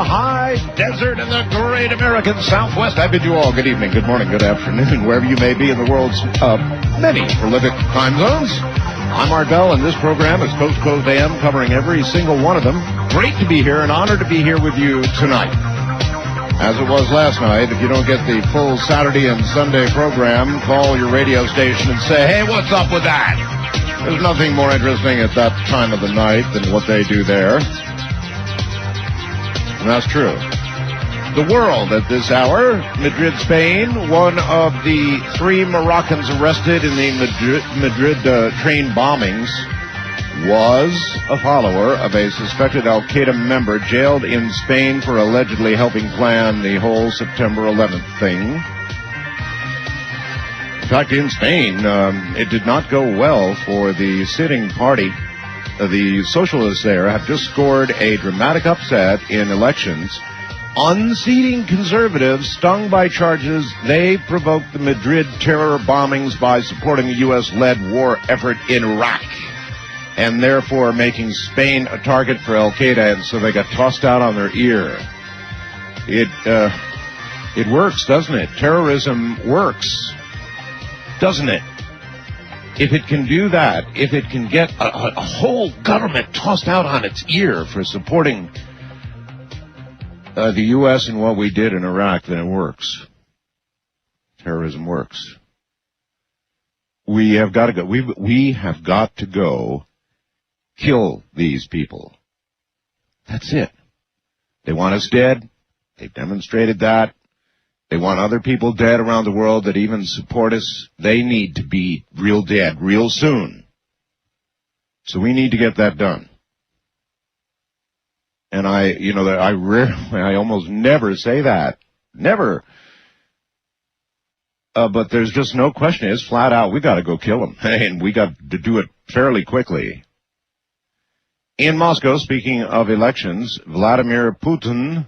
high desert in the great American Southwest. I bid you all good evening, good morning, good afternoon, wherever you may be in the world's many prolific time zones. I'm Art Bell, and this program is Coast to Coast AM, covering every single one of them. Great to be here, and honored to be here with you tonight. As it was last night, if you don't get the full Saturday and Sunday program, call your radio station and say, hey, what's up with that? There's nothing more interesting at that time of the night than what they do there. And that's true. The world at this hour, Madrid, Spain. One of the 3 Moroccans arrested in the Madrid train bombings was a follower of a suspected Al-Qaeda member jailed in Spain for allegedly helping plan the whole September 11th thing. In fact, in Spain, it did not go well for the sitting party. The socialists there have just scored a dramatic upset in elections, unseating conservatives stung by charges they provoked the Madrid terror bombings by supporting a U.S.-led war effort in Iraq, and therefore making Spain a target for Al-Qaeda, and so they got tossed out on their ear. It works, doesn't it? Terrorism works, doesn't it? If it can do that, if it can get a whole government tossed out on its ear for supporting the U.S. and what we did in Iraq, then it works. Terrorism works. We have got to go. We have got to go kill these people. That's it. They want us dead. They've demonstrated that. They want other people dead around the world that even support us. They need to be real dead real soon. So we need to get that done. And I almost never say that. Never. But there's just no question. It's flat out, we got to go kill them. And we got to do it fairly quickly. In Moscow, speaking of elections, Vladimir Putin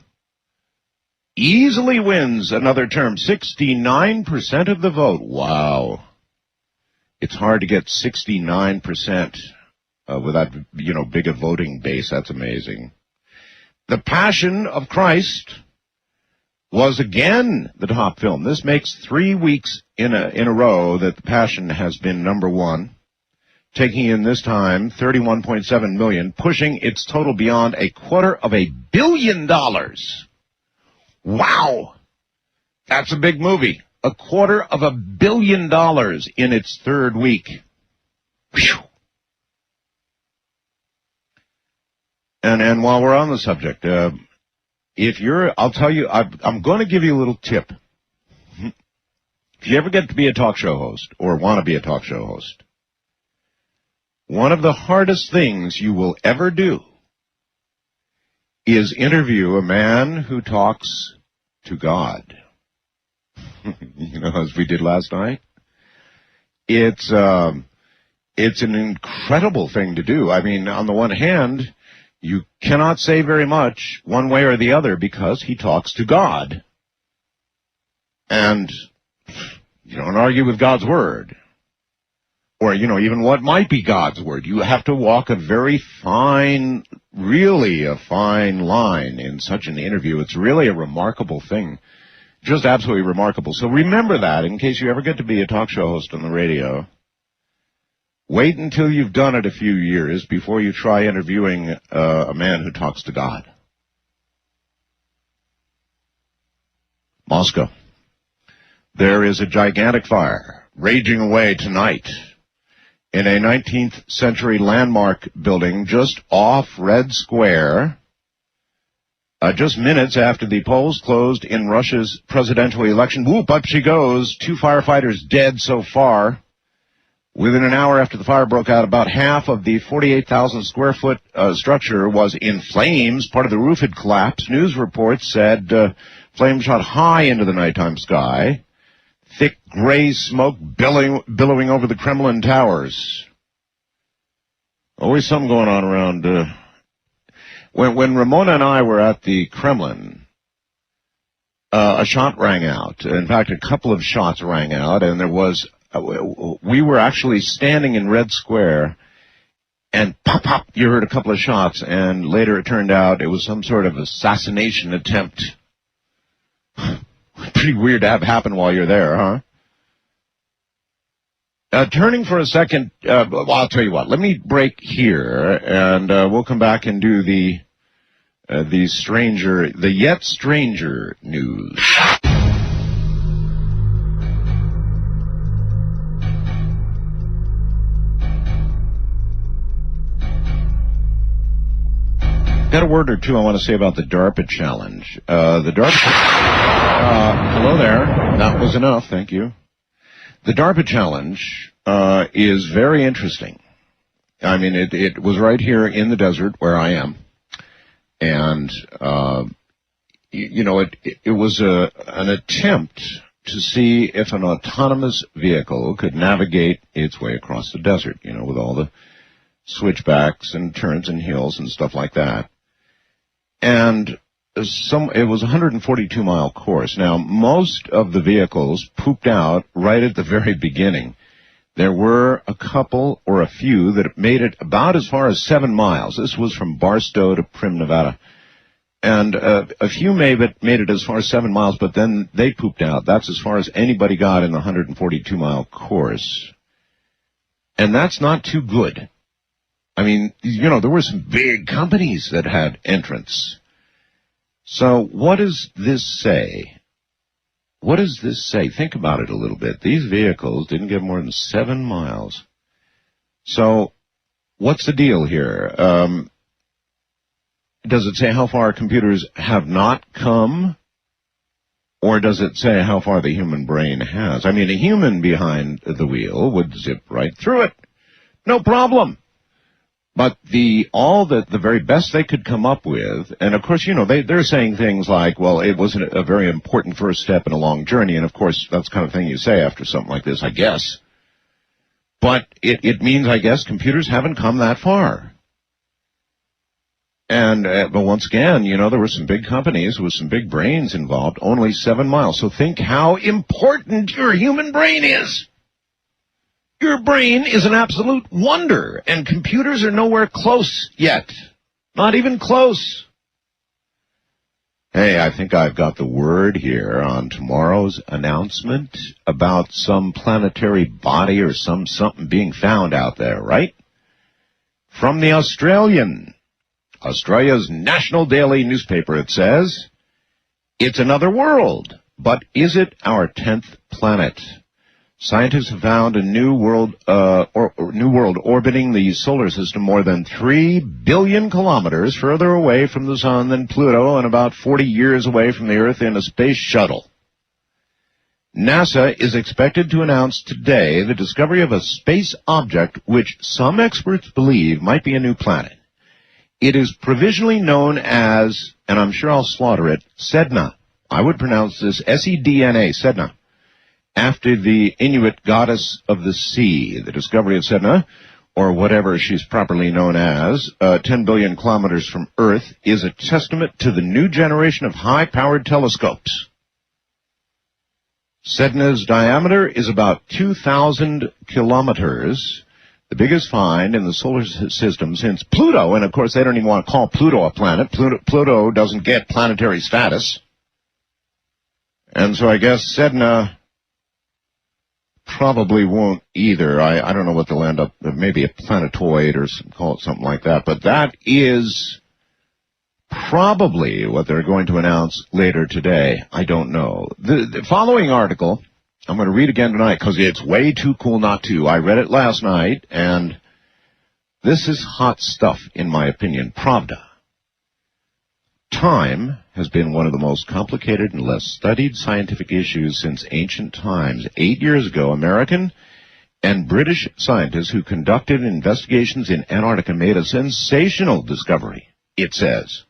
easily wins another term. 69% of the vote. Wow. It's hard to get 69% with that, big a voting base. That's amazing. The Passion of Christ was again the top film. This makes 3 weeks in a row that The Passion has been number one, taking in this time $31.7 million, pushing its total beyond $250 million. Wow! That's a big movie. $250 million in its third week. Whew. And while we're on the subject, I'll tell you, I'm going to give you a little tip. If you ever get to be a talk show host or want to be a talk show host, one of the hardest things you will ever do is interview a man who talks to God. As we did last night. It's an incredible thing to do. I mean, on the one hand, you cannot say very much one way or the other because he talks to God. And you don't argue with God's word. Or, even what might be God's word. You have to walk a very fine, really a fine line in such an interview. It's really a remarkable thing. Just absolutely remarkable. So remember that in case you ever get to be a talk show host on the radio. Wait until you've done it a few years before you try interviewing a man who talks to God. Moscow. There is a gigantic fire raging away tonight in a 19th century landmark building just off Red Square, just minutes after the polls closed in Russia's presidential election. Whoop, up she goes. 2 firefighters dead so far. Within an hour after the fire broke out, about half of the 48,000 square foot structure was in flames. Part of the roof had collapsed. News reports said flames shot high into the nighttime sky. Thick gray smoke billowing over the Kremlin towers. Always something going on around. When Ramona and I were at the Kremlin, a shot rang out. In fact, a couple of shots rang out, and there was. We were actually standing in Red Square and pop, pop, you heard a couple of shots, and later it turned out it was some sort of assassination attempt. Pretty weird to have happen while you're there, huh? Turning for a second, well, I'll tell you what, let me break here, and we'll come back and do the yet stranger news. Got a word or two I want to say about the DARPA challenge. The DARPA... hello there. That was enough, thank you. The DARPA challenge is very interesting. I mean, it was right here in the desert where I am. And, it was an attempt to see if an autonomous vehicle could navigate its way across the desert, with all the switchbacks and turns and hills and stuff like that. And it was a 142-mile course. Now, most of the vehicles pooped out right at the very beginning. There were a couple or a few that made it about as far as 7 miles. This was from Barstow to Primm, Nevada. And a few made it as far as 7 miles, but then they pooped out. That's as far as anybody got in the 142-mile course. And that's not too good. I mean, there were some big companies that had entrants. So what does this say? What does this say? Think about it a little bit. These vehicles didn't get more than 7 miles. So what's the deal here? Does it say how far computers have not come? Or does it say how far the human brain has? I mean, a human behind the wheel would zip right through it. No problem. But the very best they could come up with, and of course, they're saying things like, well, it was a very important first step in a long journey, and of course, that's the kind of thing you say after something like this, I guess. But it means, I guess, computers haven't come that far. And, but once again, there were some big companies with some big brains involved, only 7 miles. So think how important your human brain is. Your brain is an absolute wonder, and computers are nowhere close yet. Not even close. Hey, I think I've got the word here on tomorrow's announcement about some planetary body or something being found out there, right? From the Australia's national daily newspaper, it says, it's another world, but is it our 10th planet? Scientists have found a new world orbiting the solar system more than 3 billion kilometers further away from the sun than Pluto and about 40 years away from the Earth in a space shuttle. NASA is expected to announce today the discovery of a space object which some experts believe might be a new planet. It is provisionally known as, and I'm sure I'll slaughter it, Sedna. I would pronounce this S-E-D-N-A, Sedna, after the Inuit goddess of the sea. The discovery of Sedna, or whatever she's properly known as, 10 billion kilometers from Earth, is a testament to the new generation of high-powered telescopes. Sedna's diameter is about 2,000 kilometers, the biggest find in the solar system since Pluto, and of course they don't even want to call Pluto a planet. Pluto doesn't get planetary status. And so I guess Sedna probably won't either. I don't know what they'll end up, maybe a planetoid or call it something like that, but that is probably what they're going to announce later today. I don't know. The following article, I'm going to read again tonight because it's way too cool not to. I read it last night, and this is hot stuff, in my opinion. Pravda. Time has been one of the most complicated and less studied scientific issues since ancient times. 8 years ago, American and British scientists who conducted investigations in Antarctica made a sensational discovery, it says.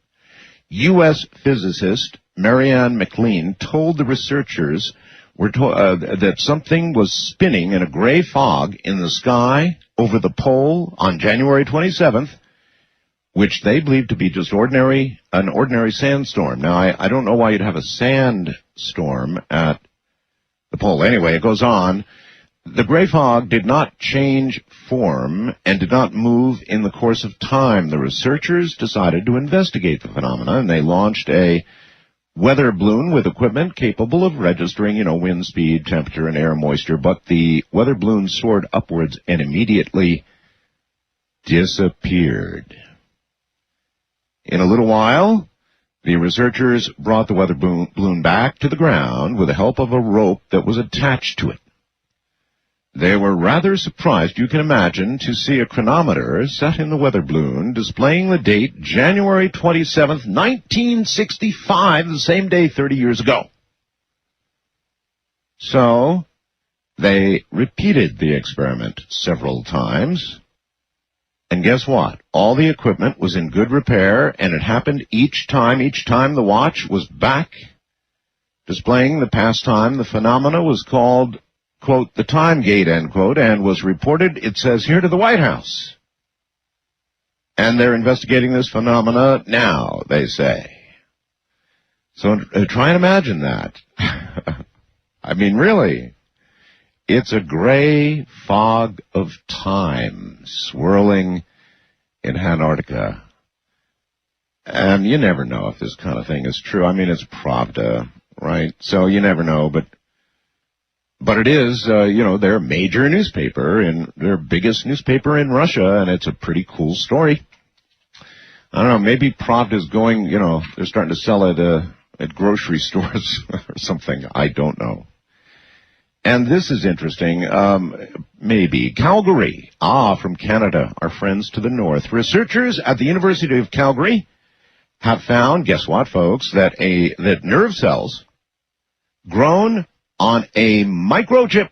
U.S. physicist Marianne McLean told the researchers that something was spinning in a gray fog in the sky over the pole on January 27th, which they believed to be just an ordinary sandstorm. Now, I don't know why you'd have a sandstorm at the pole. Anyway, it goes on. The gray fog did not change form and did not move in the course of time. The researchers decided to investigate the phenomena, and they launched a weather balloon with equipment capable of registering, wind speed, temperature, and air moisture. But the weather balloon soared upwards and immediately disappeared. In a little while, the researchers brought the weather balloon back to the ground with the help of a rope that was attached to it. They were rather surprised, you can imagine, to see a chronometer set in the weather balloon displaying the date January 27th, 1965, the same day 30 years ago. So they repeated the experiment several times, and guess what? All the equipment was in good repair, and it happened each time. Each time the watch was back displaying the past time. The phenomena was called, quote, the time gate, end quote, and was reported, it says here, to the White House. And they're investigating this phenomena now, they say. So try and imagine that. I mean, really, it's a gray fog of time swirling in Antarctica. And you never know if this kind of thing is true. I mean, it's Pravda, right? So you never know, but it is, their major newspaper, and their biggest newspaper in Russia, and it's a pretty cool story. I don't know, maybe Pravda is going, they're starting to sell it at grocery stores or something. I don't know. And this is interesting, maybe. Calgary, from Canada, our friends to the north. Researchers at the University of Calgary have found, guess what, folks, that nerve cells grown on a microchip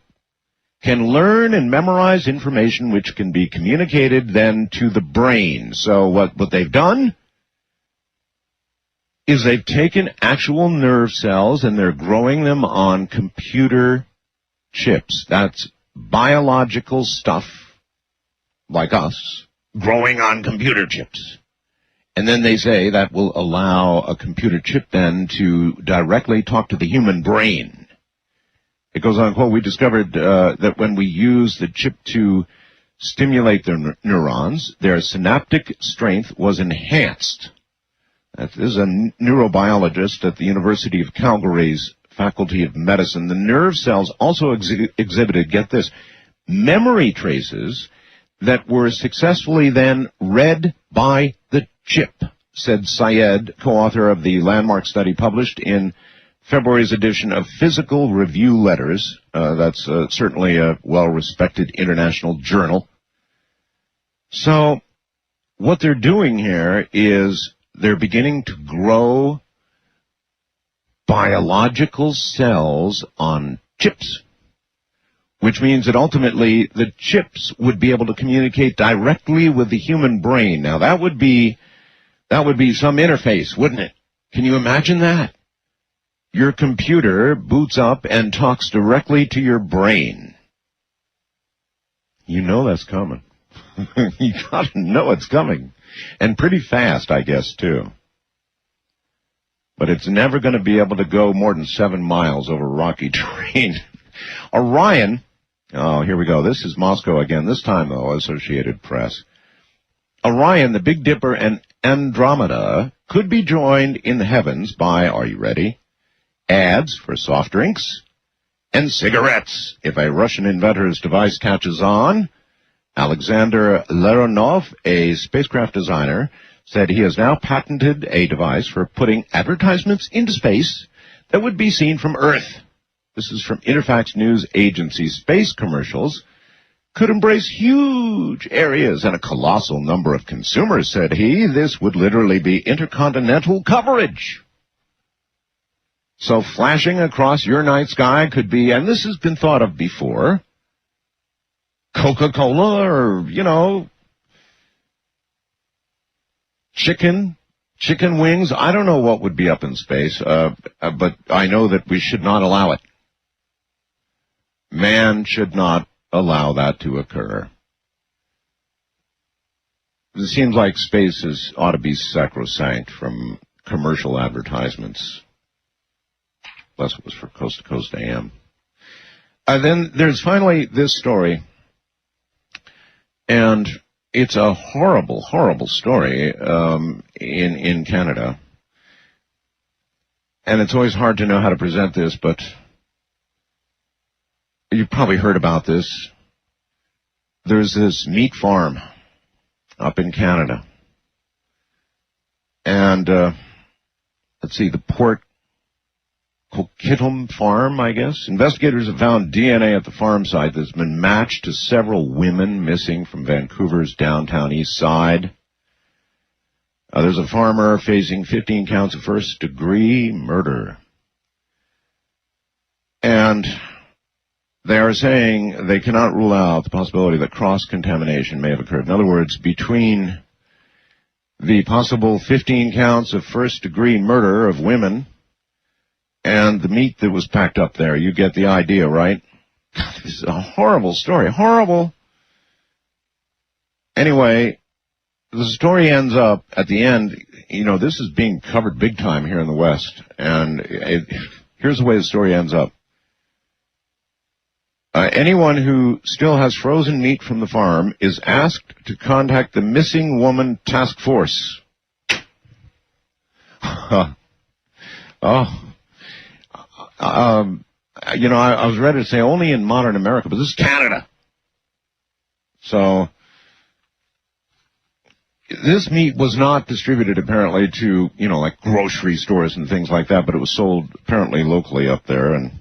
can learn and memorize information which can be communicated then to the brain. So what they've done is they've taken actual nerve cells and they're growing them on computer chips. That's biological stuff, like us, growing on computer chips. And then they say that will allow a computer chip then to directly talk to the human brain. It goes on, quote, we discovered that when we use the chip to stimulate their neurons, their synaptic strength was enhanced. This is a neurobiologist at the University of Calgary's Faculty of Medicine. The nerve cells also exhibited, get this, memory traces that were successfully then read by the chip, said Syed, co-author of the landmark study published in February's edition of Physical Review Letters. That's certainly a well-respected international journal. So what they're doing here is they're beginning to grow biological cells on chips, which means that ultimately the chips would be able to communicate directly with the human brain. Now that would be some interface, wouldn't it? Can you imagine that? Your computer boots up and talks directly to your brain. You know that's coming. You gotta know it's coming. And pretty fast, I guess, too. But it's never going to be able to go more than 7 miles over rocky terrain. Orion, here we go. This is Moscow again. This time, though, Associated Press. Orion, the Big Dipper, and Andromeda could be joined in the heavens by, are you ready, ads for soft drinks and cigarettes. If a Russian inventor's device catches on, Alexander Leronov, a spacecraft designer, said he has now patented a device for putting advertisements into space that would be seen from Earth. This is from Interfax News Agency. Space commercials could embrace huge areas and a colossal number of consumers, said he. This would literally be intercontinental coverage. So flashing across your night sky could be, and this has been thought of before, Coca-Cola or, chicken wings. I don't know what would be up in space, but I know that we should not allow it. Man should not allow that to occur. It seems like space ought to be sacrosanct from commercial advertisements. Unless it was for Coast to Coast AM. Then there's finally this story, and it's a horrible, horrible story in Canada. And it's always hard to know how to present this, but you've probably heard about this. There's this meat farm up in Canada. And, let's see, the Port Coquitlam farm, I guess. Investigators have found DNA at the farm site that's been matched to several women missing from Vancouver's downtown east side. There's a farmer facing 15 counts of first-degree murder. And they are saying they cannot rule out the possibility that cross-contamination may have occurred. In other words, between the possible 15 counts of first-degree murder of women and the meat that was packed up there. You get the idea, right? This is a horrible story. Horrible. Anyway, the story ends up, at the end, this is being covered big time here in the West. And here's the way the story ends up. Anyone who still has frozen meat from the farm is asked to contact the Missing Woman Task Force. I was ready to say only in modern America, but this is Canada. So, this meat was not distributed apparently to, like grocery stores and things like that, but it was sold apparently locally up there. And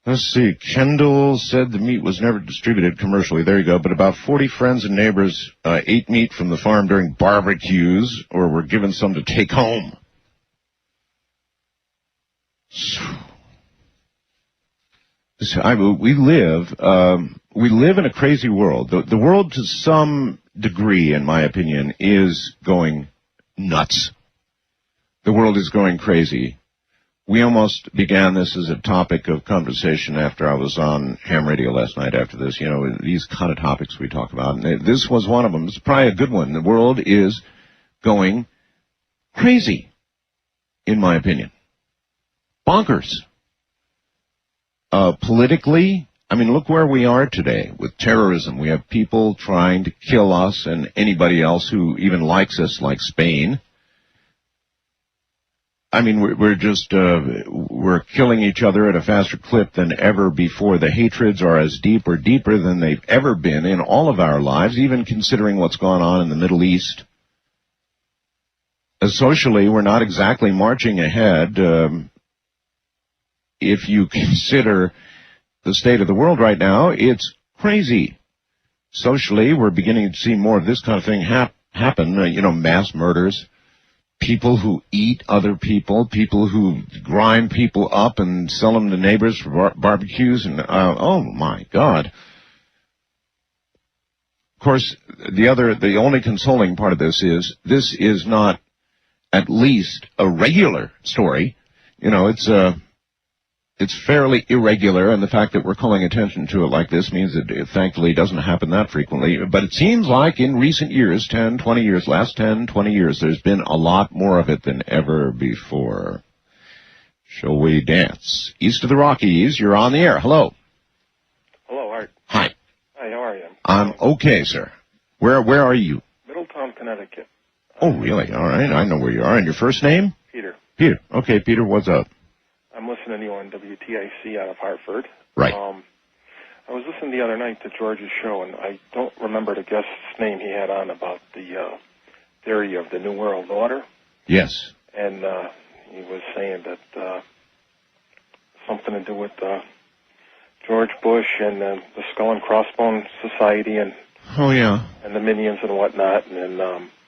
let's see, Kendall said the meat was never distributed commercially. There you go. But about 40 friends and neighbors ate meat from the farm during barbecues or were given some to take home. We live in a crazy world. The world, to some degree, in my opinion, is going nuts. The world is going crazy. We almost began this as a topic of conversation after I was on ham radio last night after this. These kind of topics we talk about. And this was one of them. It's probably a good one. The world is going crazy, in my opinion. Bonkers. Politically, look where we are today with terrorism. We have people trying to kill us and anybody else who even likes us, like Spain. We're killing each other at a faster clip than ever before. The hatreds are as deep or deeper than they've ever been in all of our lives, even considering what's gone on in the Middle East. Socially, we're not exactly marching ahead. If you consider the state of the world right now, it's crazy. Socially, we're beginning to see more of this kind of thing happen, mass murders, people who eat other people, people who grind people up and sell them to neighbors for barbecues, and oh my God. Of course, the only consoling part of this is not at least a regular story. It's fairly irregular, and the fact that we're calling attention to it like this means that it thankfully doesn't happen that frequently. But it seems like in recent years, last 10, 20 years, there's been a lot more of it than ever before. Shall we dance? East of the Rockies, you're on the air. Hello. Hello, Art. Hi. Hi, how are you? I'm okay, sir. Where are you? Middletown, Connecticut. Oh, really? All right. I know where you are. And your first name? Peter. Peter. Okay, Peter, what's up? I'm listening to you on WTIC out of Hartford. Right. I was listening the other night to George's show, and I don't remember the guest's name he had on about the theory of the New World Order. Yes. And he was saying that something to do with George Bush and the Skull and Crossbone Society and and the minions and whatnot. And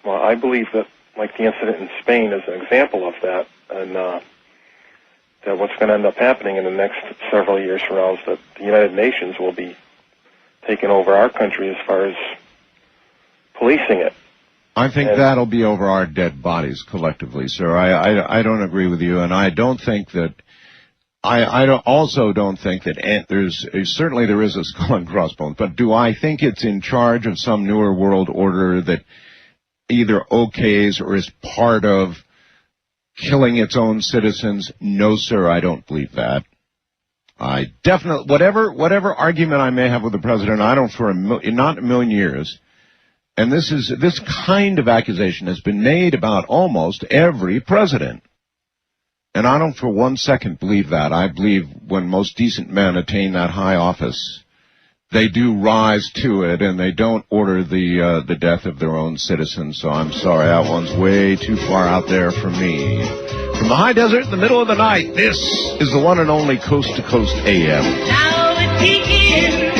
well, I believe that, like the incident in Spain is an example of that, and that what's going to end up happening in the next several years from now is that the United Nations will be taking over our country as far as policing it. I think that'll be over our dead bodies collectively, sir. I don't agree with you, and I don't think that. Also don't think that certainly there is a skull and crossbones, but do I think it's in charge of some newer world order that either okays or is part of killing its own citizens? No, sir, I don't believe that. I definitely, whatever argument I may have with the president, I don't for not a million years. And this kind of accusation has been made about almost every president. And I don't for 1 second believe that. I believe when most decent men attain that high office, they do rise to it, and they don't order the death of their own citizens. So I'm sorry, that one's way too far out there for me. From the high desert in the middle of the night, this is the one and only Coast to Coast AM. Now it begins.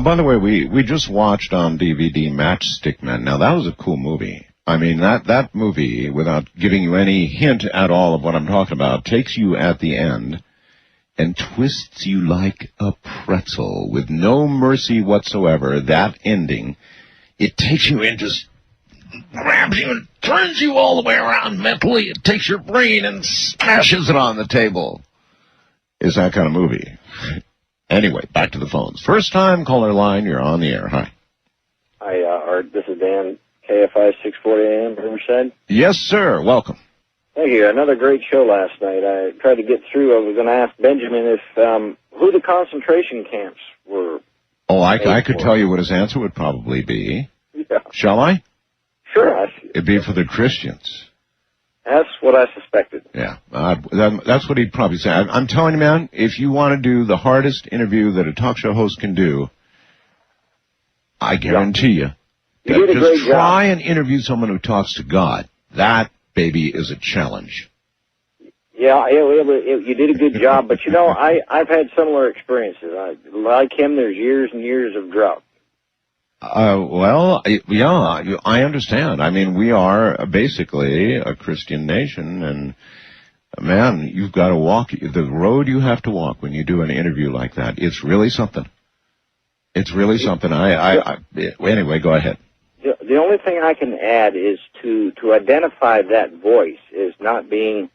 By the way, we just watched on DVD Matchstick Men. Now, that was a cool movie. I mean, that movie, without giving you any hint at all of what I'm talking about, takes you at the end and twists you like a pretzel with no mercy whatsoever. That ending, it takes you in, just grabs you and turns you all the way around mentally. It takes your brain and smashes it on the table. It's that kind of movie. Anyway, back to the phones. First time caller line, you're on the air. Hi. Hi, Art. This is Dan, KFI 640 AM, Riverside. Yes, sir. Welcome. Thank you. Another great show last night. I tried to get through. I was going to ask Benjamin if who the concentration camps were. Oh, I could tell you what his answer would probably be. Yeah. Shall I? Sure. It'd be for the Christians. That's what I suspected. Yeah, that's what he'd probably say. I'm telling you, man, if you want to do the hardest interview that a talk show host can do, I guarantee you did a great just try and interview someone who talks to God. That, baby, is a challenge. Yeah, you did a good job, but, you know, I've had similar experiences. Like him, there's years and years of drought. Well, yeah, I understand. I mean, we are basically a Christian nation, and, man, you've got to walk the road you have to walk when you do an interview like that. It's really something. It's really something. Anyway, go ahead. The only thing I can add is to identify that voice as not being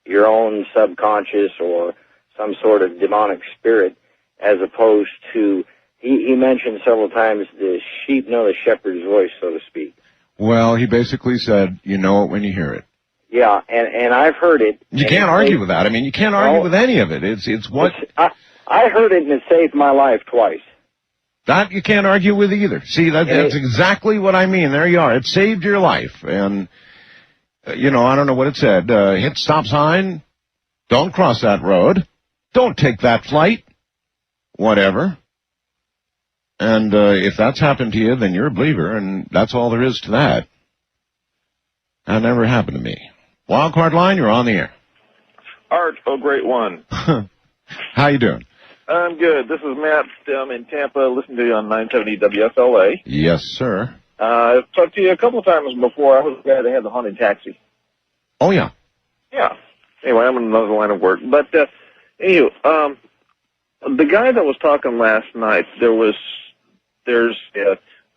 your own subconscious or some sort of demonic spirit, as opposed to, he mentioned several times, the sheep know the shepherd's voice, so to speak. Well, he basically said, you know it when you hear it. Yeah, and I've heard it. You can't argue with that. I mean, you can't argue with any of it. It's what... I heard it, and it saved my life twice. That you can't argue with either. See, that's exactly what I mean. There you are. It saved your life. And, you know, I don't know what it said. Hit stop sign. Don't cross that road. Don't take that flight. Whatever. And if that's happened to you, then you're a believer, and that's all there is to that. That never happened to me. Wildcard line, you're on the air. Art, oh, great one. How you doing? I'm good. This is Matt in Tampa. Listen to you on 970 WFLA. Yes, sir. I've talked to you a couple of times before. I was the guy that had the haunted taxi. Oh, yeah. Yeah. Anyway, I'm in another line of work. But, anyway, the guy that was talking last night, there's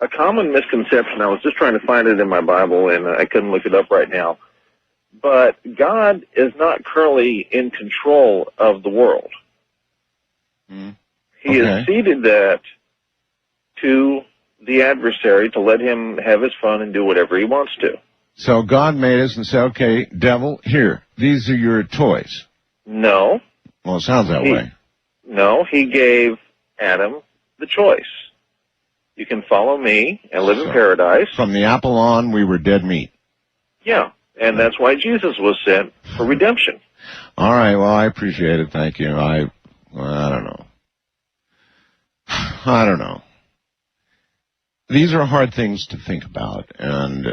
a common misconception. I was just trying to find it in my Bible, and I couldn't look it up right now. But God is not currently in control of the world. He has ceded that to the adversary to let him have his fun and do whatever he wants to. So God made us and said, okay, devil, here, these are your toys. No. Well, it sounds that way. No, he gave Adam the choice. You can follow me and live in paradise. From the apple on, we were dead meat. Yeah, and that's why Jesus was sent for redemption. All right, well, I appreciate it. Thank you. I don't know. These are hard things to think about, and,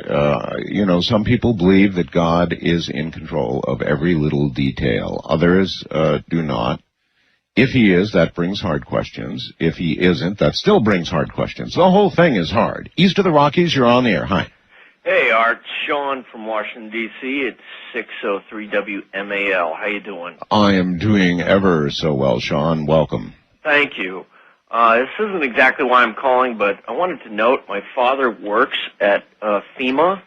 some people believe that God is in control of every little detail. Others do not. If he is, that brings hard questions. If he isn't, that still brings hard questions. The whole thing is hard. East of the Rockies, you're on the air. Hi. Hey, Art. Sean from Washington, D.C. It's 603 WMAL. How you doing? I am doing ever so well, Sean. Welcome. Thank you. This isn't exactly why I'm calling, but I wanted to note my father works at FEMA,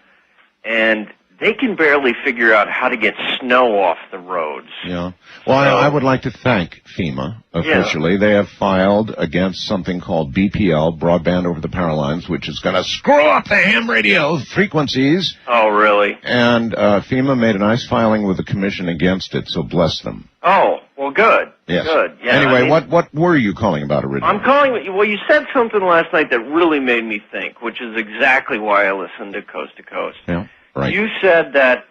and they can barely figure out how to get snow off the roads. Yeah. Well, I would like to thank FEMA officially. Yeah. They have filed against something called BPL, Broadband Over the Power Lines, which is going to screw up the ham radio frequencies. Oh, really? And FEMA made a nice filing with the commission against it, so bless them. Oh, well, good. Yes. Good. Yeah, anyway, what were you calling about originally? I'm calling, well, you said something last night that really made me think, which is exactly why I listened to Coast to Coast. Yeah. Right. You said that,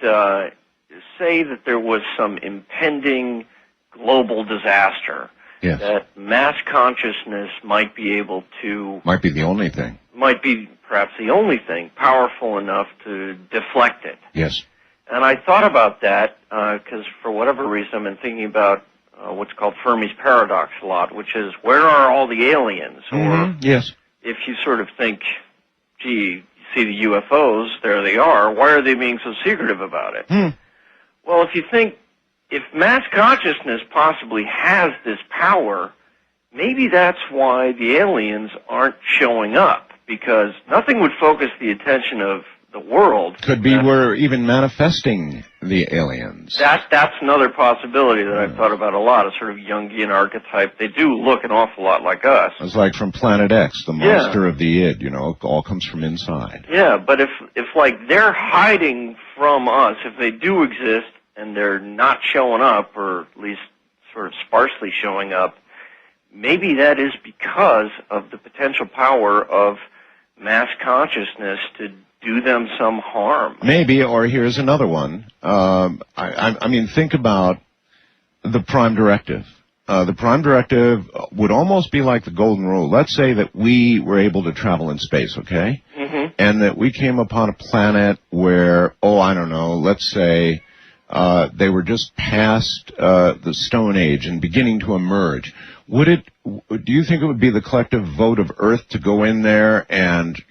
say that there was some impending global disaster, yes, that mass consciousness might be able to... Might be the only thing. Might be perhaps the only thing powerful enough to deflect it. Yes. And I thought about that because for whatever reason I've been thinking about what's called Fermi's paradox a lot, which is where are all the aliens? Mm-hmm. Or yes. If you sort of think, gee... see the UFOs, there they are, why are they being so secretive about it? Well, if you think, if mass consciousness possibly has this power, maybe that's why the aliens aren't showing up, because nothing would focus the attention of the world. Could be we're even manifesting the aliens. That's another possibility that I've thought about a lot, a sort of Jungian archetype. They do look an awful lot like us. It's like from Planet X, the monster of the id, it all comes from inside. Yeah, but if like they're hiding from us, if they do exist and they're not showing up, or at least sort of sparsely showing up, maybe that is because of the potential power of mass consciousness to do them some harm. Maybe, or here's another one. I mean, think about the Prime Directive. The Prime Directive would almost be like the Golden Rule. Let's say that we were able to travel in space, okay? Mm-hmm. And that we came upon a planet where, I don't know, let's say they were just past the Stone Age and beginning to emerge. Do you think it would be the collective vote of Earth to go in there and,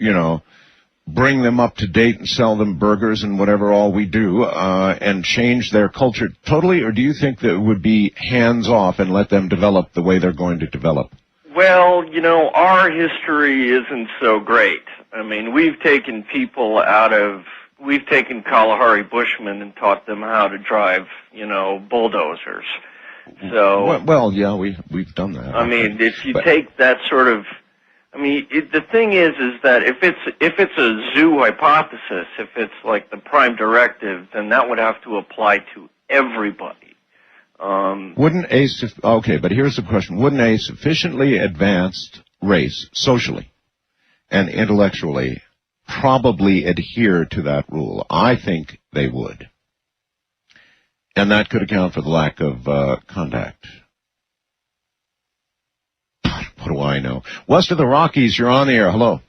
bring them up to date and sell them burgers and whatever all we do, and change their culture totally? Or do you think that it would be hands off and let them develop the way they're going to develop? Well, our history isn't so great. I mean, we've taken Kalahari Bushmen and taught them how to drive, bulldozers. So. Well, yeah, we've done that. I mean, if you take that sort of, the thing is that if it's a zoo hypothesis, if it's like the Prime Directive, then that would have to apply to everybody. Okay, but here's the question. Wouldn't a sufficiently advanced race, socially and intellectually, probably adhere to that rule? I think they would. And that could account for the lack of contact. What do I know? West of the Rockies, you're on the air. Hello.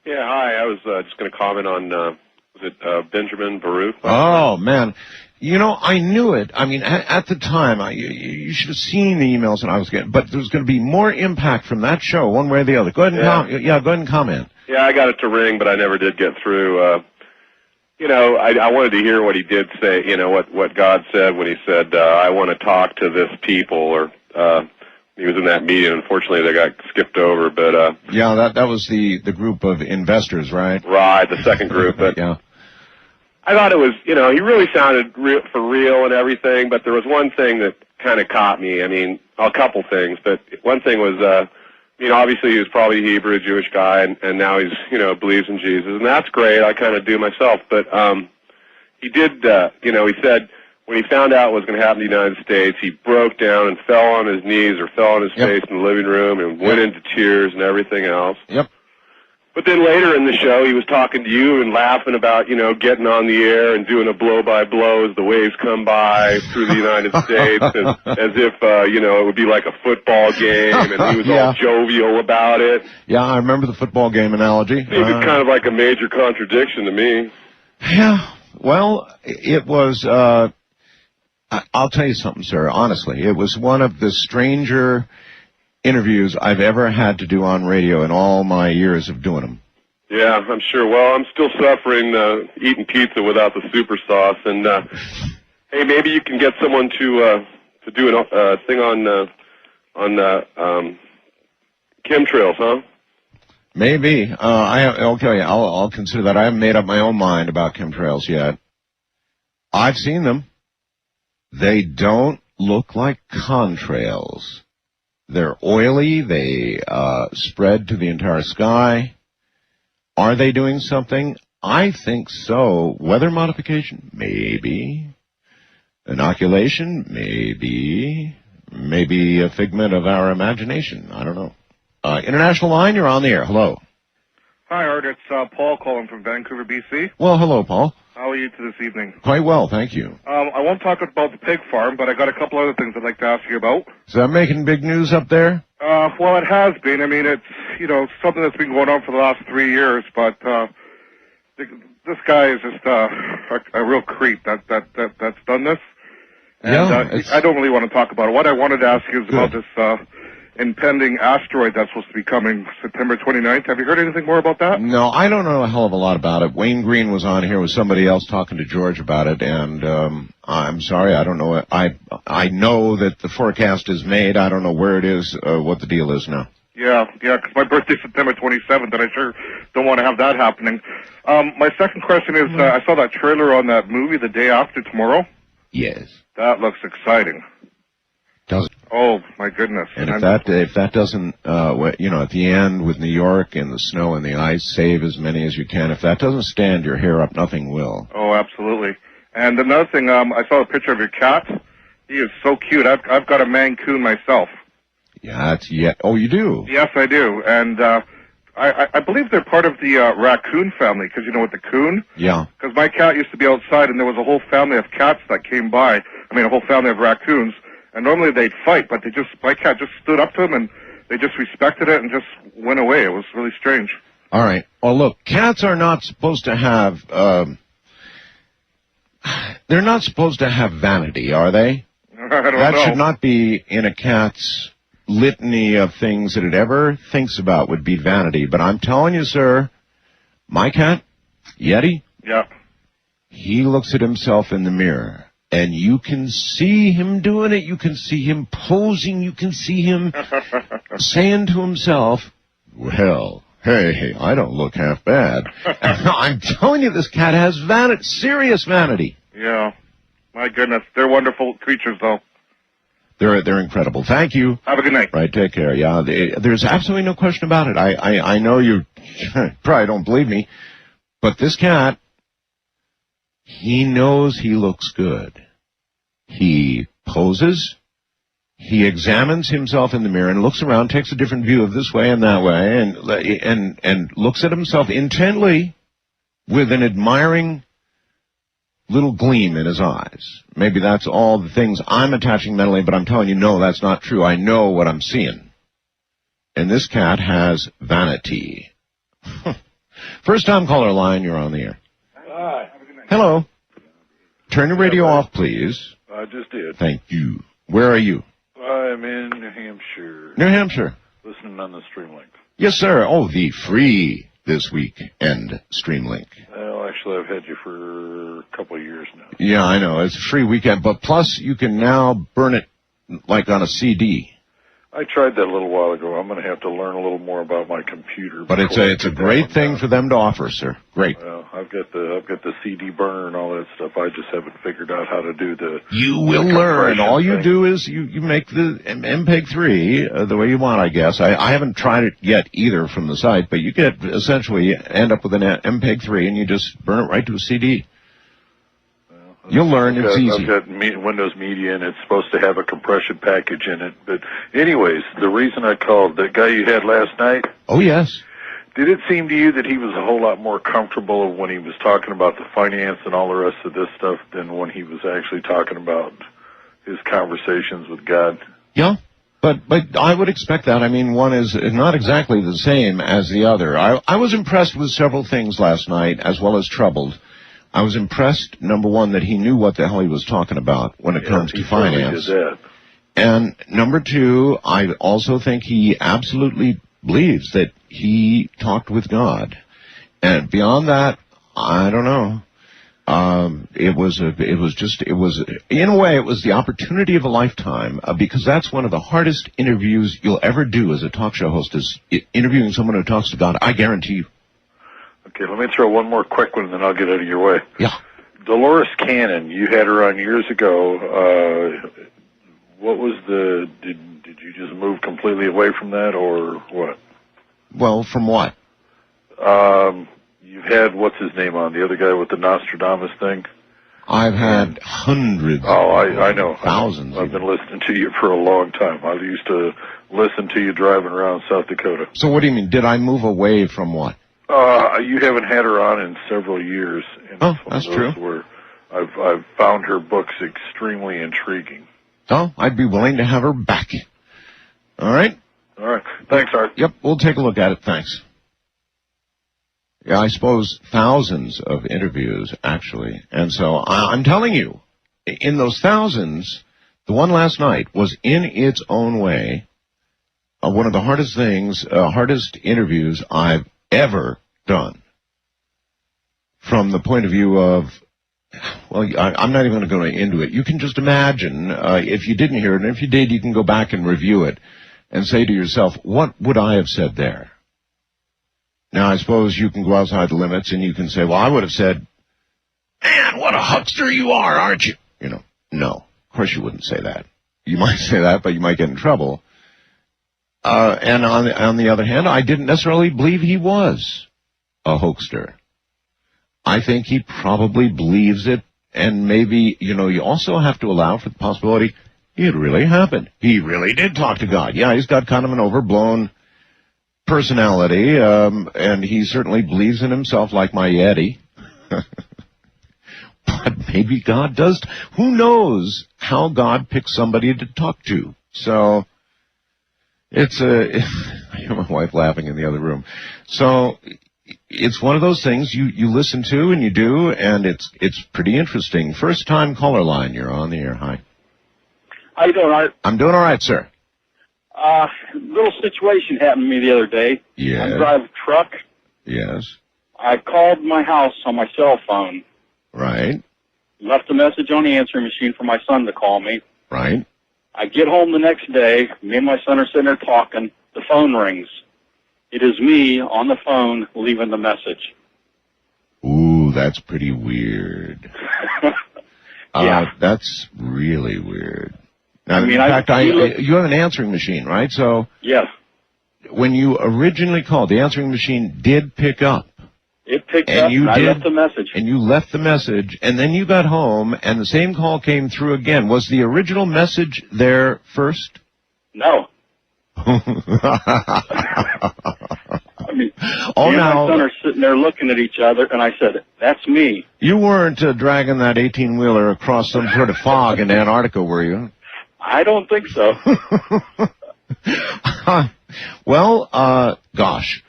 Yeah, hi. I was just going to comment on, was it Benjamin Baruch? Oh, man. I knew it. I mean, at the time, you should have seen the emails that I was getting, but there's going to be more impact from that show, one way or the other. Go ahead and go ahead and comment. Yeah, I got it to ring, but I never did get through. I wanted to hear what he did say, what God said when he said, I want to talk to this people, or he was in that meeting. Unfortunately, they got skipped over, but... yeah, that was the group of investors, right? Right, the second group. But yeah. I thought it was, he really sounded for real and everything, but there was one thing that kind of caught me. I mean, a couple things, but one thing was, obviously he was probably a Hebrew, Jewish guy, and now he's, believes in Jesus, and that's great. I kind of do myself, but he did, he said when he found out what was going to happen in the United States, he broke down and fell on his knees or fell on his face in the living room and went into tears and everything else. Yep. But then later in the show, he was talking to you and laughing about, you know, getting on the air and doing a blow-by-blow as the waves come by through the United States, as if, you know, it would be like a football game, and he was all jovial about it. Yeah, I remember the football game analogy. Seemed kind of like a major contradiction to me. Yeah, well, it was, I'll tell you something, sir, honestly. It was one of the stranger interviews I've ever had to do on radio in all my years of doing them. Yeah, I'm sure. Well, I'm still suffering eating pizza without the super sauce, and hey, maybe you can get someone to do a thing on chemtrails, huh? Maybe. Okay, I'll consider that. I haven't made up my own mind about chemtrails yet. I've seen them. They don't look like contrails. They're oily. They spread to the entire sky. Are they doing something? I think so. Weather modification? Maybe. Inoculation? Maybe. Maybe a figment of our imagination. I don't know. International line, you're on the air. Hello. Hi, Art. It's Paul calling from Vancouver, BC. Well, hello, Paul. How are you this evening? Quite well, thank you. I won't talk about the pig farm, but I got a couple other things I'd like to ask you about. Is that making big news up there? Well, it has been. I mean, it's, you know, something that's been going on for the last 3 years, but this guy is just a real creep that's done this. And I don't really want to talk about it. What I wanted to ask you is about this impending asteroid that's supposed to be coming September 29th. Have you heard anything more about that? No, I don't know a hell of a lot about it. Wayne Green was on here with somebody else talking to George about it, and I'm sorry, I don't know. I know that the forecast is made. I don't know where it is, what the deal is now. Yeah, because my birthday's September 27th, and I sure don't want to have that happening. My second question is, I saw that trailer on that movie, The Day After Tomorrow. Yes. That looks exciting. Does it? Oh, my goodness. And if that doesn't, you know, at the end with New York and the snow and the ice, save as many as you can. If that doesn't stand your hair up, nothing will. Oh, absolutely. And another thing, I saw a picture of your cat. He is so cute. I've got a Mancoon myself. Yeah, oh, you do? Yes, I do. And I believe they're part of the raccoon family, because you know with the coon? Yeah. Because my cat used to be outside, and there was a whole family of cats that came by. I mean, a whole family of raccoons. And normally they'd fight, but my cat just stood up to them, and they just respected it and just went away. It was really strange. All right. Well, look, cats are not supposed to have, they're not supposed to have vanity, are they? I don't know. That should not be in a cat's litany of things that it ever thinks about would be vanity. But I'm telling you, sir, my cat, Yeti, yeah, he looks at himself in the mirror. And you can see him doing it. You can see him posing. You can see him saying to himself, well, hey, I don't look half bad. And I'm telling you, this cat has vanity, serious vanity. Yeah. My goodness. They're wonderful creatures, though. They're incredible. Thank you. Have a good night. Right, take care. Yeah, there's absolutely no question about it. I know you probably don't believe me, but this cat, he knows he looks good. He poses. He examines himself in the mirror and looks around, takes a different view of this way and that way, and looks at himself intently with an admiring little gleam in his eyes. Maybe that's all the things I'm attaching mentally, but I'm telling you, no, that's not true. I know what I'm seeing. And this cat has vanity. First time caller line, you're on the air. Hi. Hello. Turn your radio off, please. I just did. Thank you. Where are you? I'm in New Hampshire. New Hampshire. Listening on the Streamlink. Yes, sir. Oh, the free this weekend Streamlink. Well, actually, I've had you for a couple of years now. Yeah, I know. It's a free weekend, but plus you can now burn it like on a CD. I tried that a little while ago. I'm going to have to learn a little more about my computer. But it's a great thing for them to offer, sir. Great. Well, I've got the CD burner and all that stuff. I just haven't figured out how to do the. You will learn. All you do is you make the MPEG-3 the way you want, I guess. I haven't tried it yet either from the site, but you get essentially end up with an MPEG-3 and you just burn it right to a CD. You'll learn. It's easy. I've got Windows Media, and it's supposed to have a compression package in it. But anyways, the reason I called, the guy you had last night. Oh, yes. Did it seem to you that he was a whole lot more comfortable when he was talking about the finance and all the rest of this stuff than when he was actually talking about his conversations with God? Yeah, but I would expect that. I mean, one is not exactly the same as the other. I was impressed with several things last night, as well as troubled. I was impressed, number one, that he knew what the hell he was talking about when it comes to finance. Did that. And number two, I also think he absolutely believes that he talked with God. And beyond that, I don't know. It was in a way, it was the opportunity of a lifetime, because that's one of the hardest interviews you'll ever do as a talk show host, is interviewing someone who talks to God. I guarantee you. Okay, let me throw one more quick one, and then I'll get out of your way. Yeah. Dolores Cannon, you had her on years ago. What was did you just move completely away from that, or what? Well, from what? You've had, what's his name on, the other guy with the Nostradamus thing? I've had hundreds. Oh, I know. Thousands. I've been listening to you for a long time. I used to listen to you driving around South Dakota. So what do you mean? Did I move away from what? You haven't had her on in several years. And that's true. Where I've found her books extremely intriguing. Oh, I'd be willing to have her back. All right? All right. Thanks, Art. Yep, we'll take a look at it. Thanks. Yeah, I suppose thousands of interviews, actually. And so I'm telling you, in those thousands, the one last night was in its own way one of the hardest interviews I've ever done. From the point of view of, well, I'm not even going to go into it. You can just imagine, if you didn't hear it, and if you did, you can go back and review it and say to yourself, what would I have said there? Now, I suppose you can go outside the limits and you can say, well, I would have said, man, what a huckster you are, aren't you? You know, no, of course you wouldn't say that. You might say that, but you might get in trouble. And on the other hand, I didn't necessarily believe he was a hoaxer. I think he probably believes it, and maybe, you also have to allow for the possibility it really happened. He really did talk to God. Yeah, he's got kind of an overblown personality, and he certainly believes in himself like my Yeti. But maybe God does. Who knows how God picks somebody to talk to? So it's I hear my wife laughing in the other room. So it's one of those things you listen to and you do, and it's pretty interesting. First time caller line, you're on the air. Hi. How you doing, Art? I'm doing all right, sir. Little situation happened to me the other day. Yeah. I drive a truck. Yes. I called my house on my cell phone. Right. Left a message on the answering machine for my son to call me. Right. I get home the next day. Me and my son are sitting there talking. The phone rings. It is me on the phone leaving the message. Ooh, that's pretty weird. Yeah. That's really weird. Now, I mean, in fact, you have an answering machine, right? So yes. When you originally called, the answering machine did pick up. It picked up, and I left the message. And you left the message, and then you got home, and the same call came through again. Was the original message there first? No. I mean, me and my son are sitting there looking at each other, and I said, that's me. You weren't dragging that 18-wheeler across some sort of fog in Antarctica, were you? I don't think so. Well, gosh,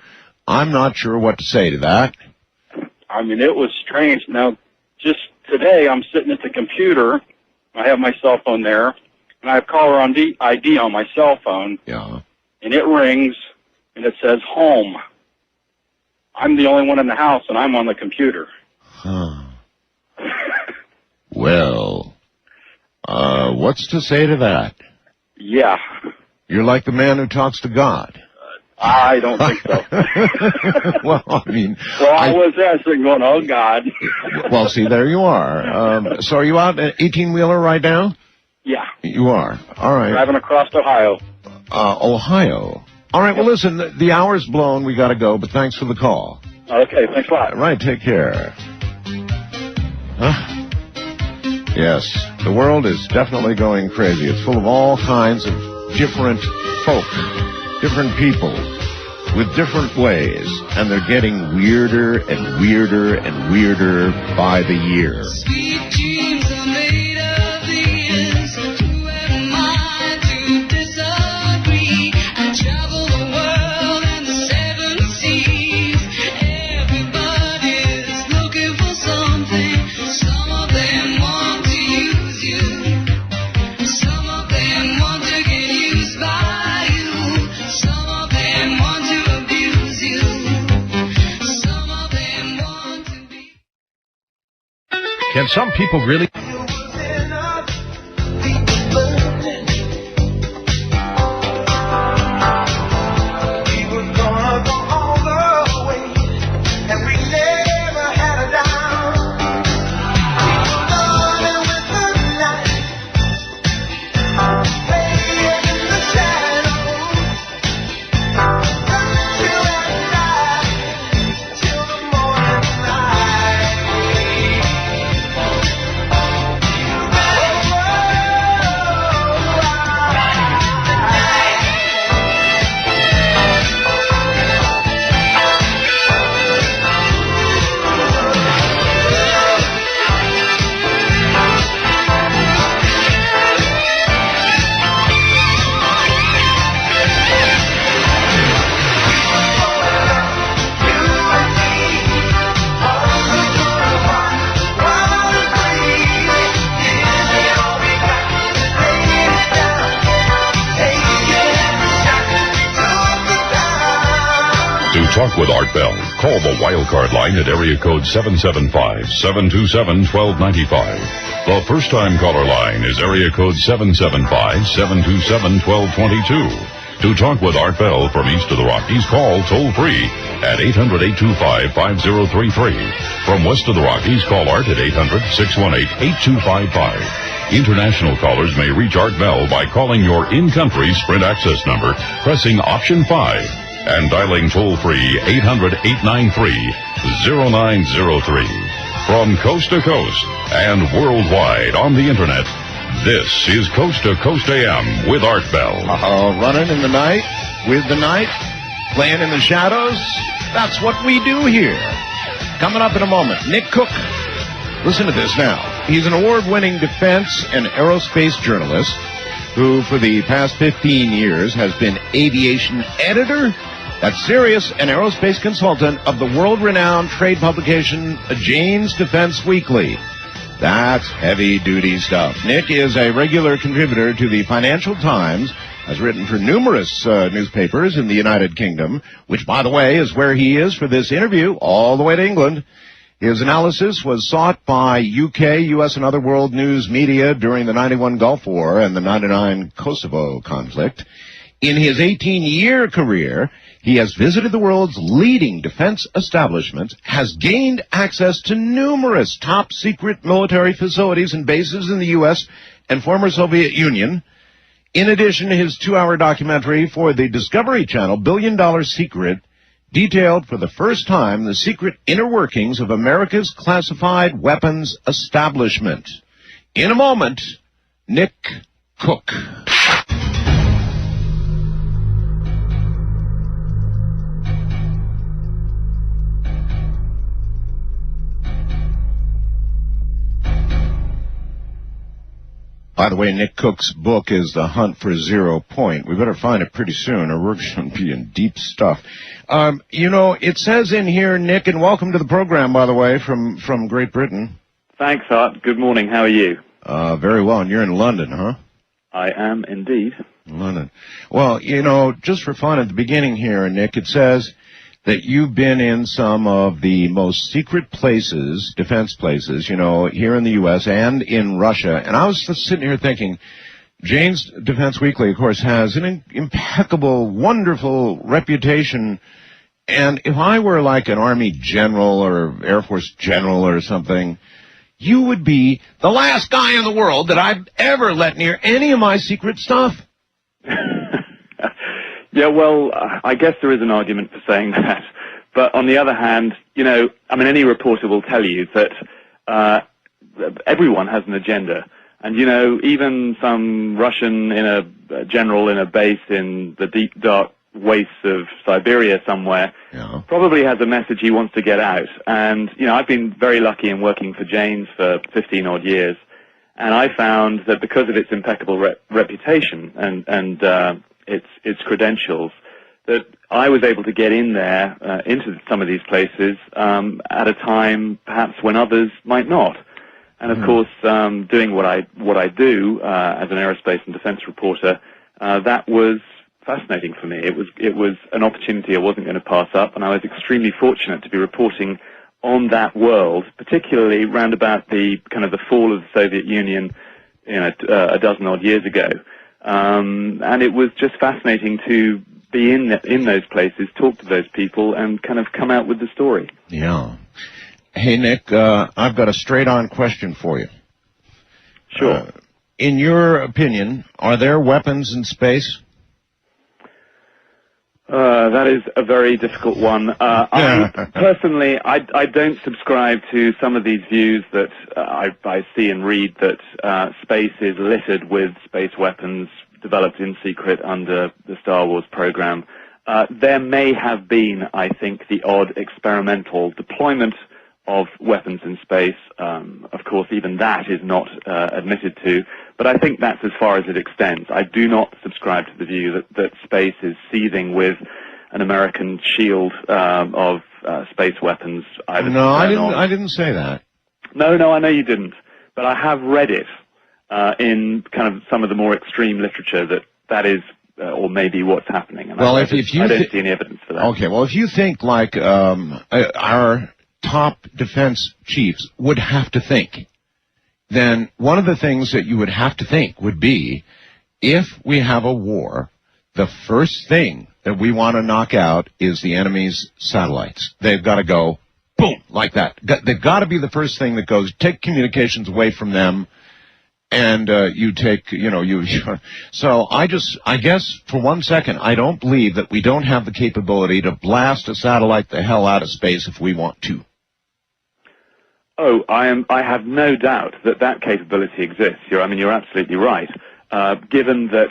I'm not sure what to say to that. I mean, it was strange. Now, just today, I'm sitting at the computer. I have my cell phone there, and I have caller ID on my cell phone. Yeah. And it rings, and it says home. I'm the only one in the house, and I'm on the computer. Huh. Well, what's to say to that? Yeah. You're like the man who talks to God. I don't think so. Well, I mean... Well, I was asking, going, oh, God. Well, see, there you are. So are you out at 18-wheeler right now? Yeah. You are. All right. Driving across Ohio. Ohio. All right, well, listen, the hour's blown. We got to go, but thanks for the call. Okay, thanks a lot. All right, take care. Huh? Yes, the world is definitely going crazy. It's full of all kinds of different folk, different people. with different ways, and they're getting weirder and weirder and weirder by the year. Sweet dreams are made of these. Who am I to disagree? I travel the world and the seven seas. Everybody's looking for something. Some of them want to use you. Some of them want to get used by you. Some of them want to abuse you. Some of them want to be. Can some people really? Talk with Art Bell. Call the wildcard line at area code 775-727-1295. The first-time caller line is area code 775-727-1222. To talk with Art Bell from east of the Rockies, call toll-free at 800-825-5033. From west of the Rockies, call Art at 800-618-8255. International callers may reach Art Bell by calling your in-country Sprint access number, pressing option 5, and dialing toll-free 800-893-0903. From coast to coast and worldwide on the Internet, this is Coast to Coast AM with Art Bell. Running in the night, with the night, playing in the shadows. That's what we do here. Coming up in a moment, Nick Cook. Listen to this now. He's an award-winning defense and aerospace journalist who, for the past 15 years, has been aviation editor, that's serious, an aerospace consultant of the world-renowned trade publication Jane's Defense Weekly. That's heavy-duty stuff. Nick is a regular contributor to the Financial Times, has written for numerous newspapers in the United Kingdom, which, by the way, is where he is for this interview, all the way to England. His analysis was sought by UK, US, and other world news media during the 91 Gulf War and the 99 Kosovo conflict. In his 18-year career, he has visited the world's leading defense establishments, has gained access to numerous top-secret military facilities and bases in the U.S. and former Soviet Union. In addition, his 2-hour documentary for the Discovery Channel, $1 Billion Secret, detailed for the first time the secret inner workings of America's classified weapons establishment. In a moment, Nick Cook. By the way, Nick Cook's book is The Hunt for Zero Point. We better find it pretty soon, or we're going to be in deep stuff. You know, it says in here, Nick, and welcome to the program, by the way, from Great Britain. Thanks, Art. Good morning. How are you? Very well. And you're in London, huh? I am indeed. London. Well, you know, just for fun at the beginning here, Nick, it says that you've been in some of the most secret places, defense places, you know, here in the U.S. and in Russia. And I was just sitting here thinking, Jane's Defense Weekly, of course, has an impeccable, wonderful reputation. And if I were like an Army general or Air Force general or something, you would be the last guy in the world that I'd ever let near any of my secret stuff. Yeah, well, I guess there is an argument for saying that. But on the other hand, you know, I mean, any reporter will tell you that everyone has an agenda. And, you know, even some Russian general in a base in the deep, dark wastes of Siberia somewhere, probably has a message he wants to get out. And, you know, I've been very lucky in working for Jane's for 15-odd years, and I found that because of its impeccable reputation and its credentials, that I was able to get in there into some of these places at a time perhaps when others might not. And of course, doing what I do as an aerospace and defense reporter, that was fascinating for me. It was an opportunity I wasn't going to pass up, and I was extremely fortunate to be reporting on that world, particularly round about the kind of the fall of the Soviet Union, you know, a dozen odd years ago. And it was just fascinating to be in those places, talk to those people, and kind of come out with the story. Yeah. Hey, Nick, I've got a straight-on question for you. Sure. In your opinion, are there weapons in space? That is a very difficult one. Personally, I don't subscribe to some of these views that I see and read that space is littered with space weapons developed in secret under the Star Wars program. There may have been, I think, the odd experimental deployment of weapons in space. Of course, even that is not admitted to, but I think that's as far as it extends. I do not subscribe to the view that space is seething with an American shield of space weapons. No, I didn't say that. No, I know you didn't, but I have read it in kind of some of the more extreme literature that is, or maybe what's happening. And well, I don't see any evidence for that. Okay, well, if you think like our top defense chiefs would have to think, then one of the things that you would have to think would be, if we have a war, the first thing that we want to knock out is the enemy's satellites. They've got to go, boom, like that. They've got to be the first thing that goes, take communications away from them, and you take, you know, so I guess for 1 second, I don't believe that we don't have the capability to blast a satellite the hell out of space if we want to. Oh, I have no doubt that capability exists. You're absolutely right. Given that,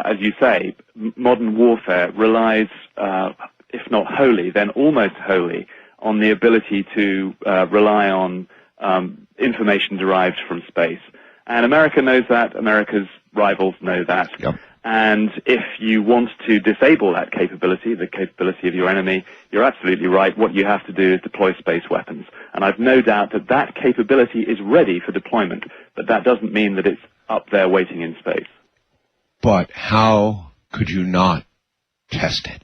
as you say, modern warfare relies, if not wholly, then almost wholly, on the ability to rely on information derived from space. And America knows that. America's rivals know that. Yep. And if you want to disable that capability, the capability of your enemy, you're absolutely right. What you have to do is deploy space weapons. And I've no doubt that capability is ready for deployment, but that doesn't mean that it's up there waiting in space. But how could you not test it?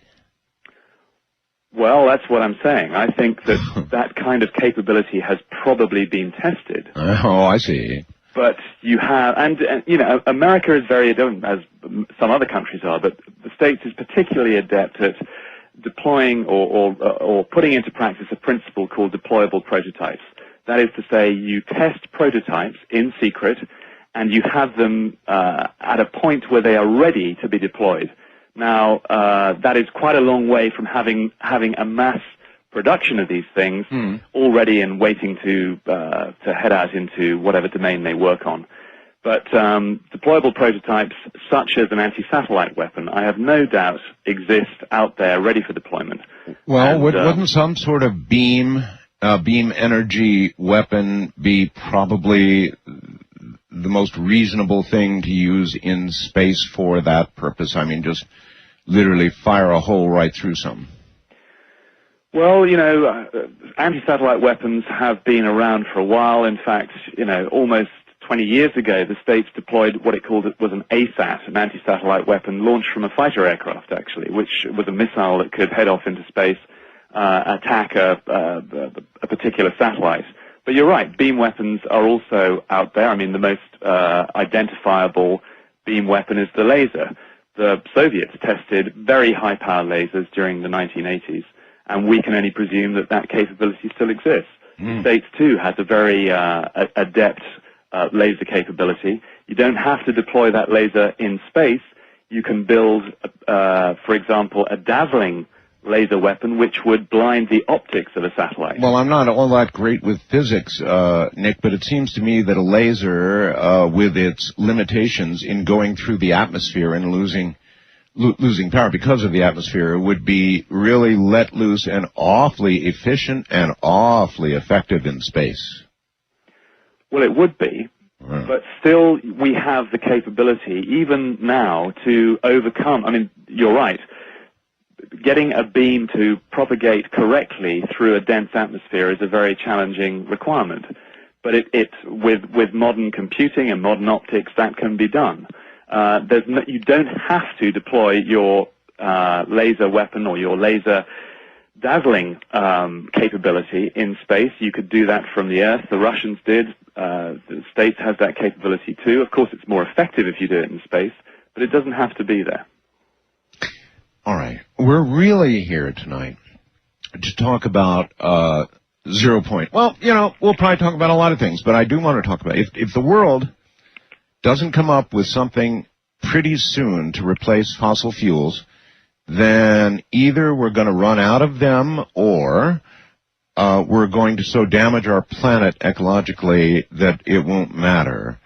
Well, that's what I'm saying. I think that kind of capability has probably been tested. Oh, I see. But you have, and you know, America is very adept, as some other countries are, but the States is particularly adept at deploying or putting into practice a principle called deployable prototypes. That is to say, you test prototypes in secret, and you have them at a point where they are ready to be deployed. Now, that is quite a long way from having a mass production of these things already and waiting to head out into whatever domain they work on. But deployable prototypes, such as an anti-satellite weapon, I have no doubt exist out there ready for deployment. Well, and, wouldn't some sort of beam energy weapon be probably the most reasonable thing to use in space for that purpose? I mean, just literally fire a hole right through something. Well, you know, anti-satellite weapons have been around for a while. In fact, you know, almost 20 years ago, the States deployed what it called was an ASAT, an anti-satellite weapon launched from a fighter aircraft, actually, which was a missile that could head off into space, attack a particular satellite. But you're right, beam weapons are also out there. I mean, the most identifiable beam weapon is the laser. The Soviets tested very high-power lasers during the 1980s. And we can only presume that capability still exists. The States, too, has a very adept laser capability. You don't have to deploy that laser in space. You can build, for example, a dazzling laser weapon which would blind the optics of a satellite. Well, I'm not all that great with physics, Nick, but it seems to me that a laser, with its limitations in going through the atmosphere and losing losing power because of the atmosphere would be really let loose and awfully efficient and awfully effective in space. Well, it would be, but still we have the capability, even now, to overcome. I mean, you're right. Getting a beam to propagate correctly through a dense atmosphere is a very challenging requirement. But with modern computing and modern optics, that can be done. You don't have to deploy your laser weapon or your laser dazzling capability in space. You could do that from the Earth. The Russians did. The States has that capability too. Of course, it's more effective if you do it in space, but it doesn't have to be there. All right. We're really here tonight to talk about 0 point. Well, we'll probably talk about a lot of things, but I do want to talk about if the world doesn't come up with something pretty soon to replace fossil fuels, then either we're going to run out of them or we're going to so damage our planet ecologically that it won't matter.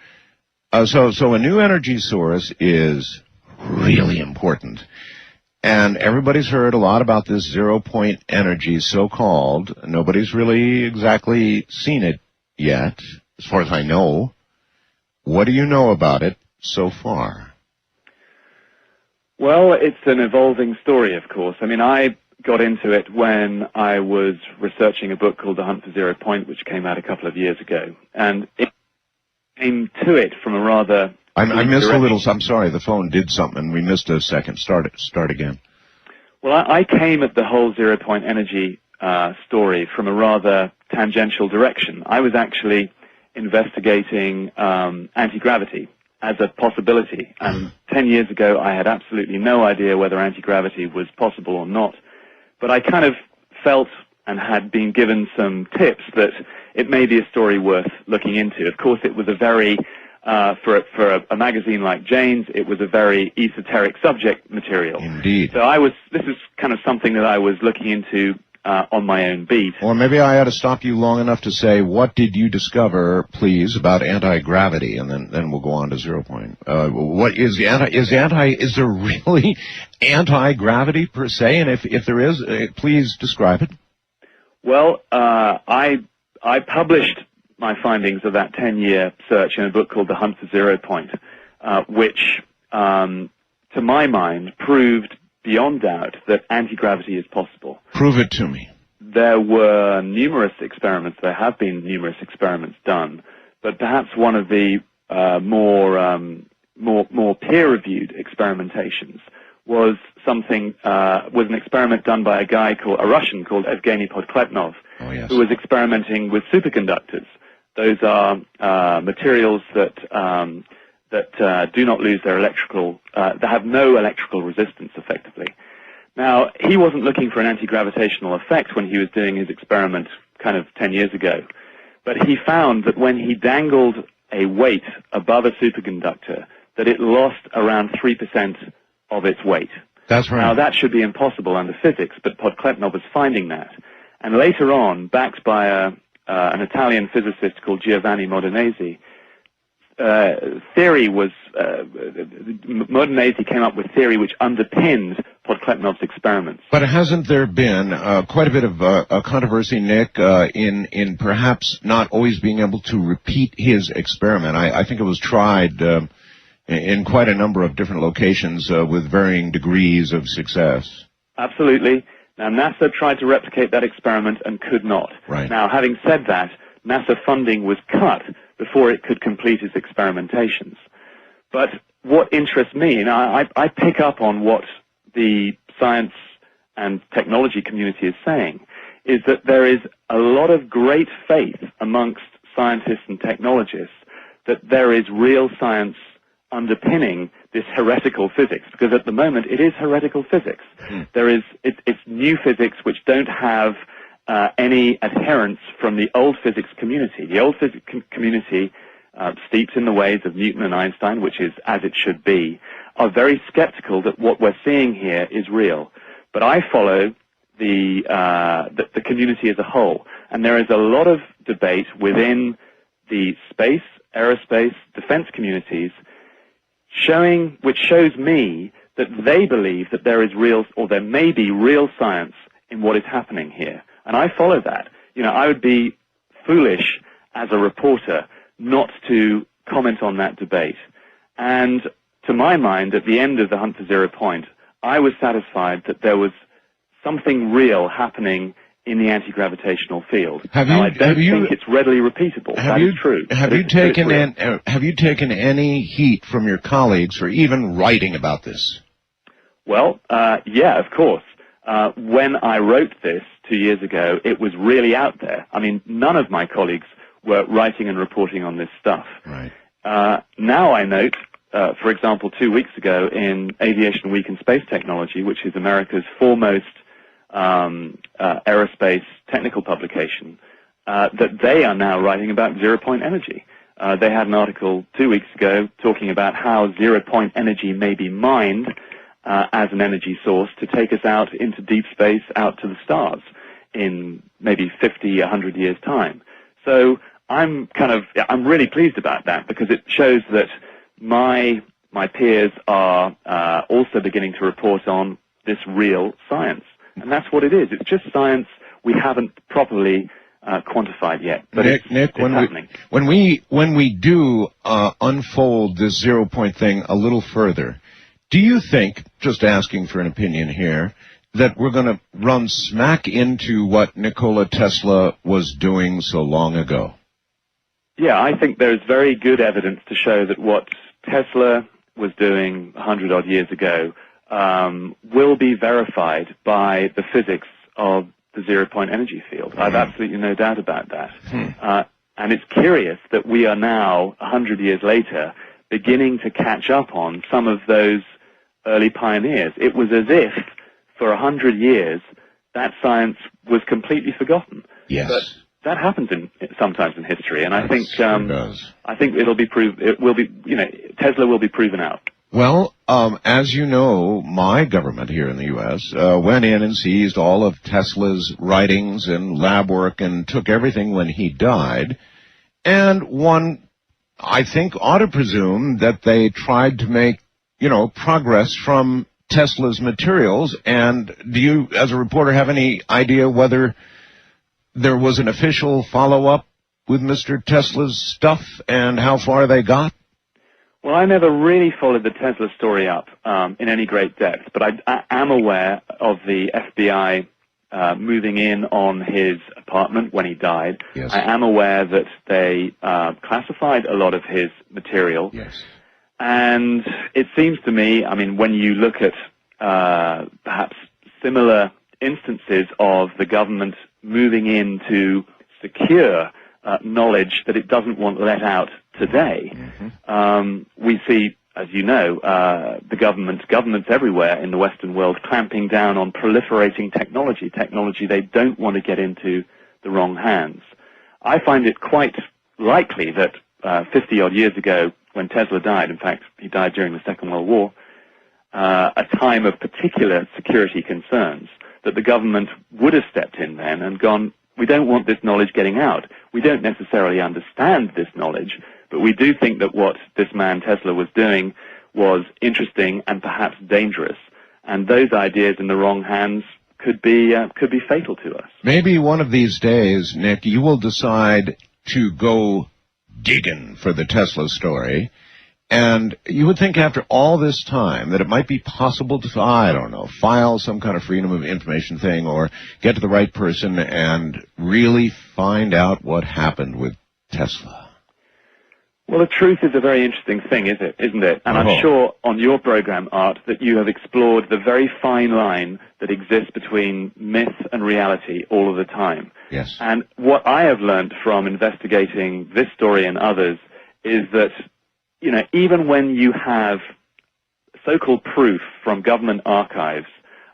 So a new energy source is really important. And everybody's heard a lot about this 0 point energy, so-called. Nobody's really exactly seen it yet, as far as I know. What do you know about it so far? Well, it's an evolving story, of course. I mean, I got into it when I was researching a book called The Hunt for 0 Point, which came out a couple of years ago. And it came to it from a rather... I missed a little. I'm sorry, the phone did something. We missed a second. Start again. Well, I came at the whole 0 point energy story from a rather tangential direction. I was actually investigating anti-gravity as a possibility. And 10 years ago, I had absolutely no idea whether anti-gravity was possible or not. But I kind of felt and had been given some tips that it may be a story worth looking into. Of course, it was a very... for a magazine like Jane's, it was a very esoteric subject material. Indeed. So this is kind of something that I was looking into on my own beat. Or maybe I ought to stop you long enough to say, what did you discover, please, about anti-gravity? And then we'll go on to 0 point. What is is there really anti-gravity per se? And if there is, please describe it. Well, I published my findings of that 10-year search in a book called The Hunt for 0 Point, which, to my mind, proved beyond doubt that anti-gravity is possible. Prove it to me. There were numerous experiments. There have been numerous experiments done, but perhaps one of the more peer-reviewed experimentations was an experiment done by a Russian called Evgeny Podkletnov, who was experimenting with superconductors. Those are materials that do not lose their that have no electrical resistance, effectively. Now, he wasn't looking for an anti-gravitational effect when he was doing his experiment kind of 10 years ago, but he found that when he dangled a weight above a superconductor, that it lost around 3% of its weight. That's right. Now, that should be impossible under physics, but Podkletnov was finding that. And later on, backed by an Italian physicist called Giovanni Modenese, Modenese came up with theory which underpinned Podkletnov's experiments. But hasn't there been quite a bit of controversy, Nick, in perhaps not always being able to repeat his experiment? I think it was tried in quite a number of different locations with varying degrees of success. Absolutely. Now, NASA tried to replicate that experiment and could not. Right. Now, having said that, NASA funding was cut before it could complete its experimentations. But what interests me, and I pick up on what the science and technology community is saying, is that there is a lot of great faith amongst scientists and technologists that there is real science underpinning this heretical physics, because at the moment it is heretical physics. It's new physics which don't have any adherence from the old physics community. The old physics community, steeped in the ways of Newton and Einstein, which is as it should be, are very skeptical that what we're seeing here is real. But I follow the community as a whole, and there is a lot of debate within the space, aerospace, defense communities which shows me that they believe that there is real, or there may be real science in what is happening here. And I follow that. I would be foolish as a reporter not to comment on that debate. And to my mind, at the end of the Hunt for Zero Point, I was satisfied that there was something real happening in the anti-gravitational field. I don't think it's readily repeatable. That is true. Have you taken any heat from your colleagues for even writing about this? Well, yeah, of course. When I wrote this 2 years ago, it was really out there. I mean, none of my colleagues were writing and reporting on this stuff. Right. Now I note, for example, 2 weeks ago in Aviation Week in Space Technology, which is America's foremost aerospace technical publication, that they are now writing about zero-point energy. They had an article 2 weeks ago talking about how zero-point energy may be mined as an energy source to take us out into deep space, out to the stars in maybe 50, 100 years' time. So I'm really pleased about that, because it shows that my peers are also beginning to report on this real science. And that's what it is. It's just science we haven't properly quantified yet. But Nick, it's happening. when we do unfold this 0 point thing a little further, do you think, just asking for an opinion here, that we're going to run smack into what Nikola Tesla was doing so long ago? Yeah, I think there's very good evidence to show that what Tesla was doing 100-odd years ago will be verified by the physics of the zero-point energy field. I've absolutely no doubt about that. And it's curious that we are now, 100 years later, beginning to catch up on some of those early pioneers. It was as if, for 100 years, that science was completely forgotten. Yes. But that happens sometimes in history, and I think it'll be Tesla will be proven out. Well, as you know, my government here in the U.S. Went in and seized all of Tesla's writings and lab work and took everything when he died. And one, I think, ought to presume that they tried to make, progress from Tesla's materials. And do you, as a reporter, have any idea whether there was an official follow-up with Mr. Tesla's stuff and how far they got? Well, I never really followed the Tesla story up in any great depth, but I am aware of the FBI moving in on his apartment when he died. Yes. I am aware that they classified a lot of his material. Yes. And it seems to me, I mean, when you look at perhaps similar instances of the government moving in to secure knowledge that it doesn't want let out today, we see, as you know, the governments everywhere in the Western world clamping down on proliferating technology they don't want to get into the wrong hands. I find it quite likely that 50-odd years ago, when Tesla died, in fact, he died during the Second World War, a time of particular security concerns, that the government would have stepped in then and gone, we don't want this knowledge getting out. We don't necessarily understand this knowledge, but we do think that what this man Tesla was doing was interesting and perhaps dangerous. And those ideas in the wrong hands could be fatal to us. Maybe one of these days, Nick, you will decide to go digging for the Tesla story. And you would think after all this time that it might be possible to, I don't know, file some kind of freedom of information thing or get to the right person and really find out what happened with Tesla. Well, the truth is a very interesting thing, isn't it? And I'm sure on your program, Art, that you have explored the very fine line that exists between myth and reality all of the time. Yes. And what I have learned from investigating this story and others is that, even when you have so-called proof from government archives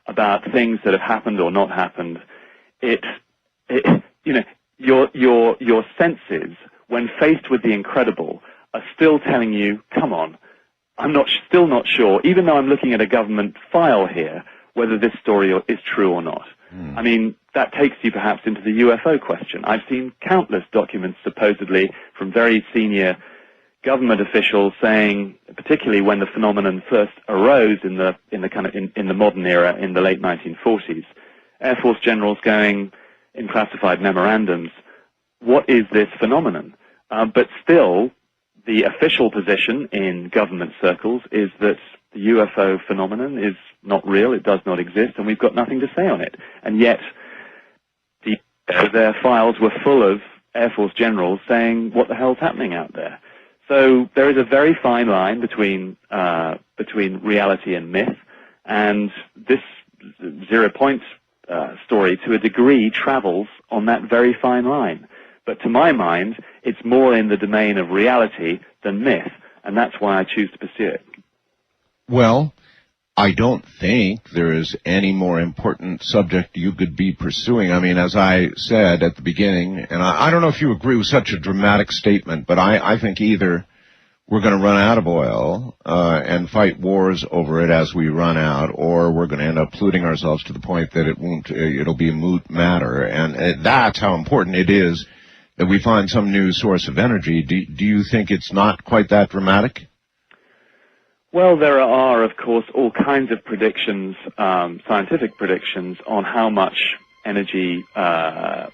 about things that have happened or not happened, your senses, when faced with the incredible, are still telling you, come on, I'm still not sure, even though I'm looking at a government file here, whether this story is true or not. I mean, that takes you perhaps into the UFO question. I've seen countless documents supposedly from very senior government officials saying, particularly when the phenomenon first arose in the modern era in the late 1940s, Air Force generals going in classified memorandums, what is this phenomenon? But still, the official position in government circles is that the UFO phenomenon is not real, it does not exist, and we've got nothing to say on it. And yet, their files were full of Air Force generals saying, what the hell's happening out there? So there is a very fine line between reality and myth, and this 0 Point story, to a degree, travels on that very fine line. But to my mind, it's more in the domain of reality than myth, and that's why I choose to pursue it. Well, I don't think there is any more important subject you could be pursuing. I mean, as I said at the beginning, and I don't know if you agree with such a dramatic statement, but I think either we're going to run out of oil and fight wars over it as we run out, or we're going to end up polluting ourselves to the point that it'll be a moot matter. And that's how important it is that we find some new source of energy. Do you think it's not quite that dramatic? Well, there are, of course, all kinds of predictions, scientific predictions, on how much energy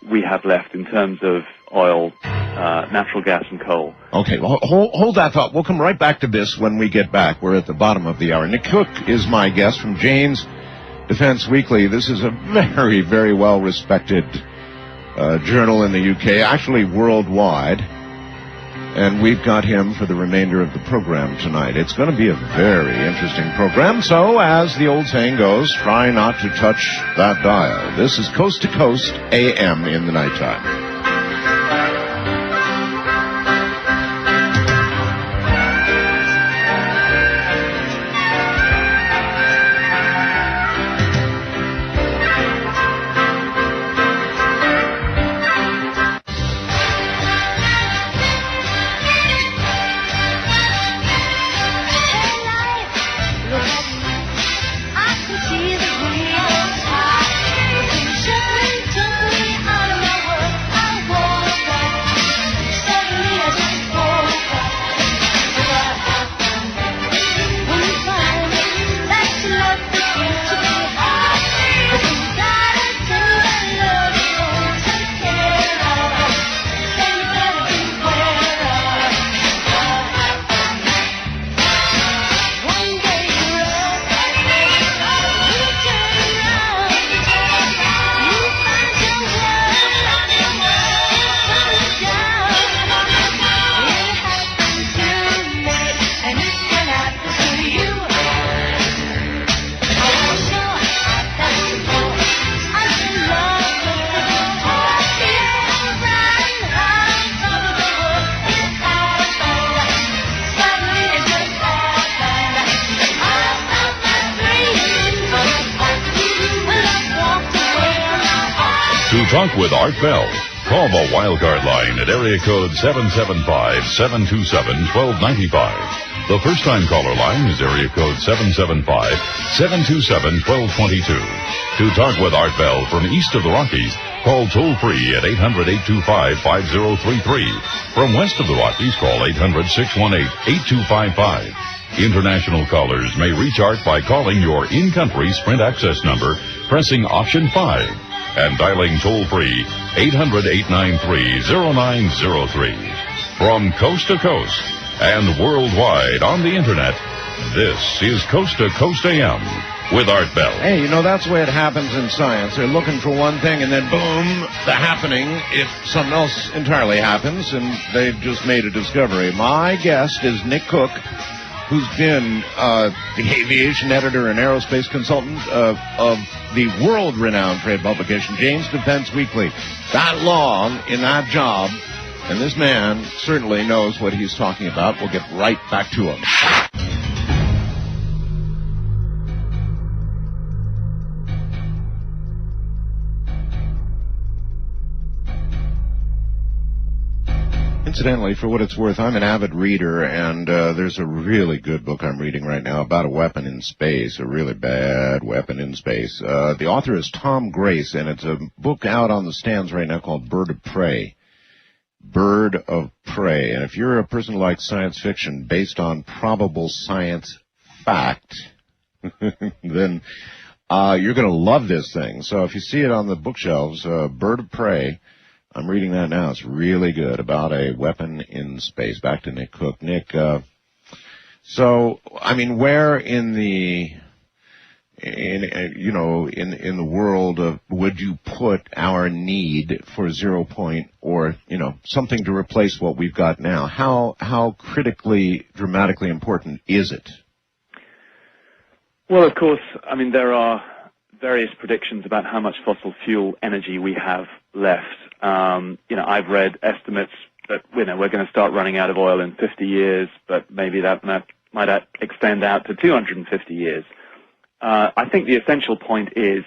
we have left in terms of oil, natural gas, and coal. Okay, well, hold that thought. We'll come right back to this when we get back. We're at the bottom of the hour. Nick Cook is my guest from Jane's Defense Weekly. This is a very, very well-respected journal in the UK, actually worldwide. And we've got him for the remainder of the program tonight. It's going to be a very interesting program, so as the old saying goes, try not to touch that dial. This is Coast to Coast AM in the nighttime. Talk with Art Bell. Call the Wildcard line at area code 775-727-1295. The first-time caller line is area code 775-727-1222. To talk with Art Bell from east of the Rockies, call toll-free at 800-825-5033. From west of the Rockies, call 800-618-8255. International callers may reach Art by calling your in-country Sprint access number, pressing option 5. And dialing toll-free 800-893-0903. From coast to coast and worldwide on the Internet, this is Coast to Coast AM with Art Bell. Hey, you know, that's the way it happens in science. They're looking for one thing, and then boom, the happening, if something else entirely happens, and they've just made a discovery. My guest is Nick Cook, who's been the aviation editor and aerospace consultant of the world-renowned trade publication, Jane's Defense Weekly. That long in that job, and this man certainly knows what he's talking about. We'll get right back to him. Incidentally, for what it's worth, I'm an avid reader, and there's a really good book I'm reading right now about a weapon in space, a really bad weapon in space. The author is Tom Grace, and it's a book out on the stands right now called Bird of Prey. Bird of Prey. And if you're a person who likes science fiction based on probable science fact, then you're going to love this thing. So if you see it on the bookshelves, Bird of Prey, I'm reading that now. It's really good, about a weapon in space. Back to Nick Cook. Nick, so, I mean, where in the world would you put our need for 0 point or, something to replace what we've got now? How critically, dramatically important is it? Well, of course, I mean, there are various predictions about how much fossil fuel energy we have left. I've read estimates that, we're going to start running out of oil in 50 years, but maybe that might extend out to 250 years. I think the essential point is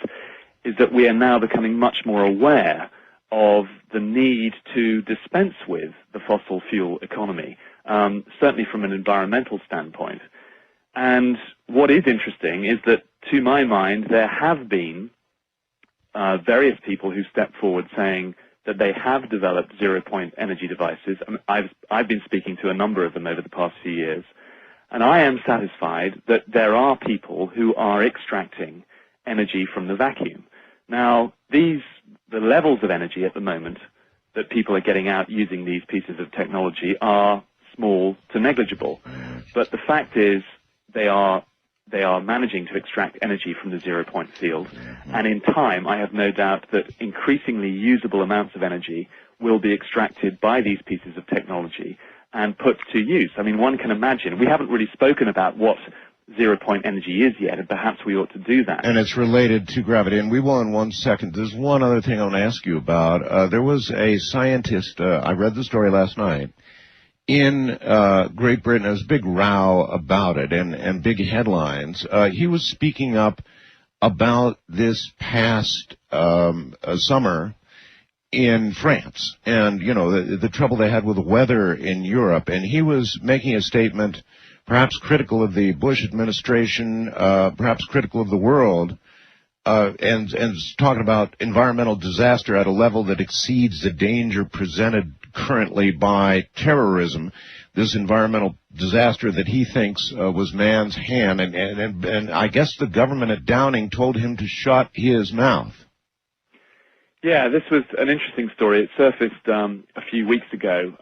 that we are now becoming much more aware of the need to dispense with the fossil fuel economy, certainly from an environmental standpoint. And what is interesting is that, to my mind, there have been various people who step forward saying that they have developed 0 point energy devices. I've been speaking to a number of them over the past few years, and I am satisfied that there are people who are extracting energy from the vacuum. Now, the levels of energy at the moment that people are getting out using these pieces of technology are small to negligible. But the fact is, they are managing to extract energy from the 0 point field, and in time I have no doubt that increasingly usable amounts of energy will be extracted by these pieces of technology and put to use. I mean, one can imagine, we haven't really spoken about what 0 point energy is yet, and perhaps we ought to do that. And it's related to gravity, and we will in 1 second. There's one other thing I want to ask you about. There was a scientist, I read the story last night, in Great Britain. There was a big row about it and big headlines. He was speaking up about this past summer in France and, the trouble they had with the weather in Europe. And he was making a statement perhaps critical of the Bush administration, perhaps critical of the world, and talking about environmental disaster at a level that exceeds the danger presented currently by terrorism, this environmental disaster that he thinks was man's hand, and I guess the government at Downing told him to shut his mouth. Yeah, this was an interesting story. It surfaced a few weeks ago.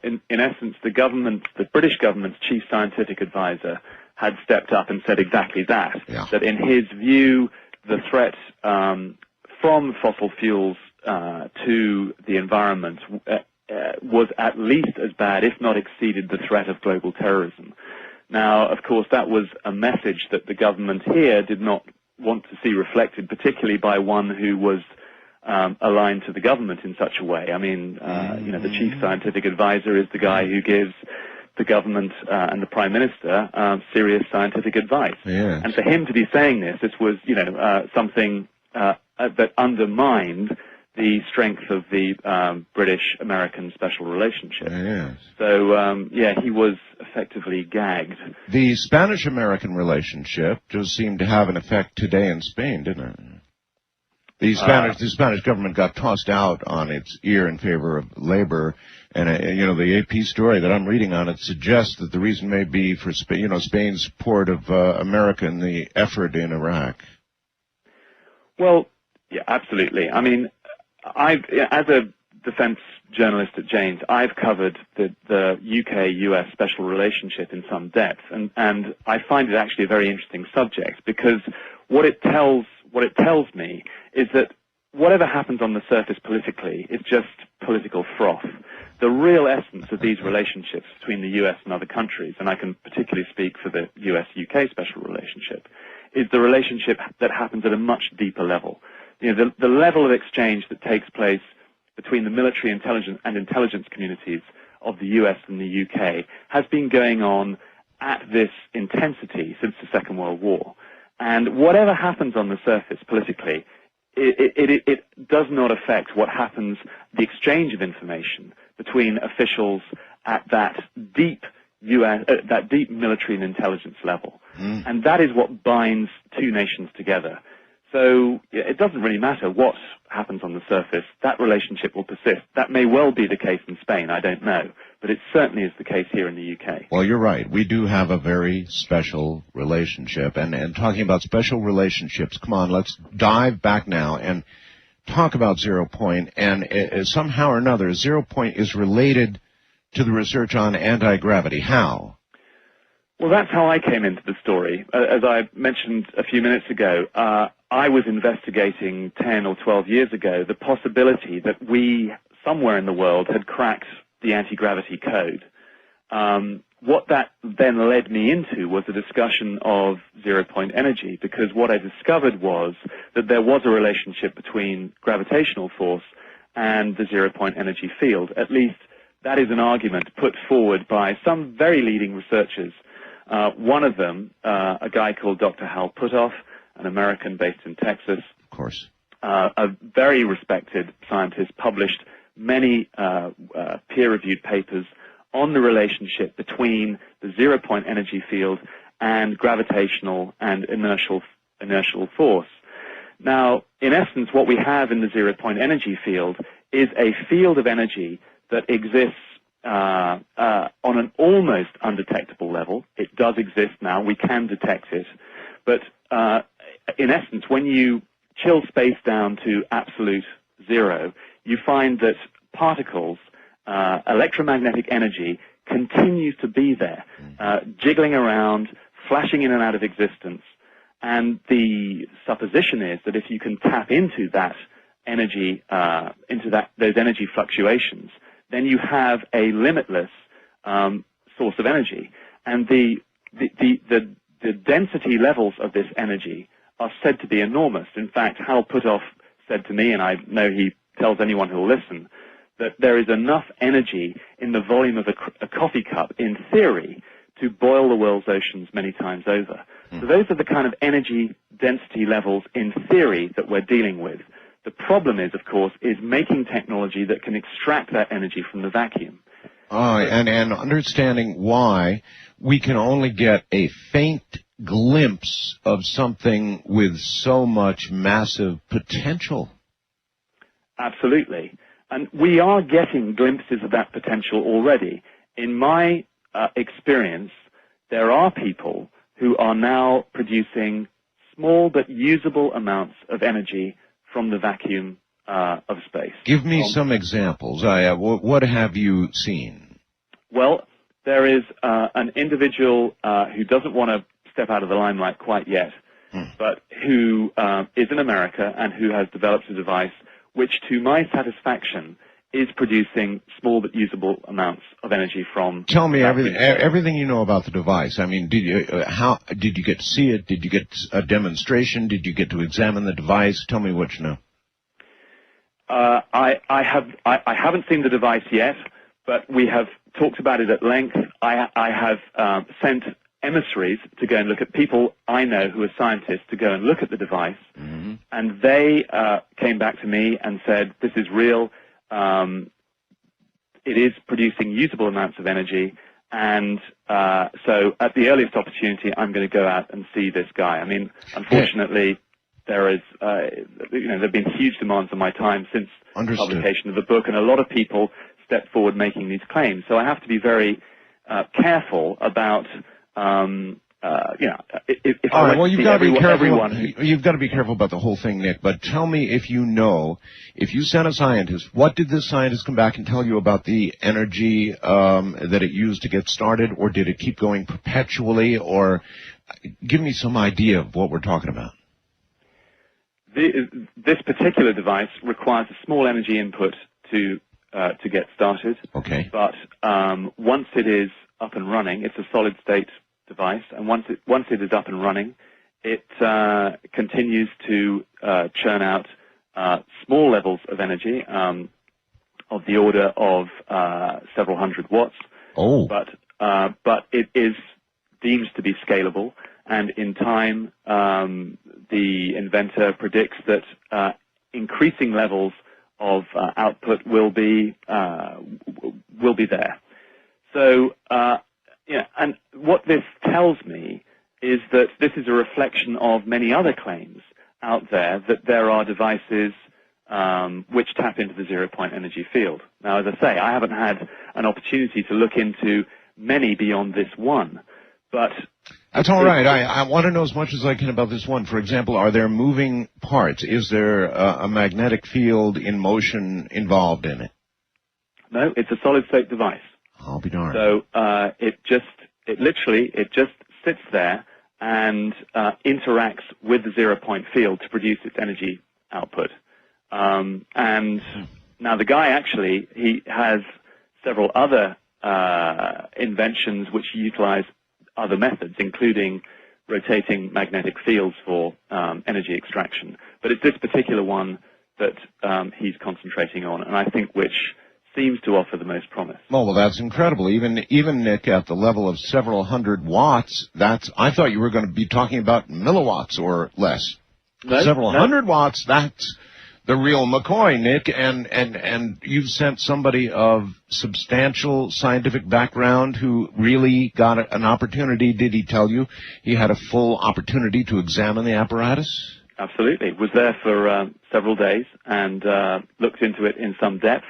In essence, the British government's chief scientific advisor had stepped up and said exactly that, that in his view, the threat from fossil fuels to the environment was at least as bad, if not exceeded, the threat of global terrorism. Now, of course, that was a message that the government here did not want to see reflected, particularly by one who was aligned to the government in such a way. I mean, the chief scientific advisor is the guy who gives the government and the Prime Minister serious scientific advice. Yes. And for him to be saying this was, something that undermined the strength of the British-American special relationship. Yes. So, he was effectively gagged. The Spanish-American relationship just seemed to have an effect today in Spain, didn't it? The Spanish government got tossed out on its ear in favor of labor, and the AP story that I'm reading on it suggests that the reason may be for Spain's support of America in the effort in Iraq. Well, yeah, absolutely. I mean, as a defense journalist at Janes, I've covered the UK-US special relationship in some depth, and I find it actually a very interesting subject, because what it tells me is that whatever happens on the surface politically is just political froth. The real essence of these relationships between the US and other countries, and I can particularly speak for the US-UK special relationship, is the relationship that happens at a much deeper level. The level of exchange that takes place between the military intelligence communities of the US and the UK has been going on at this intensity since the Second World War. And whatever happens on the surface politically, it does not affect what happens, the exchange of information between officials at that deep military and intelligence level. And that is what binds two nations together. So it doesn't really matter what happens on the surface, that relationship will persist. That may well be the case in Spain, I don't know, but it certainly is the case here in the UK. Well, you're right. We do have a very special relationship. And talking about special relationships, come on, let's dive back now and talk about Zero Point. And somehow or another, Zero Point is related to the research on anti-gravity. How? Well, that's how I came into the story. As I mentioned a few minutes ago, I was investigating 10 or 12 years ago the possibility that we, somewhere in the world, had cracked the anti-gravity code. What that then led me into was a discussion of zero-point energy, because what I discovered was that there was a relationship between gravitational force and the zero-point energy field. At least that is an argument put forward by some very leading researchers. One of them, a guy called Dr. Hal Puthoff, an American based in Texas. Of course. A very respected scientist, published many peer-reviewed papers on the relationship between the zero-point energy field and gravitational and inertial force. Now, in essence, what we have in the zero-point energy field is a field of energy that exists on an almost undetectable level. It does exist now. We can detect it. But in essence, when you chill space down to absolute zero, you find that particles, electromagnetic energy, continues to be there, jiggling around, flashing in and out of existence. And the supposition is that if you can tap into that energy, those energy fluctuations, then you have a limitless source of energy. And the density levels of this energy are said to be enormous. In fact, Hal Puthoff said to me, and I know he tells anyone who will listen, that there is enough energy in the volume of a coffee cup, in theory, to boil the world's oceans many times over. So those are the kind of energy density levels, in theory, that we're dealing with. The problem is, of course, is making technology that can extract that energy from the vacuum. And understanding why we can only get a faint glimpse of something with so much massive potential. Absolutely. And we are getting glimpses of that potential already. In my experience, there are people who are now producing small but usable amounts of energy from the vacuum of space. Give me some examples. What have you seen? Well, there is an individual who doesn't want to step out of the limelight quite yet, but who is in America and who has developed a device which, to my satisfaction, is producing small but usable amounts of energy from... Tell me everything you know about the device. I mean, did you get to see it? Did you get a demonstration? Did you get to examine the device? Tell me what you know. I haven't seen the device yet, but we have talked about it at length. I have sent emissaries to go and look at people I know who are scientists to go and look at the device, and they came back to me and said, this is real. It is producing usable amounts of energy, and so at the earliest opportunity, I'm going to go out and see this guy. I mean, unfortunately, there have been huge demands on my time since the publication of the book, and a lot of people stepped forward making these claims. So I have to be very careful about. If all right, well, you've got to be careful. You've got to be careful about the whole thing, Nick. But tell me, if you know, if you sent a scientist, what did this scientist come back and tell you about the energy that it used to get started, or did it keep going perpetually? Or give me some idea of what we're talking about. This particular device requires a small energy input to get started. Okay. But once it is up and running, it's a solid state device, and once it is up and running, it continues to churn out small levels of energy of the order of several hundred watts. Oh. But it is deemed to be scalable, and in time, the inventor predicts that increasing levels of output will be there. So, and what this tells me is that this is a reflection of many other claims out there, that there are devices which tap into the zero-point energy field. Now, as I say, I haven't had an opportunity to look into many beyond this one, but... That's all right. I want to know as much as I can about this one. For example, are there moving parts? Is there a magnetic field in motion involved in it? No, it's a solid-state device. I'll be darned. So it literally sits there and interacts with the zero-point field to produce its energy output. And now the guy actually, he has several other inventions which utilize other methods, including rotating magnetic fields for energy extraction. But it's this particular one that he's concentrating on, and I think which seems to offer the most promise. Well, that's incredible. Even Nick, at the level of several hundred watts, I thought you were going to be talking about milliwatts or less. No, several hundred watts, that's the real McCoy, Nick, and you've sent somebody of substantial scientific background who really got an opportunity. Did he tell you he had a full opportunity to examine the apparatus? Absolutely. Was there for several days and looked into it in some depth,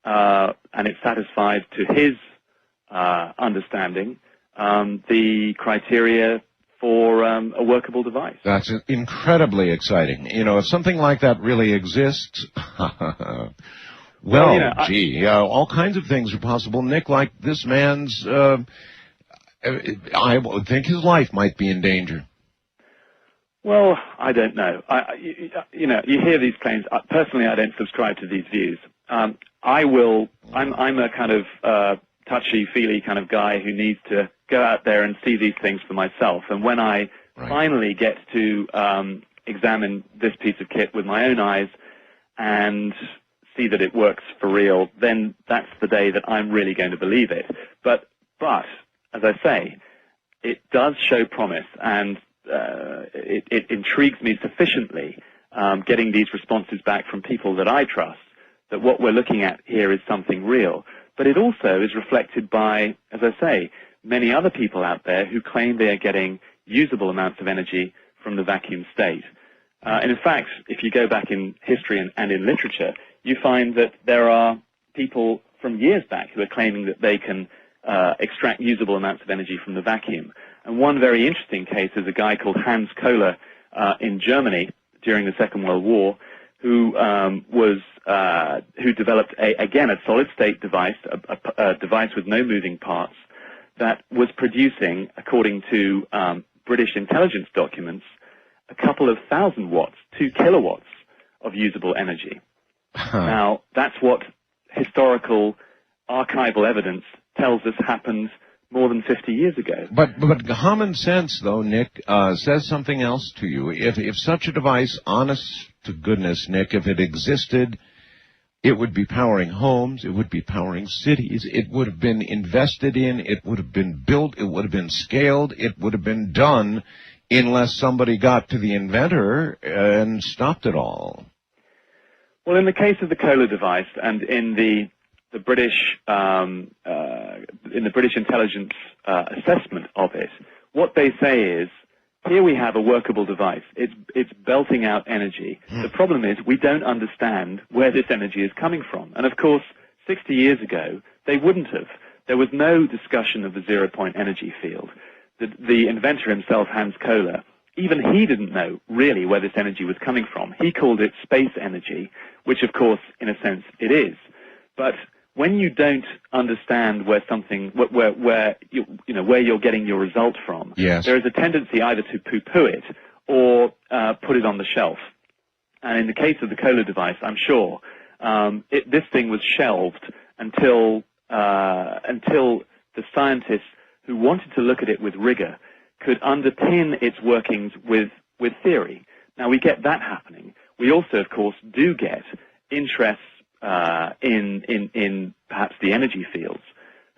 and it satisfied, to his understanding, the criteria for a workable device. That's incredibly exciting. You know, if something like that really exists, all kinds of things are possible. Nick, like this man's, I would think his life might be in danger. Well, I don't know. You hear these claims. Personally, I don't subscribe to these views. I'm a kind of touchy-feely kind of guy who needs to go out there and see these things for myself. And when I finally get to examine this piece of kit with my own eyes and see that it works for real, then that's the day that I'm really going to believe it. But as I say, it does show promise, and it intrigues me sufficiently, getting these responses back from people that I trust, that what we're looking at here is something real. But it also is reflected by, as I say, many other people out there who claim they are getting usable amounts of energy from the vacuum state. And in fact, if you go back in history and in literature, you find that there are people from years back who are claiming that they can extract usable amounts of energy from the vacuum. And one very interesting case is a guy called Hans Kohler in Germany during the Second World War, who developed a solid-state device, a device with no moving parts, that was producing, according to British intelligence documents, a couple of thousand watts, 2 kilowatts of usable energy. Now, that's what historical archival evidence tells us happened more than 50 years ago. But common sense, though, Nick, says something else to you. If such a device, honest to goodness, Nick, if it existed, it would be powering homes, it would be powering cities, it would have been invested in, it would have been built, it would have been scaled, it would have been done unless somebody got to the inventor and stopped it all. Well, in the case of the Kohler device, and in the British intelligence assessment of it, what they say is, here we have a workable device. It's belting out energy. The problem is we don't understand where this energy is coming from. And of course, 60 years ago, they wouldn't have. There was no discussion of the zero-point energy field. The inventor himself, Hans Kohler, even he didn't know really where this energy was coming from. He called it space energy, which of course, in a sense, it is. But when you don't understand where you're getting your result from, there is a tendency either to poo-poo it or put it on the shelf. And in the case of the Kohler device, I'm sure this thing was shelved until the scientists who wanted to look at it with rigor could underpin its workings with theory. Now, we get that happening. We also, of course, do get interests in perhaps the energy fields,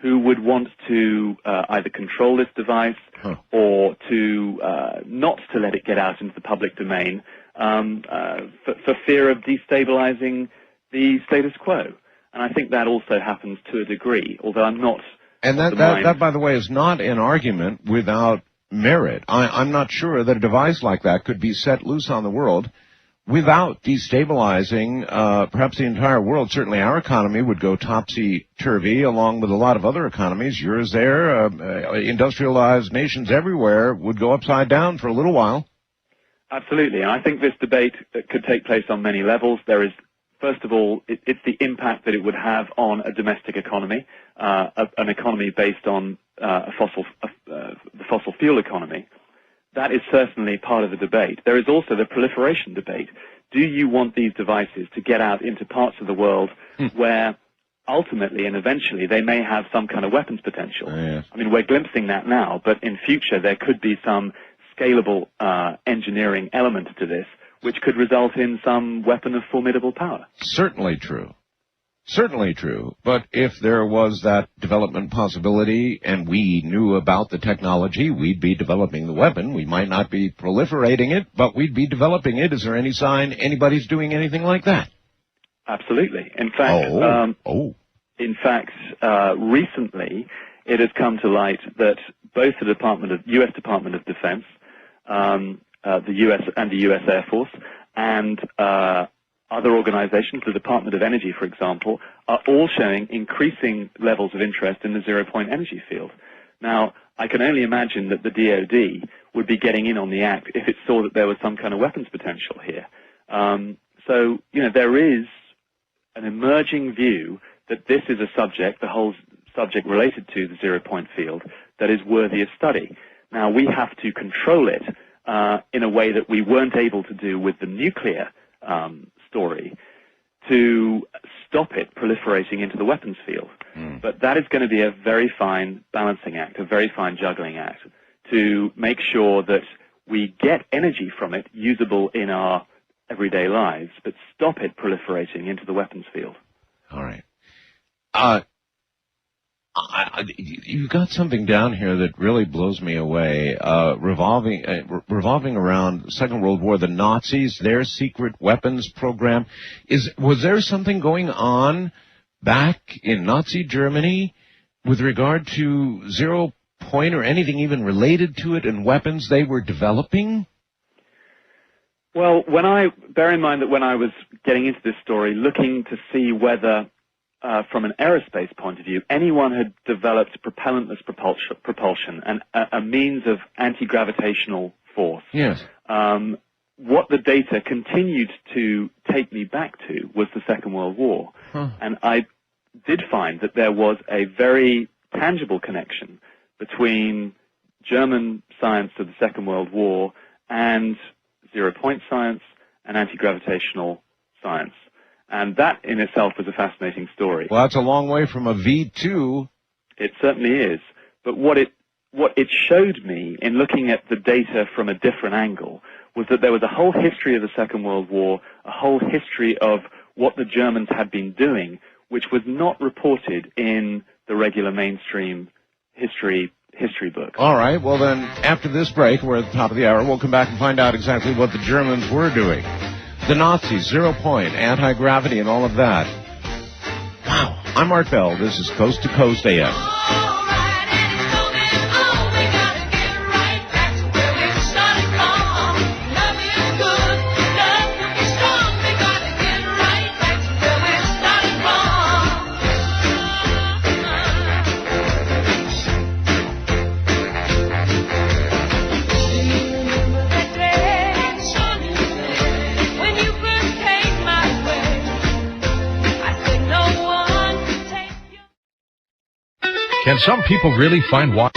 who would want to either control this device or to not to let it get out into the public domain for fear of destabilizing the status quo. And I think that also happens to a degree, although I'm not... And that, by the way, is not an argument without merit. I'm not sure that a device like that could be set loose on the world without destabilizing perhaps the entire world. Certainly our economy would go topsy-turvy along with a lot of other economies. Yours there, industrialized nations everywhere would go upside down for a little while. Absolutely. And I think this debate could take place on many levels. There is, first of all, it's the impact that it would have on a domestic economy, an economy based on the fossil fuel economy. That is certainly part of the debate. There is also the proliferation debate. Do you want these devices to get out into parts of the world where ultimately and eventually they may have some kind of weapons potential? I mean, we're glimpsing that now, but in future there could be some scalable engineering element to this, which could result in some weapon of formidable power. Certainly true. Certainly true. But if there was that development possibility and we knew about the technology, we'd be developing the weapon. We might not be proliferating it, but we'd be developing it. Is there any sign anybody's doing anything like that? Absolutely. In fact, recently it has come to light that both the U.S. Department of Defense, the U.S. and the U.S. Air Force, and other organizations, the Department of Energy, for example, are all showing increasing levels of interest in the zero-point energy field. Now, I can only imagine that the DoD would be getting in on the act if it saw that there was some kind of weapons potential here. So, you know, there is an emerging view that this is a subject, the whole subject related to the zero-point field, that is worthy of study. Now, we have to control it in a way that we weren't able to do with the nuclear story to stop it proliferating into the weapons field. But that is going to be a very fine balancing act, a very fine juggling act, to make sure that we get energy from it usable in our everyday lives, but stop it proliferating into the weapons field. All right. You've got something down here that really blows me away. Revolving around the Second World War, the Nazis, their secret weapons program. Was there something going on back in Nazi Germany with regard to zero point or anything even related to it and weapons they were developing? Well, bear in mind that when I was getting into this story, looking to see whether from an aerospace point of view, anyone had developed propellantless propulsion and a means of anti-gravitational force. Yes. What the data continued to take me back to was the Second World War. And I did find that there was a very tangible connection between German science of the Second World War and zero-point science and anti-gravitational science. And that in itself was a fascinating story. Well, that's a long way from a V2. It certainly is. But what it showed me in looking at the data from a different angle was that there was a whole history of the Second World War, a whole history of what the Germans had been doing, which was not reported in the regular mainstream history book. All right. Well, then, after this break, we're at the top of the hour, we'll come back and find out exactly what the Germans were doing. The Nazis, zero point, anti-gravity, and all of that. Wow. I'm Art Bell. This is Coast to Coast AM. Can some people really find water?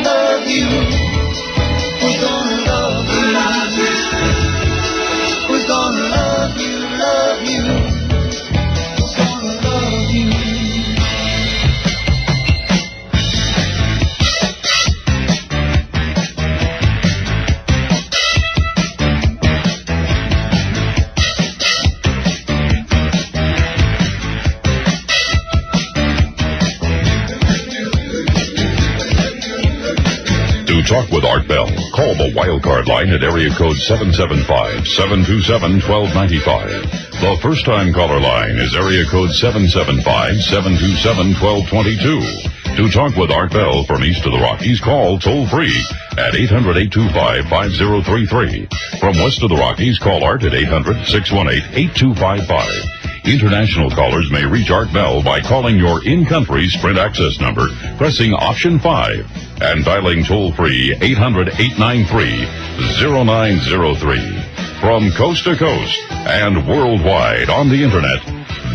Love you. talk with Art Bell, call the wildcard line at area code 775-727-1295. The first-time caller line is area code 775-727-1222. To talk with Art Bell from east of the Rockies, call toll-free at 800-825-5033. From west of the Rockies, call Art at 800-618-8255. International callers may reach Art Bell by calling your in-country Sprint access number, pressing option 5, and dialing toll-free 800-893-0903. From coast to coast and worldwide on the Internet,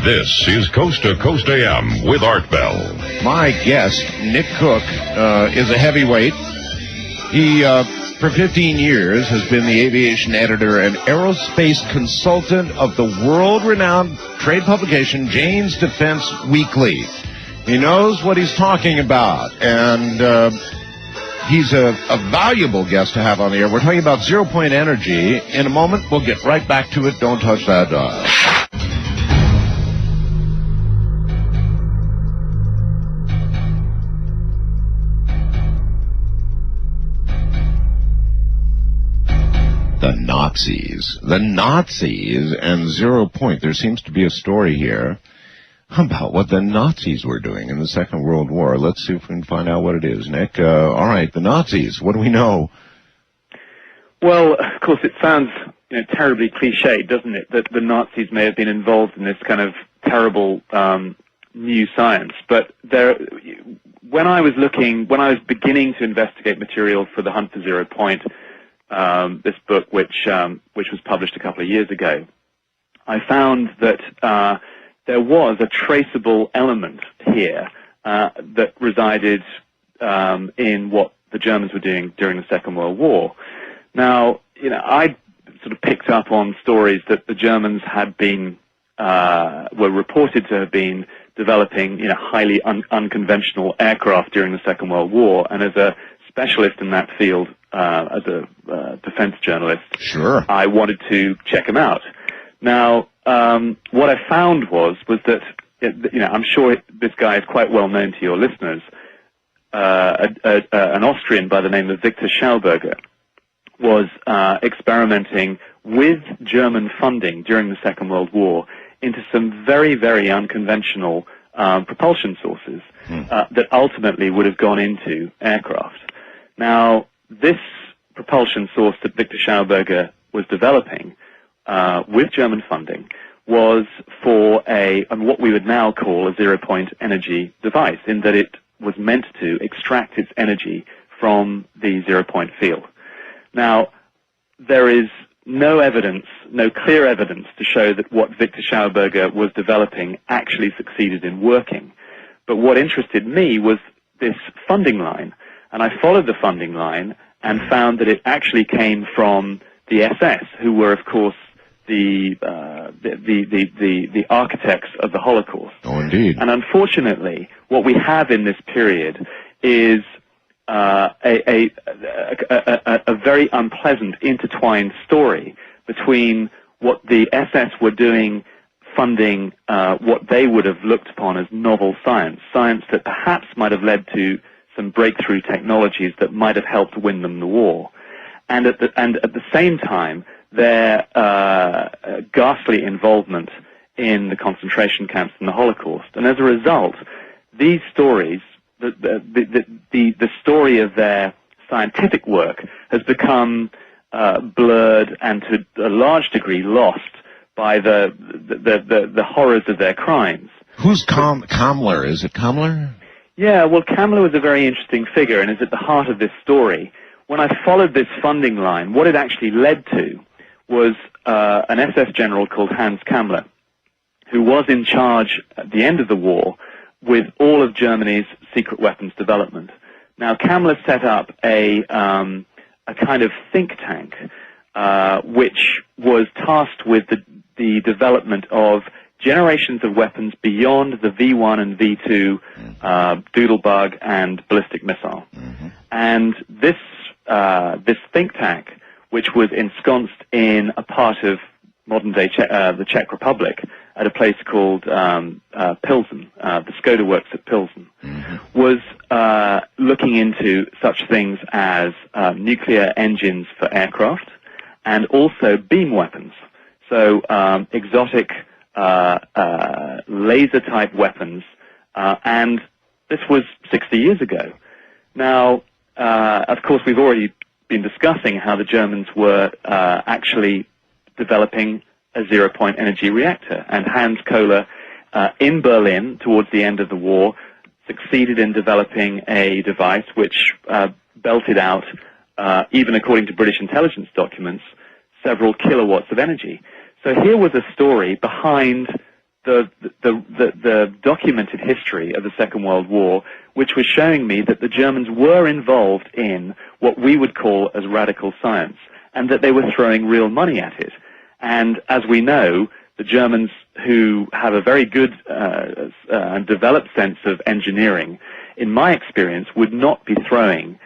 this is Coast to Coast AM with Art Bell. My guest, Nick Cook, is a heavyweight. He, for 15 years, has been the aviation editor and aerospace consultant of the world-renowned trade publication Jane's Defense Weekly. He knows what he's talking about, and he's a valuable guest to have on the air. We're talking about zero-point energy. In a moment, we'll get right back to it. Don't touch that dial. The Nazis and 0 point. There seems to be a story here about what the Nazis were doing in the Second World War. Let's see if we can find out what it is. Nick, all right, the Nazis, what do we know? Well, of course, it sounds terribly cliched, doesn't it, that the Nazis may have been involved in this kind of terrible new science. But when I was beginning to investigate material for The Hunt for 0 Point, this book, which was published a couple of years ago, I found that there was a traceable element here that resided in what the Germans were doing during the Second World War. Now, I sort of picked up on stories that the Germans had been were reported to have been developing, highly unconventional aircraft during the Second World War, and as a specialist in that field, as a defense journalist, sure, I wanted to check him out. Now, what I found was that, I'm sure this guy is quite well known to your listeners, an Austrian by the name of Victor Schauberger was experimenting with German funding during the Second World War into some very, very unconventional propulsion sources that ultimately would have gone into aircraft. Now, this propulsion source that Victor Schauberger was developing with German funding was for what we would now call a zero-point energy device, in that it was meant to extract its energy from the zero-point field. Now, there is no clear evidence to show that what Victor Schauberger was developing actually succeeded in working. But what interested me was this funding line. And I followed the funding line and found that it actually came from the SS, who were, of course, the architects of the Holocaust. Oh, indeed. And unfortunately, what we have in this period is a very unpleasant intertwined story between what the SS were doing, funding what they would have looked upon as novel science that perhaps might have led to some breakthrough technologies that might have helped win them the war, and at the same time their ghastly involvement in the concentration camps and the Holocaust. And as a result, these stories, the story of their scientific work, has become blurred and to a large degree lost by the horrors of their crimes. Who's Kammler? Is it Kammler? Yeah, well, Kammler was a very interesting figure and is at the heart of this story. When I followed this funding line, what it actually led to was an SS general called Hans Kammler, who was in charge at the end of the war with all of Germany's secret weapons development. Now, Kammler set up a kind of think tank which was tasked with the development of generations of weapons beyond the V1 and V2 Doodlebug and ballistic missile. Mm-hmm. And this think tank, which was ensconced in a part of modern-day the Czech Republic, at a place called Pilsen, the Skoda works at Pilsen, was looking into such things as nuclear engines for aircraft and also beam weapons. So exotic laser-type weapons, and this was 60 years ago. Now, of course, we've already been discussing how the Germans were actually developing a zero-point energy reactor, and Hans Kohler in Berlin towards the end of the war succeeded in developing a device which belted out, even according to British intelligence documents, several kilowatts of energy. So here was a story behind the documented history of the Second World War, which was showing me that the Germans were involved in what we would call as radical science, and that they were throwing real money at it. And as we know, the Germans, who have a very good and developed sense of engineering, in my experience, would not be throwing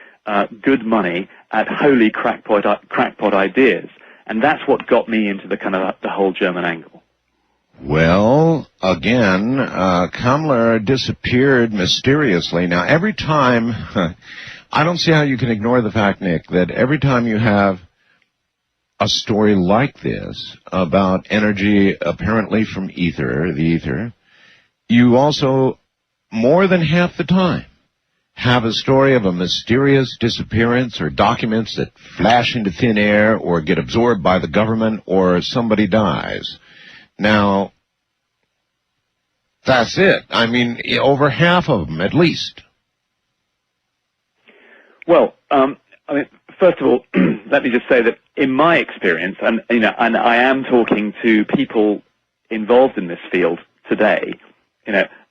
good money at wholly crackpot ideas. And that's what got me into the kind of the whole German angle. Well, again, Kammler disappeared mysteriously. Now, every time, I don't see how you can ignore the fact, Nick, that every time you have a story like this about energy apparently from the ether, you also, more than half the time, have a story of a mysterious disappearance or documents that flash into thin air or get absorbed by the government or somebody dies. Now, that's it. I mean, over half of them, at least. Well, I mean, first of all, let me just say that in my experience, and I am talking to people involved in this field today,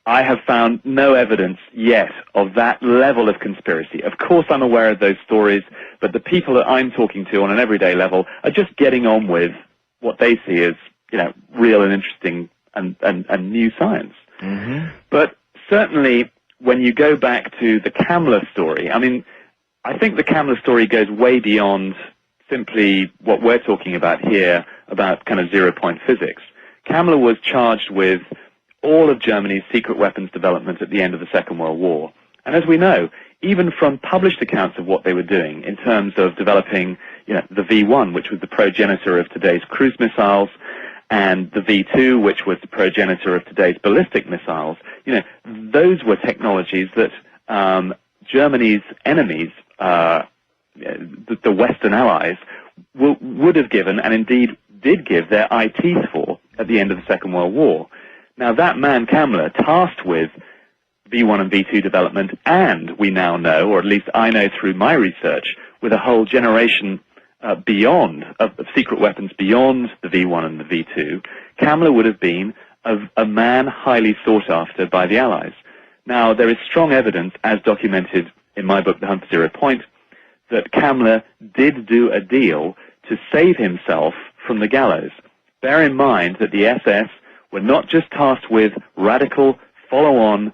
I have found no evidence yet of that level of conspiracy. Of course, I'm aware of those stories, but the people that I'm talking to on an everyday level are just getting on with what they see as, real and interesting and new science. But certainly, when you go back to the Kammler story, I mean, I think the Kammler story goes way beyond simply what we're talking about here, about kind of zero-point physics. Kammler was charged with all of Germany's secret weapons development at the end of the Second World War. And as we know, even from published accounts of what they were doing in terms of developing, the V-1, which was the progenitor of today's cruise missiles, and the V-2, which was the progenitor of today's ballistic missiles, those were technologies that Germany's enemies, the Western allies, would have given, and indeed did give, their eye teeth for at the end of the Second World War. Now, that man, Kammler, tasked with V-1 and V-2 development, and we now know, or at least I know through my research, with a whole generation beyond of secret weapons beyond the V-1 and the V-2, Kammler would have been a man highly sought after by the Allies. Now, there is strong evidence, as documented in my book, The Hunt for Zero Point, that Kammler did do a deal to save himself from the gallows. Bear in mind that the SS were not just tasked with radical, follow-on,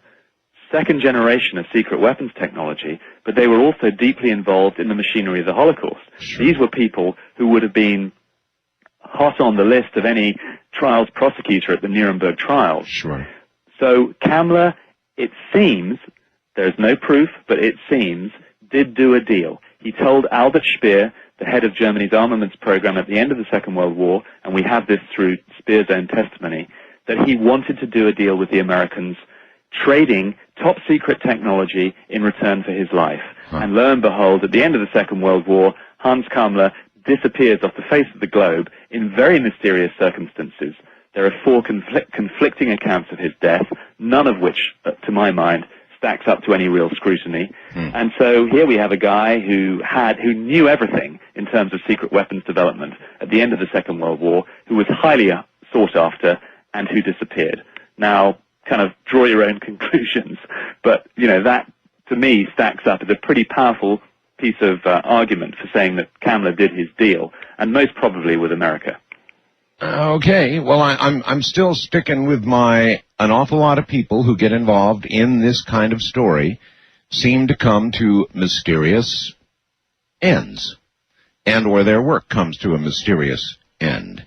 second generation of secret weapons technology, but they were also deeply involved in the machinery of the Holocaust. Sure. These were people who would have been hot on the list of any trials prosecutor at the Nuremberg trials. Sure. So Kammler, it seems, there's no proof, but it seems, did do a deal. He told Albert Speer, the head of Germany's armaments program at the end of the Second World War, and we have this through Speer's own testimony, that he wanted to do a deal with the Americans, trading top-secret technology in return for his life. And lo and behold, at the end of the Second World War, Hans Kammler disappears off the face of the globe in very mysterious circumstances. There are 4 conflicting accounts of his death, none of which, to my mind, stacks up to any real scrutiny. And so here we have a guy who knew everything in terms of secret weapons development at the end of the Second World War, who was highly sought after, and who disappeared. Now, kind of draw your own conclusions, but, that, to me, stacks up as a pretty powerful piece of argument for saying that Kammler did his deal, and most probably with America. Okay, well, I'm still sticking with an awful lot of people who get involved in this kind of story seem to come to mysterious ends, and or their work comes to a mysterious end.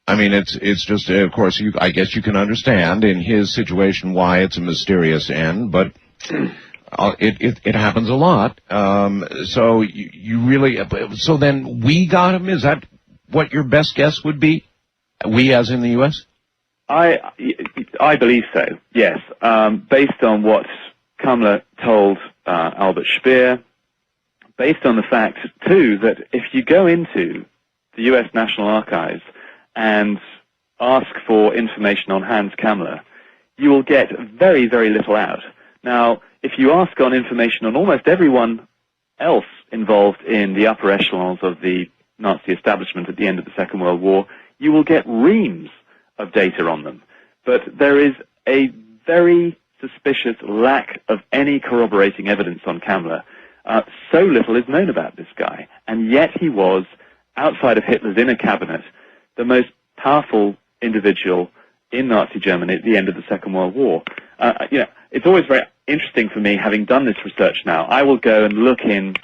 I mean, it's just, of course, I guess you can understand in his situation why it's a mysterious end, but it happens a lot. So you really, so then we got him? Is that what your best guess would be? We as in the U.S.? I believe so, yes. Based on what Kamler told Albert Speer, based on the fact, too, that if you go into the U.S. National Archives and ask for information on Hans Kamler, you will get very, very little out. Now, if you ask on information on almost everyone else involved in the upper echelons of the Nazi establishment at the end of the Second World War, you will get reams of data on them. But there is a very suspicious lack of any corroborating evidence on Kamler. So little is known about this guy, and yet he was, outside of Hitler's inner cabinet, the most powerful individual in Nazi Germany at the end of the Second World War. It's always very interesting for me, having done this research now. I will go and look in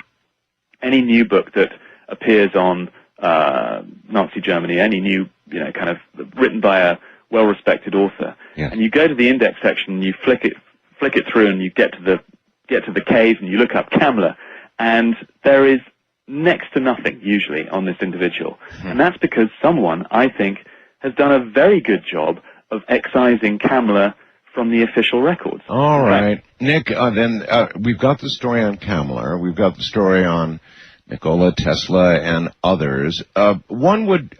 any new book that appears on Nazi Germany, any new, kind of written by a well-respected author, and you go to the index section, and you flick it through, and you get to the case, and you look up Kamler, and there is next to nothing usually on this individual, and that's because someone, I think, has done a very good job of excising Kamler from the official records. All right, Nick. Then we've got the story on Kamler. We've got the story on Nikola Tesla and others. One would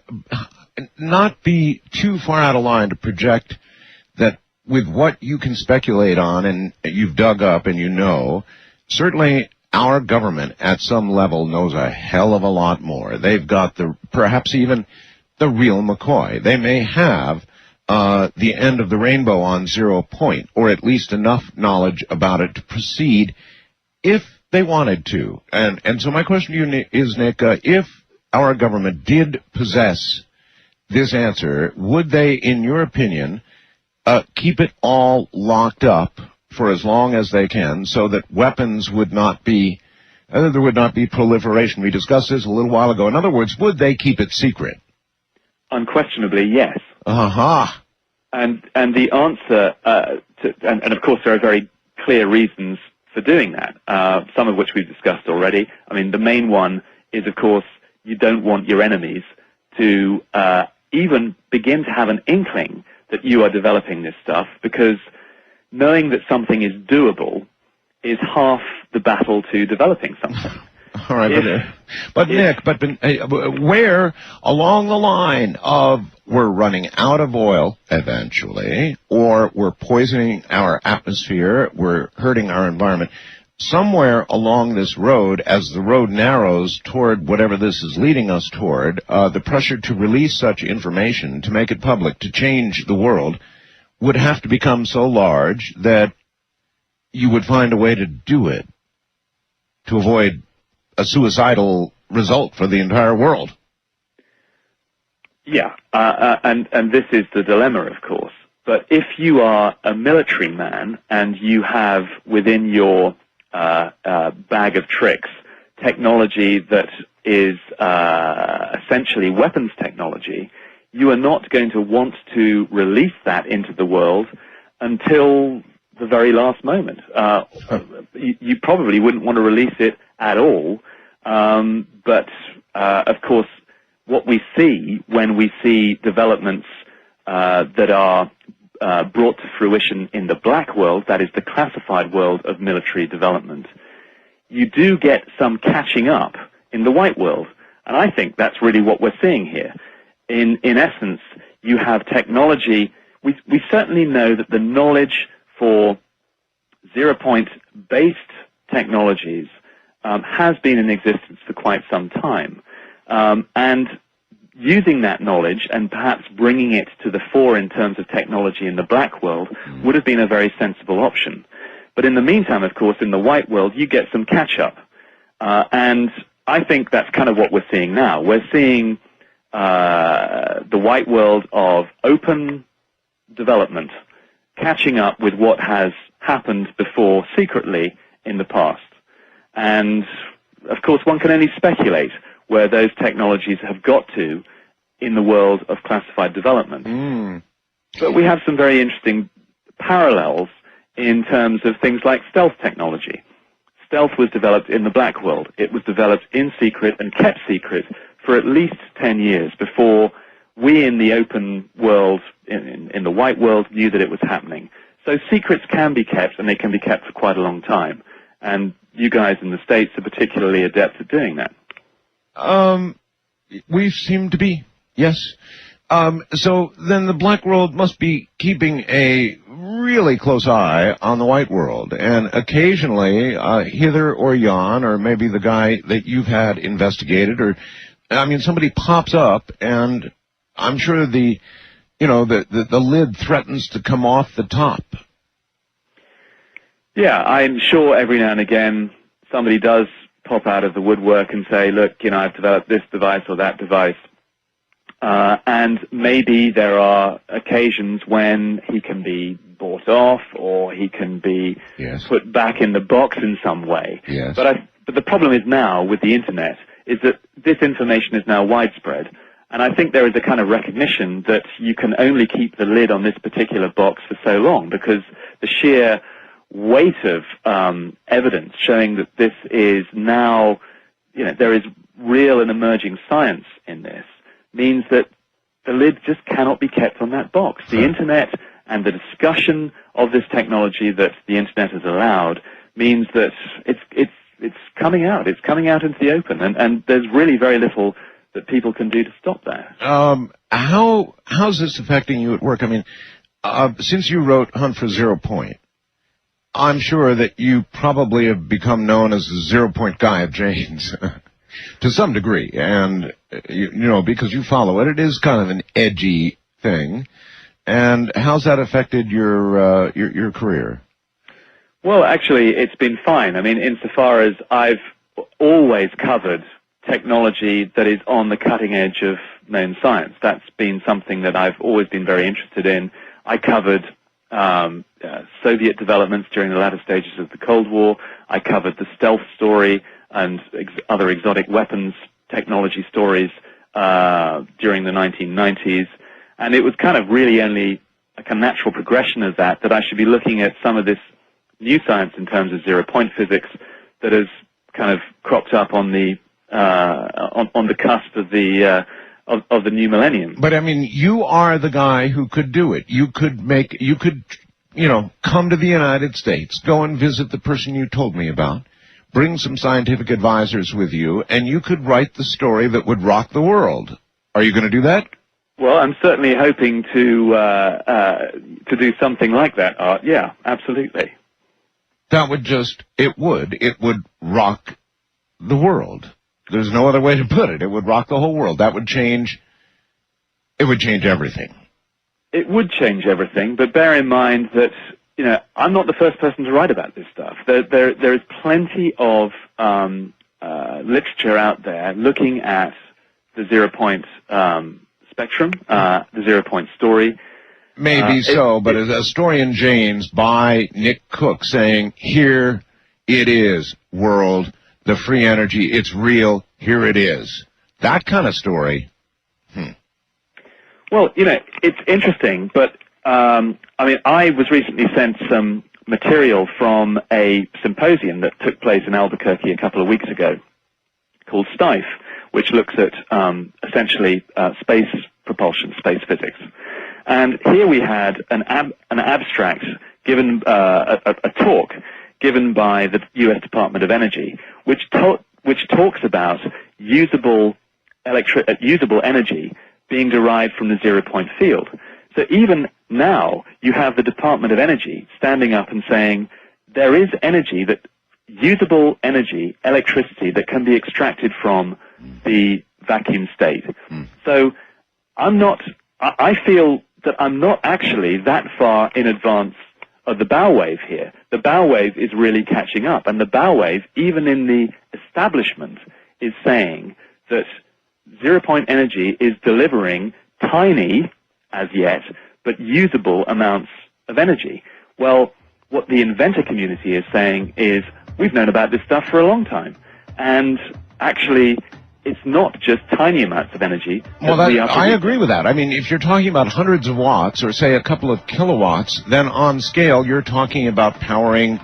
not be too far out of line to project that with what you can speculate on and you've dug up and certainly our government at some level knows a hell of a lot more. They've got perhaps even the real McCoy. They may have the end of the rainbow on 0 point, or at least enough knowledge about it to proceed if they wanted to. And so my question to you is, Nick, if our government did possess this answer, would they, in your opinion, keep it all locked up for as long as they can so that weapons would not be, there would not be proliferation? We discussed this a little while ago. In other words, would they keep it secret? Unquestionably, yes. Aha. And the answer, and of course there are very clear reasons for doing that, some of which we've discussed already. I mean, the main one is, of course, you don't want your enemies to even begin to have an inkling that you are developing this stuff, because knowing that something is doable is half the battle to developing something. All right, Nick, where along the line of we're running out of oil eventually, or we're poisoning our atmosphere, we're hurting our environment, somewhere along this road, as the road narrows toward whatever this is leading us toward, the pressure to release such information, to make it public, to change the world, would have to become so large that you would find a way to do it, to avoid a suicidal result for the entire world. Yeah, and this is the dilemma, of course. But if you are a military man and you have within your bag of tricks technology that is essentially weapons technology, you are not going to want to release that into the world until the very last moment. You probably wouldn't want to release it at all, but of course what we see when we see developments that are brought to fruition in the black world, that is the classified world of military development, you do get some catching up in the white world. And I think that's really what we're seeing here. In essence, you have technology. We certainly know that the knowledge for 0 point based technologies has been in existence for quite some time. And using that knowledge and perhaps bringing it to the fore in terms of technology in the black world would have been a very sensible option. But in the meantime, of course, in the white world, you get some catch-up. And I think that's kind of what we're seeing now. We're seeing the white world of open development catching up with what has happened before secretly in the past. And, of course, one can only speculate where those technologies have got to in the world of classified development. But we have some very interesting parallels in terms of things like stealth technology. Stealth was developed in the black world. It was developed in secret and kept secret for at least 10 years before we in the open world, in the white world, knew that it was happening. So secrets can be kept, and they can be kept for quite a long time. And you guys in the States are particularly adept at doing that. We seem to be, yes. So then the black world must be keeping a really close eye on the white world, and occasionally hither or yon, or maybe the guy that you've had investigated, or somebody pops up, and I'm sure the lid threatens to come off the top. Yeah, I'm sure every now and again somebody does pop out of the woodwork and say, look, I've developed this device or that device. And maybe there are occasions when he can be bought off, or he can be put back in the box in some way. Yes. But the problem is now with the Internet is that this information is now widespread. And I think there is a kind of recognition that you can only keep the lid on this particular box for so long, because the sheer weight of evidence showing that this is now, there is real and emerging science in this, means that the lid just cannot be kept on that box. The Internet and the discussion of this technology that the Internet has allowed means that it's coming out. It's coming out into the open, and there's really very little that people can do to stop that. How's this affecting you at work? Since you wrote Hunt for Zero Point, I'm sure that you probably have become known as the 0 Point guy at Jane's. To some degree, and because you follow it, it is kind of an edgy thing. And how's that affected your career? Well, actually, it's been fine. Insofar as I've always covered technology that is on the cutting edge of known science. That's been something that I've always been very interested in. I covered Soviet developments during the latter stages of the Cold War. I covered the stealth story and other exotic weapons technology stories during the 1990s. And it was kind of really only a natural progression of that I should be looking at some of this new science in terms of 0 Point physics that has kind of cropped up on the cusp of the new millennium. But you are the guy who could do it. You could come to the United States, go and visit the person you told me about, bring some scientific advisors with you, and you could write the story that would rock the world. Are you going to do that? Well, I'm certainly hoping to do something like that, Art. Yeah, absolutely. That would it would rock the world. There's no other way to put it. It would rock the whole world. It would change everything. It would change everything, but bear in mind that I'm not the first person to write about this stuff. There is plenty of literature out there looking at the 0 Point spectrum, the 0 Point story. Maybe so, but a story in Jane's by Nick Cook saying, here it is, world, the free energy, it's real, here it is. That kind of story. Well, it's interesting, but I was recently sent some material from a symposium that took place in Albuquerque a couple of weeks ago called STIFE, which looks at essentially space propulsion, space physics. And here we had an abstract given, a talk given by the U.S. Department of Energy, which talks about usable energy being derived from the 0 Point field. So even now, you have the Department of Energy standing up and saying there is usable energy, electricity, that can be extracted from the vacuum state. So I feel that I'm not actually that far in advance of the bow wave here. The bow wave is really catching up, and the bow wave, even in the establishment, is saying that 0 Point energy is delivering tiny, as yet, but usable amounts of energy. Well, what the inventor community is saying is, we've known about this stuff for a long time. And actually, it's not just tiny amounts of energy. Well, I agree with that. I mean, if you're talking about hundreds of watts, or say a couple of kilowatts, then on scale, you're talking about powering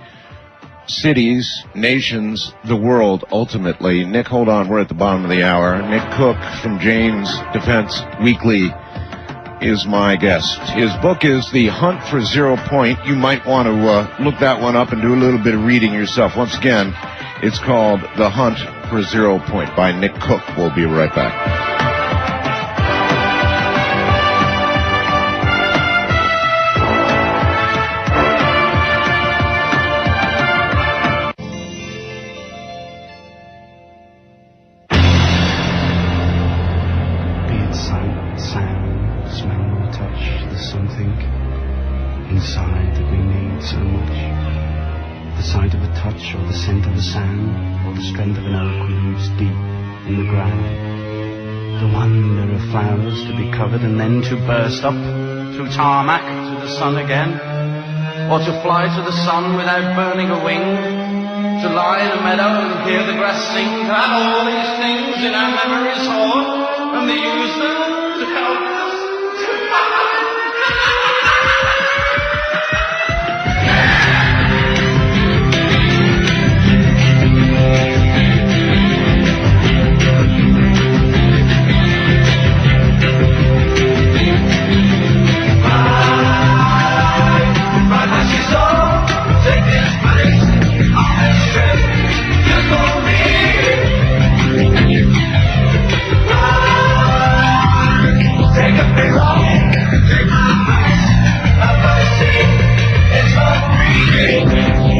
cities, nations, the world, ultimately. Nick, hold on, we're at the bottom of the hour. Nick Cook from Jane's Defense Weekly is my guest. His book is The Hunt for Zero Point. You might want to look that one up and do a little bit of reading yourself. Once again, it's called The Hunt for Zero Point by Nick Cook. We'll be right back. Inside that we need so much. The sight of a touch, or the scent of the sand, or the strength of an oak roots deep in the ground. The wonder of flowers to be covered and then to burst up through tarmac to the sun again, or to fly to the sun without burning a wing, to lie in a meadow and hear the grass sing, to have all these things in our memories stored, and to use them to help us.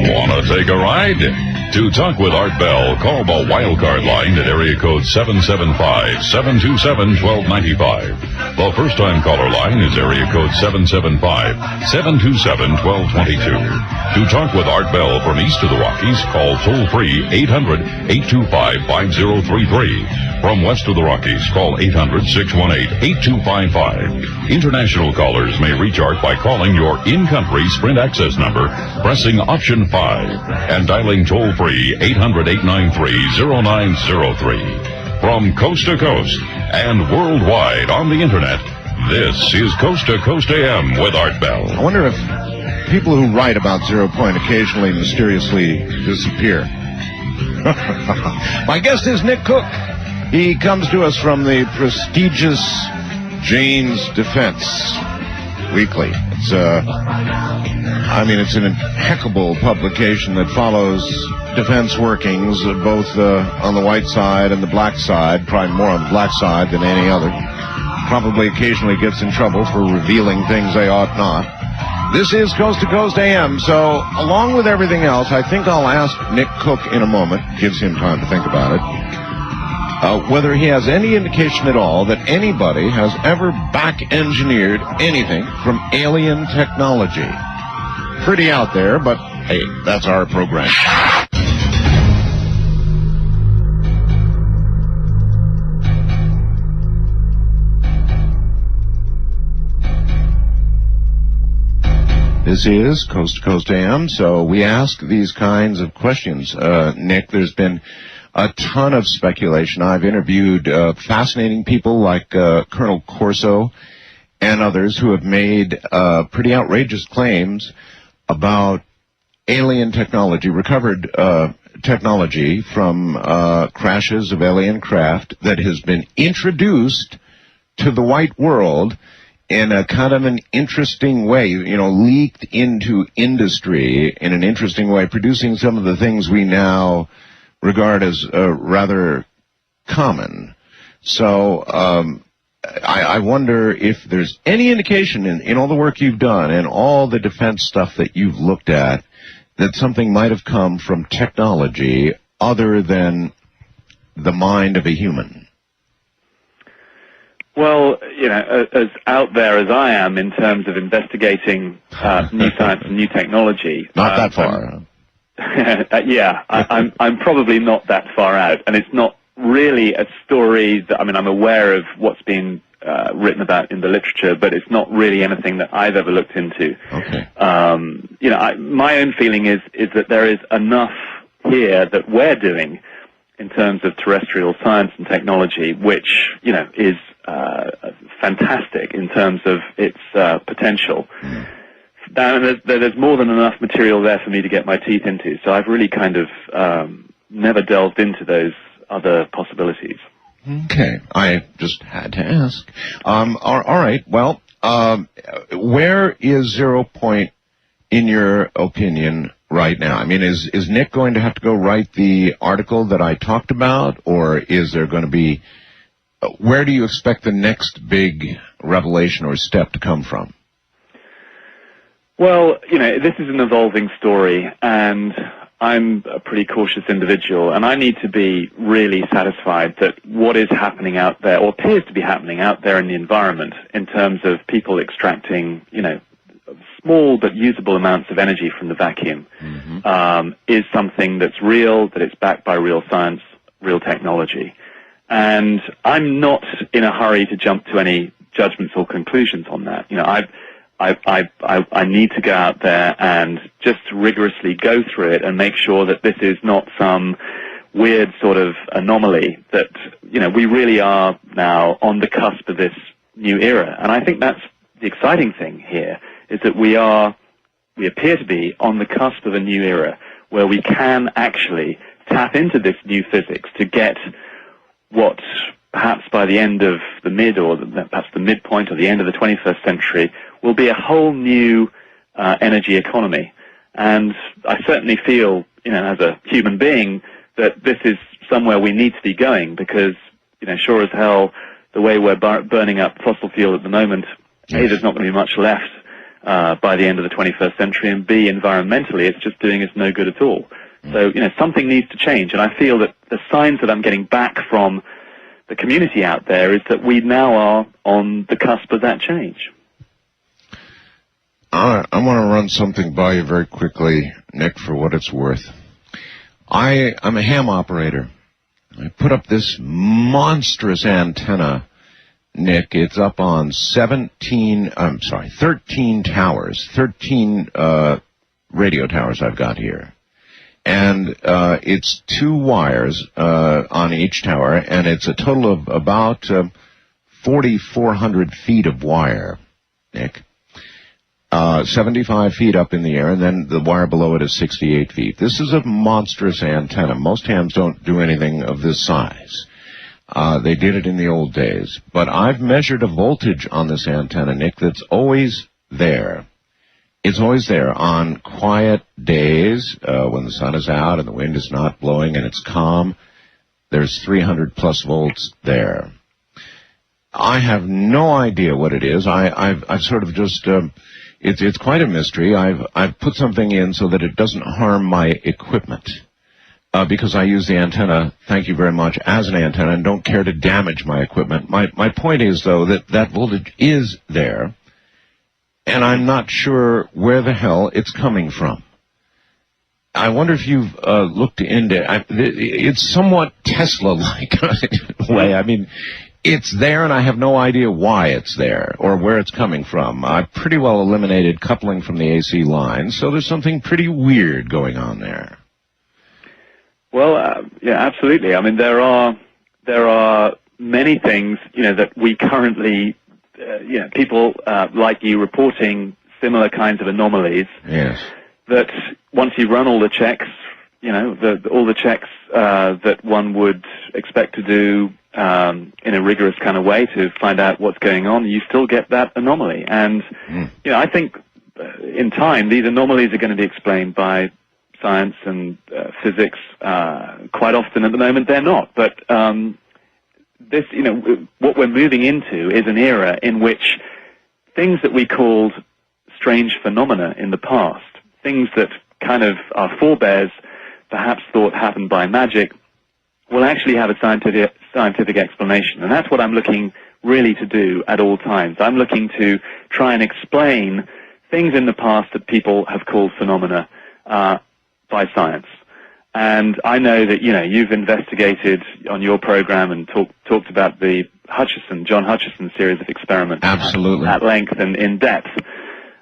Wanna take a ride? To talk with Art Bell, call the wildcard line at area code 775-727-1295. The first-time caller line is area code 775-727-1222. To talk with Art Bell from east of the Rockies, call toll-free 800-825-5033. From west of the Rockies, call 800-618-8255. International callers may reach Art by calling your in-country Sprint access number, pressing option 5, and dialing toll-free 800-893-0903. From coast to coast and worldwide on the Internet, this is Coast to Coast AM with Art Bell. I wonder if people who write about Zero Point occasionally mysteriously disappear. My guest is Nick Cook. He comes to us from the prestigious Jane's Defense Weekly. It's an impeccable publication that follows defense workings, both on the white side and the black side, probably more on the black side than any other. Probably occasionally gets in trouble for revealing things they ought not. This is Coast to Coast AM, so along with everything else, I think I'll ask Nick Cook in a moment, gives him time to think about it, whether he has any indication at all that anybody has ever back-engineered anything from alien technology. Pretty out there, but hey, that's our program. This is Coast to Coast AM, so we ask these kinds of questions. Nick, there's been a ton of speculation. I've interviewed fascinating people like Colonel Corso and others who have made pretty outrageous claims about alien technology, recovered technology from crashes of alien craft that has been introduced to the white world in a kind of an interesting way, leaked into industry in an interesting way, producing some of the things we now regard as rather common. So I wonder if there's any indication in all the work you've done and all the defense stuff that you've looked at that something might have come from technology other than the mind of a human. Well, as out there as I am in terms of investigating new science and new technology. Not that far. I'm probably not that far out, and it's not really a story that, I'm aware of what's been written about in the literature, but it's not really anything that I've ever looked into. Okay. My own feeling is that there is enough here that we're doing in terms of terrestrial science and technology, which, is fantastic in terms of its potential. There's more than enough material there for me to get my teeth into, so I've really kind of never delved into those other possibilities. Okay, I just had to ask. All right, well, where is 0 Point, in your opinion, right now? I mean, is Nick going to have to go write the article that I talked about, or is there going to be... where do you expect the next big revelation or step to come from? Well, this is an evolving story, and I'm a pretty cautious individual, and I need to be really satisfied that what is happening out there, or appears to be happening out there in the environment, in terms of people extracting, small but usable amounts of energy from the vacuum, is something that's real, that it's backed by real science, real technology. And I'm not in a hurry to jump to any judgments or conclusions on that. I need to go out there and just rigorously go through it and make sure that this is not some weird sort of anomaly, that, we really are now on the cusp of this new era. And I think that's the exciting thing here, is that we appear to be on the cusp of a new era where we can actually tap into this new physics to get what perhaps by the end of the perhaps the midpoint or the end of the 21st century will be a whole new energy economy. And I certainly feel, as a human being, that this is somewhere we need to be going, because, sure as hell, the way we're burning up fossil fuel at the moment, A, there's not going to be much left by the end of the 21st century, and B, environmentally, it's just doing us no good at all. So, something needs to change, and I feel that the signs that I'm getting back from the community out there is that we now are on the cusp of that change. I want to run something by you very quickly, Nick, for what it's worth. I'm a ham operator. I put up this monstrous antenna, Nick. It's up on 13 towers, 13 radio towers I've got here. And it's 2 wires on each tower, and it's a total of about 4,400 feet of wire, Nick. 75 feet up in the air, and then the wire below it is 68 feet. This is a monstrous antenna. Most hams don't do anything of this size. They did it in the old days. But I've measured a voltage on this antenna, Nick, that's always there. It's always there on quiet days when the sun is out and the wind is not blowing and it's calm. There's 300 plus volts there. I have no idea what it is. I've sort of just... It's quite a mystery. I've put something in so that it doesn't harm my equipment, because I use the antenna, thank you very much, as an antenna and don't care to damage my equipment. My point is, though, that voltage is there, and I'm not sure where the hell it's coming from. I wonder if you've looked into it. It's somewhat Tesla-like way. I mean, it's there, and I have no idea why it's there or where it's coming from. I've pretty well eliminated coupling from the AC line, so there's something pretty weird going on there. Well, yeah, absolutely. I mean, there are many things, that we currently, people like you reporting similar kinds of anomalies. Yes. That once you run all the checks, all the checks that one would expect to do in a rigorous kind of way to find out what's going on, you still get that anomaly. And, I think in time these anomalies are going to be explained by science and physics. Quite often at the moment they're not. But this, what we're moving into is an era in which things that we called strange phenomena in the past, things that kind of our forebears perhaps thought happened by magic, will actually have a scientific explanation. And that's what I'm looking really to do at all times. I'm looking to try and explain things in the past that people have called phenomena by science. And I know that, you've investigated on your program and talked about the John Hutchison series of experiments. Absolutely. At length and in depth.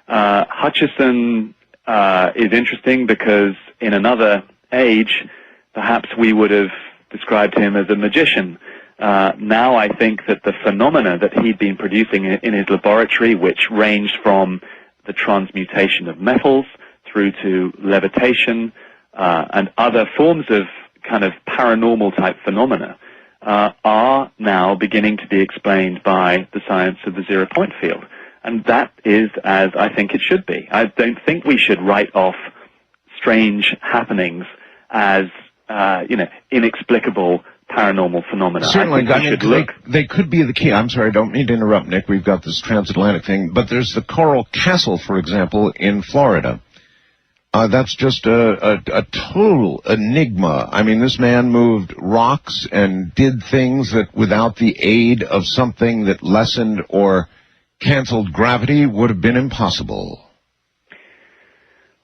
Hutchison is interesting because in another age, perhaps we would have described him as a magician. Now I think that the phenomena that he'd been producing in his laboratory, which ranged from the transmutation of metals through to levitation and other forms of kind of paranormal type phenomena, are now beginning to be explained by the science of the zero-point field. And that is as I think it should be. I don't think we should write off strange happenings as, inexplicable paranormal phenomena. Certainly, they could be the key. I'm sorry, I don't mean to interrupt, Nick. We've got this transatlantic thing, but there's the Coral Castle, for example, in Florida. That's just a total enigma. I mean, this man moved rocks and did things that without the aid of something that lessened or canceled gravity would have been impossible.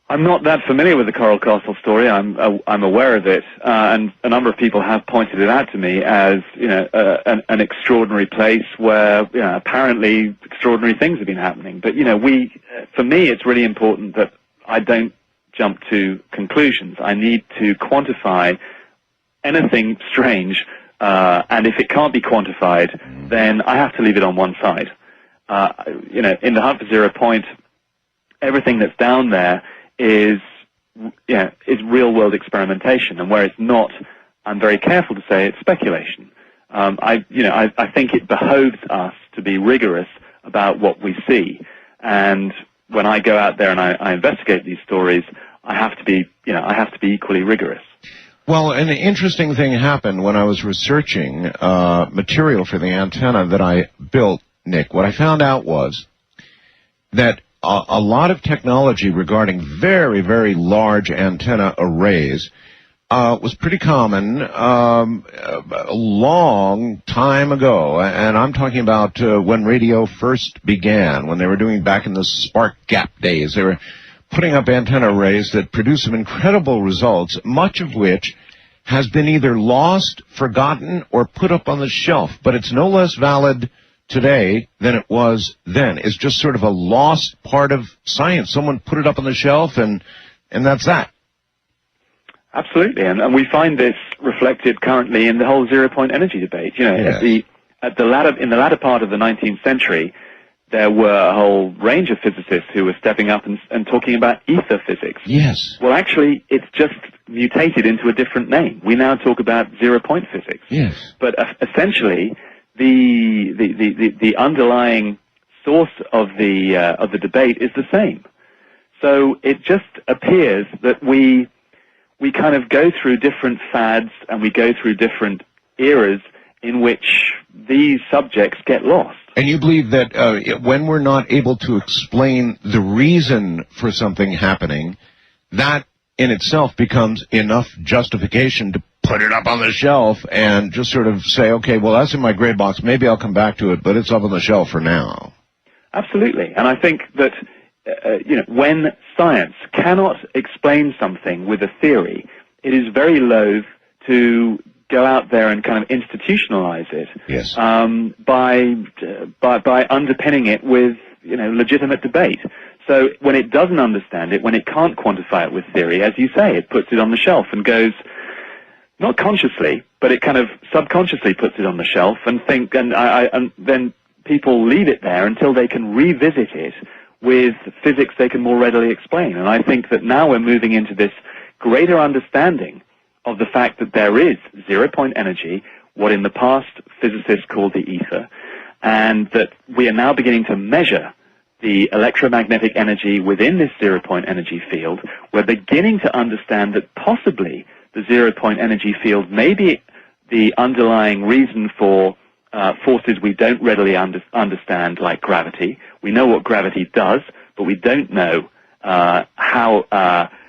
I'm not that familiar with the Coral Castle story. I'm aware of it, and a number of people have pointed it out to me as an extraordinary place where apparently extraordinary things have been happening. But for me, it's really important that I don't jump to conclusions. I need to quantify anything strange, and if it can't be quantified, then I have to leave it on one side. In the Hunt for Zero Point, everything that's down there is real-world experimentation, and where it's not, I'm very careful to say it's speculation. I think it behoves us to be rigorous about what we see, and when I go out there and I investigate these stories, I have to be equally rigorous. Well, an interesting thing happened when I was researching material for the antenna that I built, Nick. What I found out was that a lot of technology regarding very, very large antenna arrays was pretty common a long time ago. And I'm talking about when radio first began, when they were doing back in the spark gap days. They were putting up antenna arrays that produced some incredible results, much of which has been either lost, forgotten, or put up on the shelf. But it's no less valid today than it was then. It's just sort of a lost part of science. Someone put it up on the shelf, and that's that. Absolutely, and we find this reflected currently in the whole zero-point energy debate. Yes. In the latter part of the 19th century, there were a whole range of physicists who were stepping up and talking about ether physics. Yes. Well, actually, it's just mutated into a different name. We now talk about zero-point physics. Yes. But essentially, the underlying source of the debate is the same. So it just appears that we kind of go through different fads and we go through different eras in which these subjects get lost. And you believe that when we're not able to explain the reason for something happening, that in itself becomes enough justification to put it up on the shelf and just sort of say, okay, well, that's in my gray box. Maybe I'll come back to it, but it's up on the shelf for now. Absolutely. And I think that, when science cannot explain something with a theory, it is very loath to go out there and kind of institutionalize it. Yes. By underpinning it with, legitimate debate. So when it doesn't understand it, when it can't quantify it with theory, as you say, it puts it on the shelf and goes, not consciously, but it kind of subconsciously puts it on the shelf and and then people leave it there until they can revisit it with physics they can more readily explain. And I think that now we're moving into this greater understanding of the fact that there is zero-point energy, what in the past physicists called the ether, and that we are now beginning to measure the electromagnetic energy within this zero-point energy field. We're beginning to understand that possibly the zero-point energy field may be the underlying reason for forces we don't readily understand, like gravity. We know what gravity does, but we don't know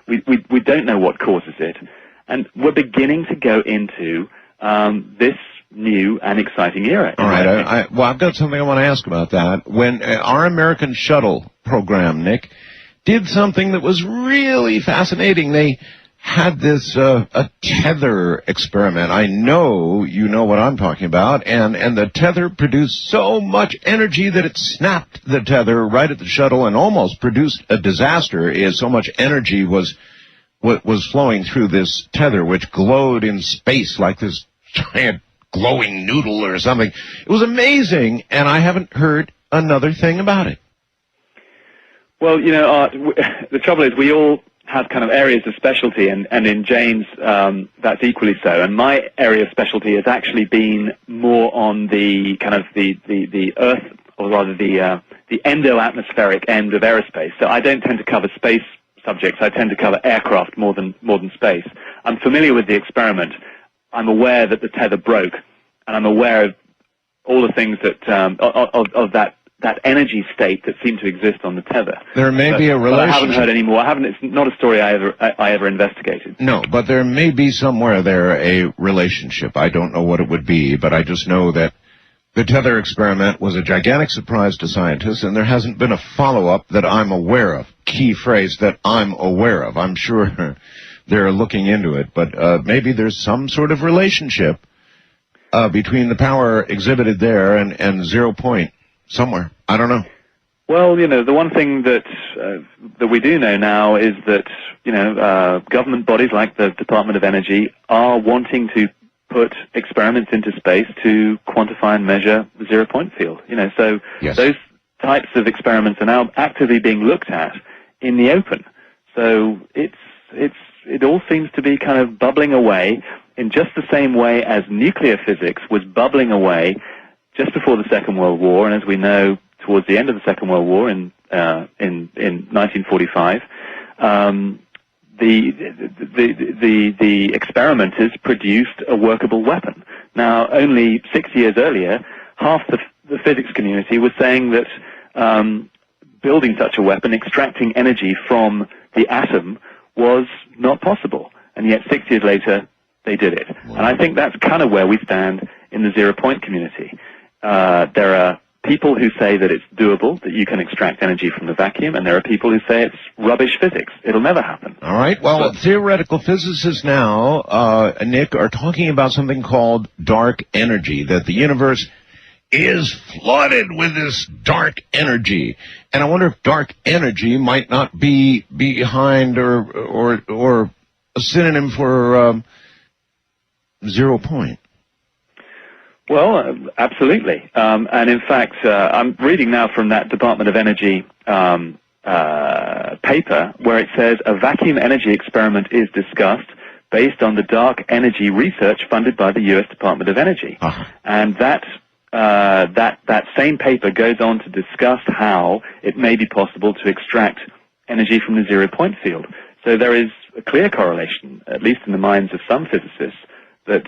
we don't know what causes it. And we're beginning to go into this new and exciting era. All right. I've got something I want to ask about that. When our American shuttle program, Nick, did something that was really fascinating. They had this a tether experiment. I know you know what I'm talking about. And the tether produced so much energy that it snapped the tether right at the shuttle and almost produced a disaster. So much energy was was flowing through this tether, which glowed in space like this giant glowing noodle or something. It was amazing, and I haven't heard another thing about it. Well, you know, Art, the trouble is we all have kind of areas of specialty, and in Jane's, that's equally so. And my area of specialty has actually been more on the kind of the Earth, or rather the endo-atmospheric end of aerospace. So I don't tend to cover space subjects. I tend to cover aircraft more than space. I'm familiar with the experiment. I'm aware that the tether broke, and I'm aware of all the things that of that energy state that seemed to exist on the tether. There may be a relationship. But I haven't heard any more. It's not a story I ever investigated. No, but there may be somewhere there a relationship. I don't know what it would be, but I just know that the tether experiment was a gigantic surprise to scientists, and there hasn't been a follow-up that I'm aware of. Key phrase, that I'm aware of. I'm sure they're looking into it, but maybe there's some sort of relationship between the power exhibited there and 0 point somewhere. I don't know. Well, you know, the one thing that we do know now is that, you know, government bodies like the Department of Energy are wanting to put experiments into space to quantify and measure the 0 point field. You know, so yes. Those types of experiments are now actively being looked at in the open. So it all seems to be kind of bubbling away in just the same way as nuclear physics was bubbling away just before the Second World War, and as we know, towards the end of the Second World War in 1945, the experimenters produced a workable weapon. Now, only 6 years earlier, half the physics community was saying that building such a weapon, extracting energy from the atom, was not possible. And yet 6 years later, they did it. Wow. And I think that's kind of where we stand in the 0 point community. There are people who say that it's doable, that you can extract energy from the vacuum, and there are people who say it's rubbish physics. It'll never happen. All right. Well, theoretical physicists now, Nick, are talking about something called dark energy, that the universe is flooded with this dark energy. And I wonder if dark energy might not be behind or a synonym for 0 point. Well, absolutely. And in fact, I'm reading now from that Department of Energy paper where it says a vacuum energy experiment is discussed based on the dark energy research funded by the U.S. Department of Energy. Uh-huh. And that same paper goes on to discuss how it may be possible to extract energy from the 0 point field. So there is a clear correlation, at least in the minds of some physicists, that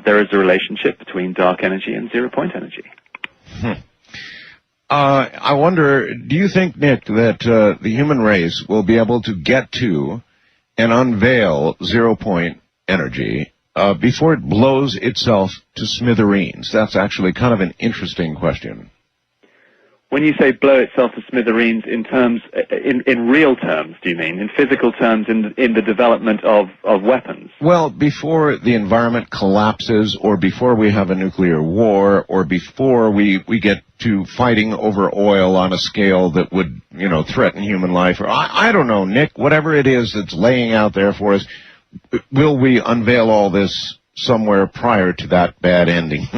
there is a relationship between dark energy and 0 point energy. I wonder, do you think, Nick, that the human race will be able to get to and unveil 0 point energy before it blows itself to smithereens? That's actually kind of an interesting question. When you say blow itself to smithereens, in terms, in real terms, do you mean? In physical terms, in the development of weapons? Well, before the environment collapses, or before we have a nuclear war, or before we get to fighting over oil on a scale that would, you know, threaten human life, or I don't know, Nick, whatever it is that's laying out there for us, will we unveil all this somewhere prior to that bad ending?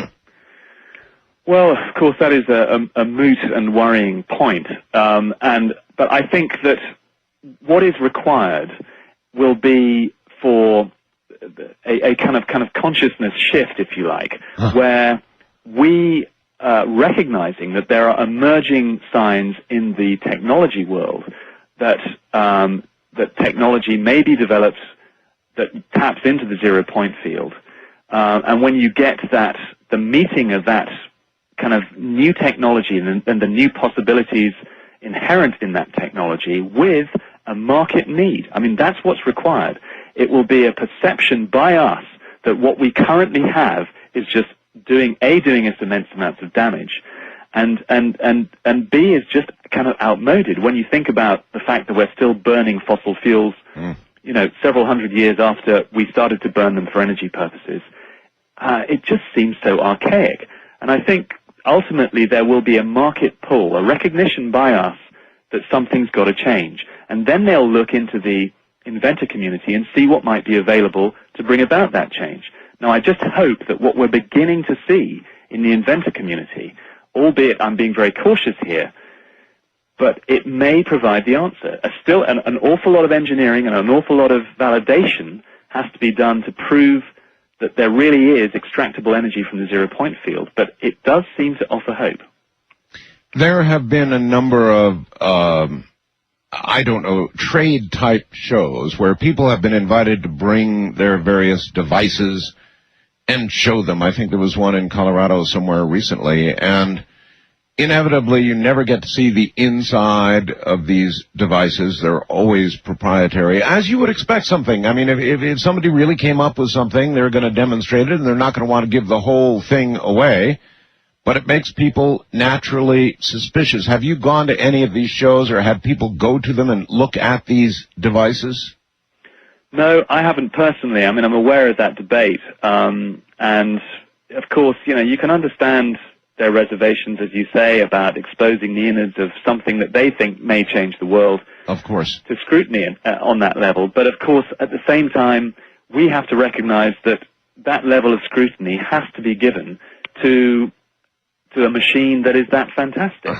Well, of course, that is a moot and worrying point. But I think that what is required will be for a kind of consciousness shift, if you like, where we recognizing that there are emerging signs in the technology world that that technology may be developed that taps into the 0 point field, and when you get the meeting of that kind of new technology and the new possibilities inherent in that technology with a market need. I mean, that's what's required. It will be a perception by us that what we currently have is just doing us immense amounts of damage, and B, is just kind of outmoded when you think about the fact that we're still burning fossil fuels, you know, several hundred years after we started to burn them for energy purposes. It just seems so archaic. And I think ultimately there will be a market pull, a recognition by us that something's got to change. And then they'll look into the inventor community and see what might be available to bring about that change. Now, I just hope that what we're beginning to see in the inventor community, albeit I'm being very cautious here, but it may provide the answer. Still, an awful lot of engineering and an awful lot of validation has to be done to prove that there really is extractable energy from the zero-point field, but it does seem to offer hope. There have been a number of, trade-type shows where people have been invited to bring their various devices and show them. I think there was one in Colorado somewhere recently, and inevitably you never get to see the inside of these devices. They're always proprietary, as you would expect something. I mean, if somebody really came up with something, they're going to demonstrate it, and they're not going to want to give the whole thing away. But it makes people naturally suspicious. Have you gone to any of these shows or had people go to them and look at these devices? No, I haven't personally. I mean, I'm aware of that debate. And, of course, you can understand their reservations, as you say, about exposing the innards of something that they think may change the world. Of course. To scrutiny on that level. But, of course, at the same time, we have to recognize that that level of scrutiny has to be given to a machine that is that fantastic.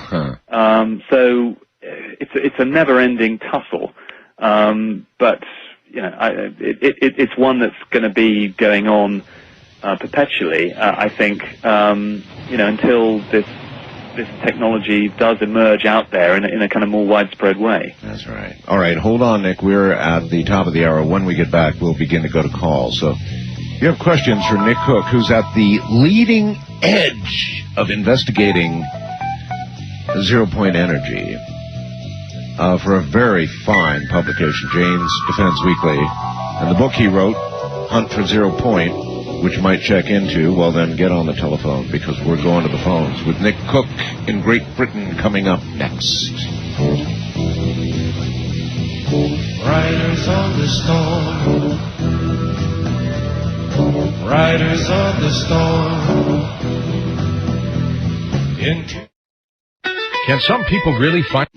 So it's a never-ending tussle. But it's one that's going to be going on perpetually. I think until this technology does emerge out there in a kind of more widespread way. That's right. All right, hold on, Nick. We're at the top of the hour. When we get back, we'll begin to go to calls. So if you have questions for Nick Cook, who's at the leading edge of investigating zero-point energy for a very fine publication, Jane's Defense Weekly, and the book he wrote, Hunt for Zero Point, which you might check into. Well, then get on the telephone, because we're going to the phones with Nick Cook in Great Britain coming up next. Riders on the storm, riders on the storm. Can some people really find...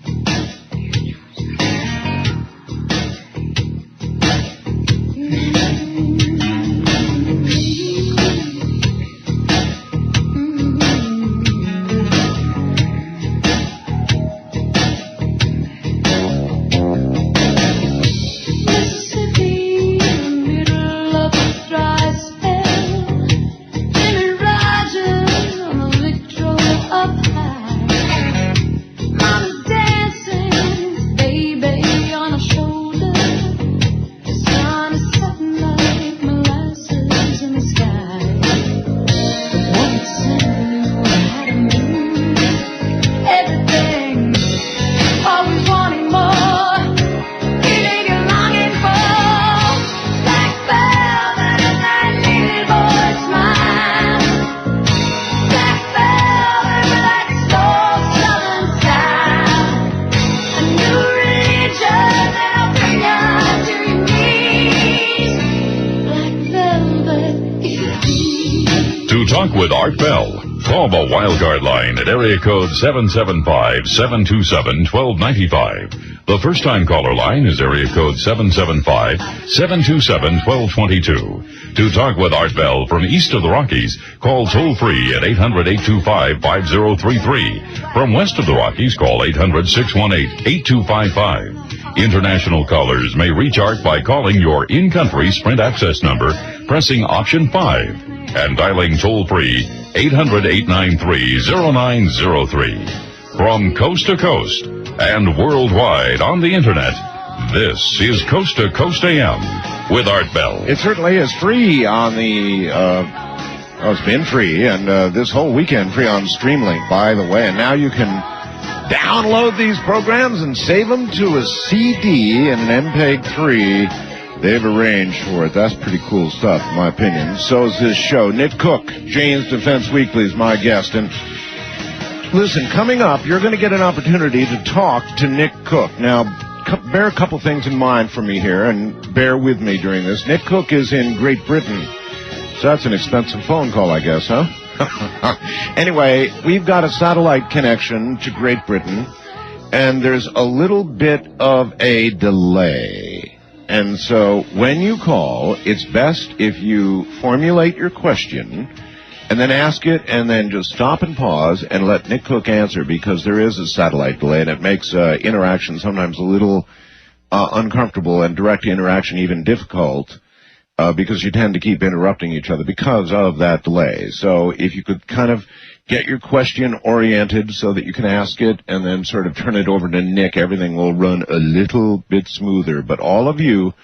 With Art Bell. Call the Wildcard line at area code 775-727-1295. The first-time caller line is area code 775-727-1222. To talk with Art Bell from east of the Rockies, call toll-free at 800-825-5033. From west of the Rockies, call 800-618-8255. International callers may reach Art by calling your in-country Sprint access number, pressing option 5. And dialing toll-free 800-893-0903. From coast to coast and worldwide on the Internet, this is Coast to Coast AM with Art Bell. It certainly is free on the, it's been free, and this whole weekend free on Streamlink, by the way. And now you can download these programs and save them to a CD and an MPEG-3. They've arranged for it. That's pretty cool stuff, in my opinion. So is this show. Nick Cook, Jane's Defense Weekly, is my guest. And listen, coming up, you're going to get an opportunity to talk to Nick Cook. Now, bear a couple things in mind for me here, and bear with me during this. Nick Cook is in Great Britain. So that's an expensive phone call, I guess, huh? Anyway, we've got a satellite connection to Great Britain, and there's a little bit of a delay. And so when you call, it's best if you formulate your question and then ask it and then just stop and pause and let Nick Cook answer, because there is a satellite delay and it makes interaction sometimes a little uncomfortable and direct interaction even difficult because you tend to keep interrupting each other because of that delay. So if you could kind of get your question oriented so that you can ask it and then sort of turn it over to Nick, everything will run a little bit smoother. But all of you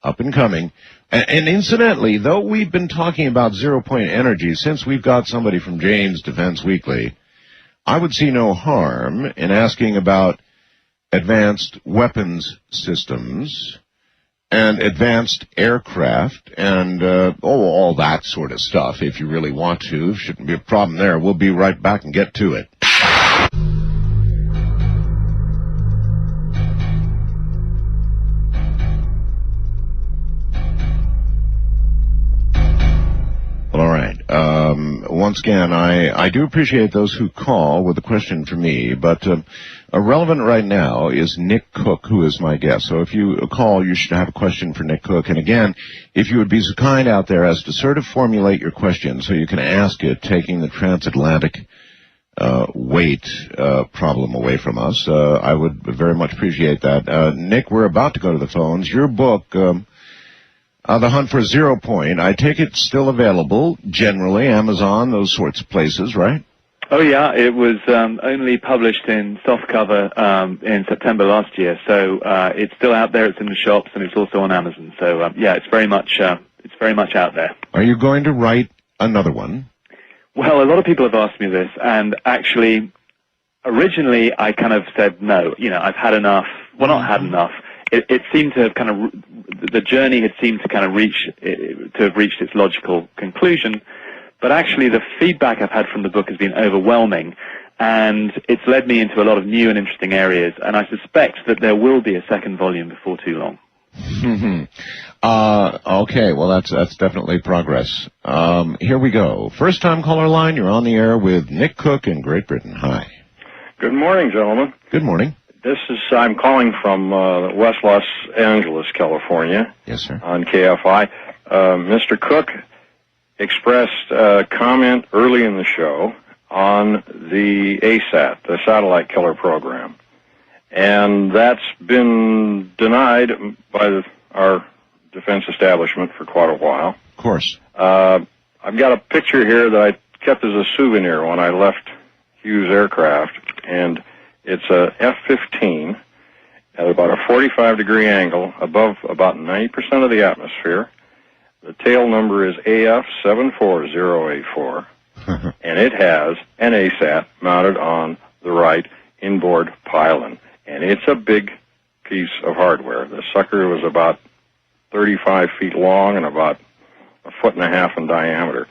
up and coming, and incidentally, though we've been talking about zero-point energy, since we've got somebody from Jane's Defense Weekly, I would see no harm in asking about advanced weapons systems and advanced aircraft and all that sort of stuff, if you really want to. Shouldn't be a problem there. We'll be right back and get to it. All right. Once again, I do appreciate those who call with a question for me, but relevant right now is Nick Cook, who is my guest. So if you call, you should have a question for Nick Cook. And again, if you would be so kind out there as to sort of formulate your question so you can ask it, taking the transatlantic weight problem away from us, I would very much appreciate that. Nick, we're about to go to the phones. Your book, The Hunt for Zero Point, I take it still available, generally, Amazon, those sorts of places, right? Oh, yeah. It was only published in softcover in September last year, so it's still out there. It's in the shops, and it's also on Amazon. So, yeah, it's very much out there. Are you going to write another one? Well, a lot of people have asked me this, and actually, originally, I kind of said no. You know, I've had enough. Well, not had enough. It seemed to have kind of, the journey had seemed to kind of have reached its logical conclusion. But actually, the feedback I've had from the book has been overwhelming, and it's led me into a lot of new and interesting areas, and I suspect that there will be a second volume before too long. Okay, well, that's definitely progress. Here we go. First time caller line, you're on the air with Nick Cook in Great Britain. Hi. Good morning, gentlemen. Good morning. I'm calling from West Los Angeles, California. Yes, sir. On KFI. Mr. Cook expressed a comment early in the show on the ASAT, the Satellite Killer Program. And that's been denied by our defense establishment for quite a while. Of course. I've got a picture here that I kept as a souvenir when I left Hughes Aircraft, and it's a F-15 at about a 45-degree angle above about 90% of the atmosphere. The tail number is AF74084, and it has an ASAT mounted on the right inboard pylon. And it's a big piece of hardware. The sucker was about 35 feet long and about 1.5 feet in diameter.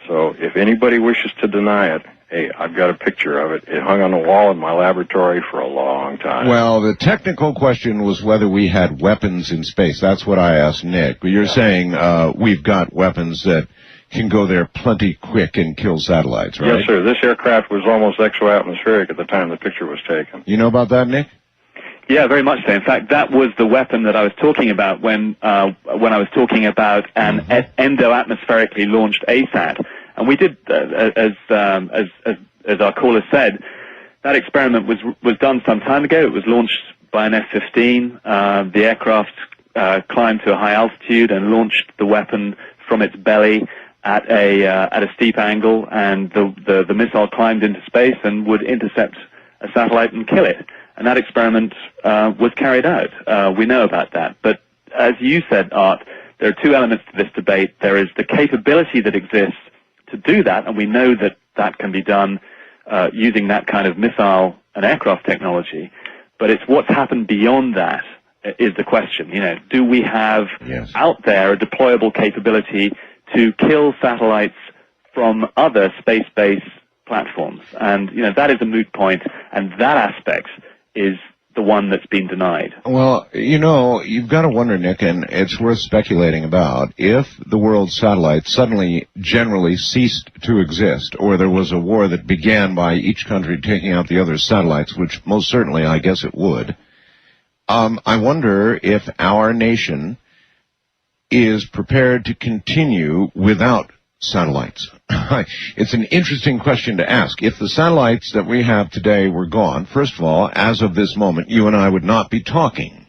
So if anybody wishes to deny it, hey, I've got a picture of it. It hung on the wall in my laboratory for a long time. Well, the technical question was whether we had weapons in space. That's what I asked Nick. You're saying we've got weapons that can go there plenty quick and kill satellites, right? Yes, sir. This aircraft was almost exo-atmospheric at the time the picture was taken. You know about that, Nick? Yeah, very much so. In fact, that was the weapon that I was talking about when I was talking about an endo-atmospherically launched ASAT. And we did, as our caller said, that experiment was done some time ago. It was launched by an F-15. The aircraft climbed to a high altitude and launched the weapon from its belly at a steep angle, and the missile climbed into space and would intercept a satellite and kill it. And that experiment was carried out. We know about that. But as you said, Art, there are two elements to this debate. There is the capability that exists to do that, and we know that that can be done using that kind of missile and aircraft technology. But it's what's happened beyond that is the question. You know, do we have out there a deployable capability to kill satellites from other space-based platforms? And, you know, that is a moot point, and that aspect is the one that's been denied. Well, you know, you've got to wonder, Nick, and it's worth speculating about, if the world's satellites suddenly generally ceased to exist, or there was a war that began by each country taking out the other's satellites, which most certainly I guess it would, I wonder if our nation is prepared to continue without satellites. It's an interesting question to ask. If the satellites that we have today were gone, first of all, as of this moment, you and I would not be talking.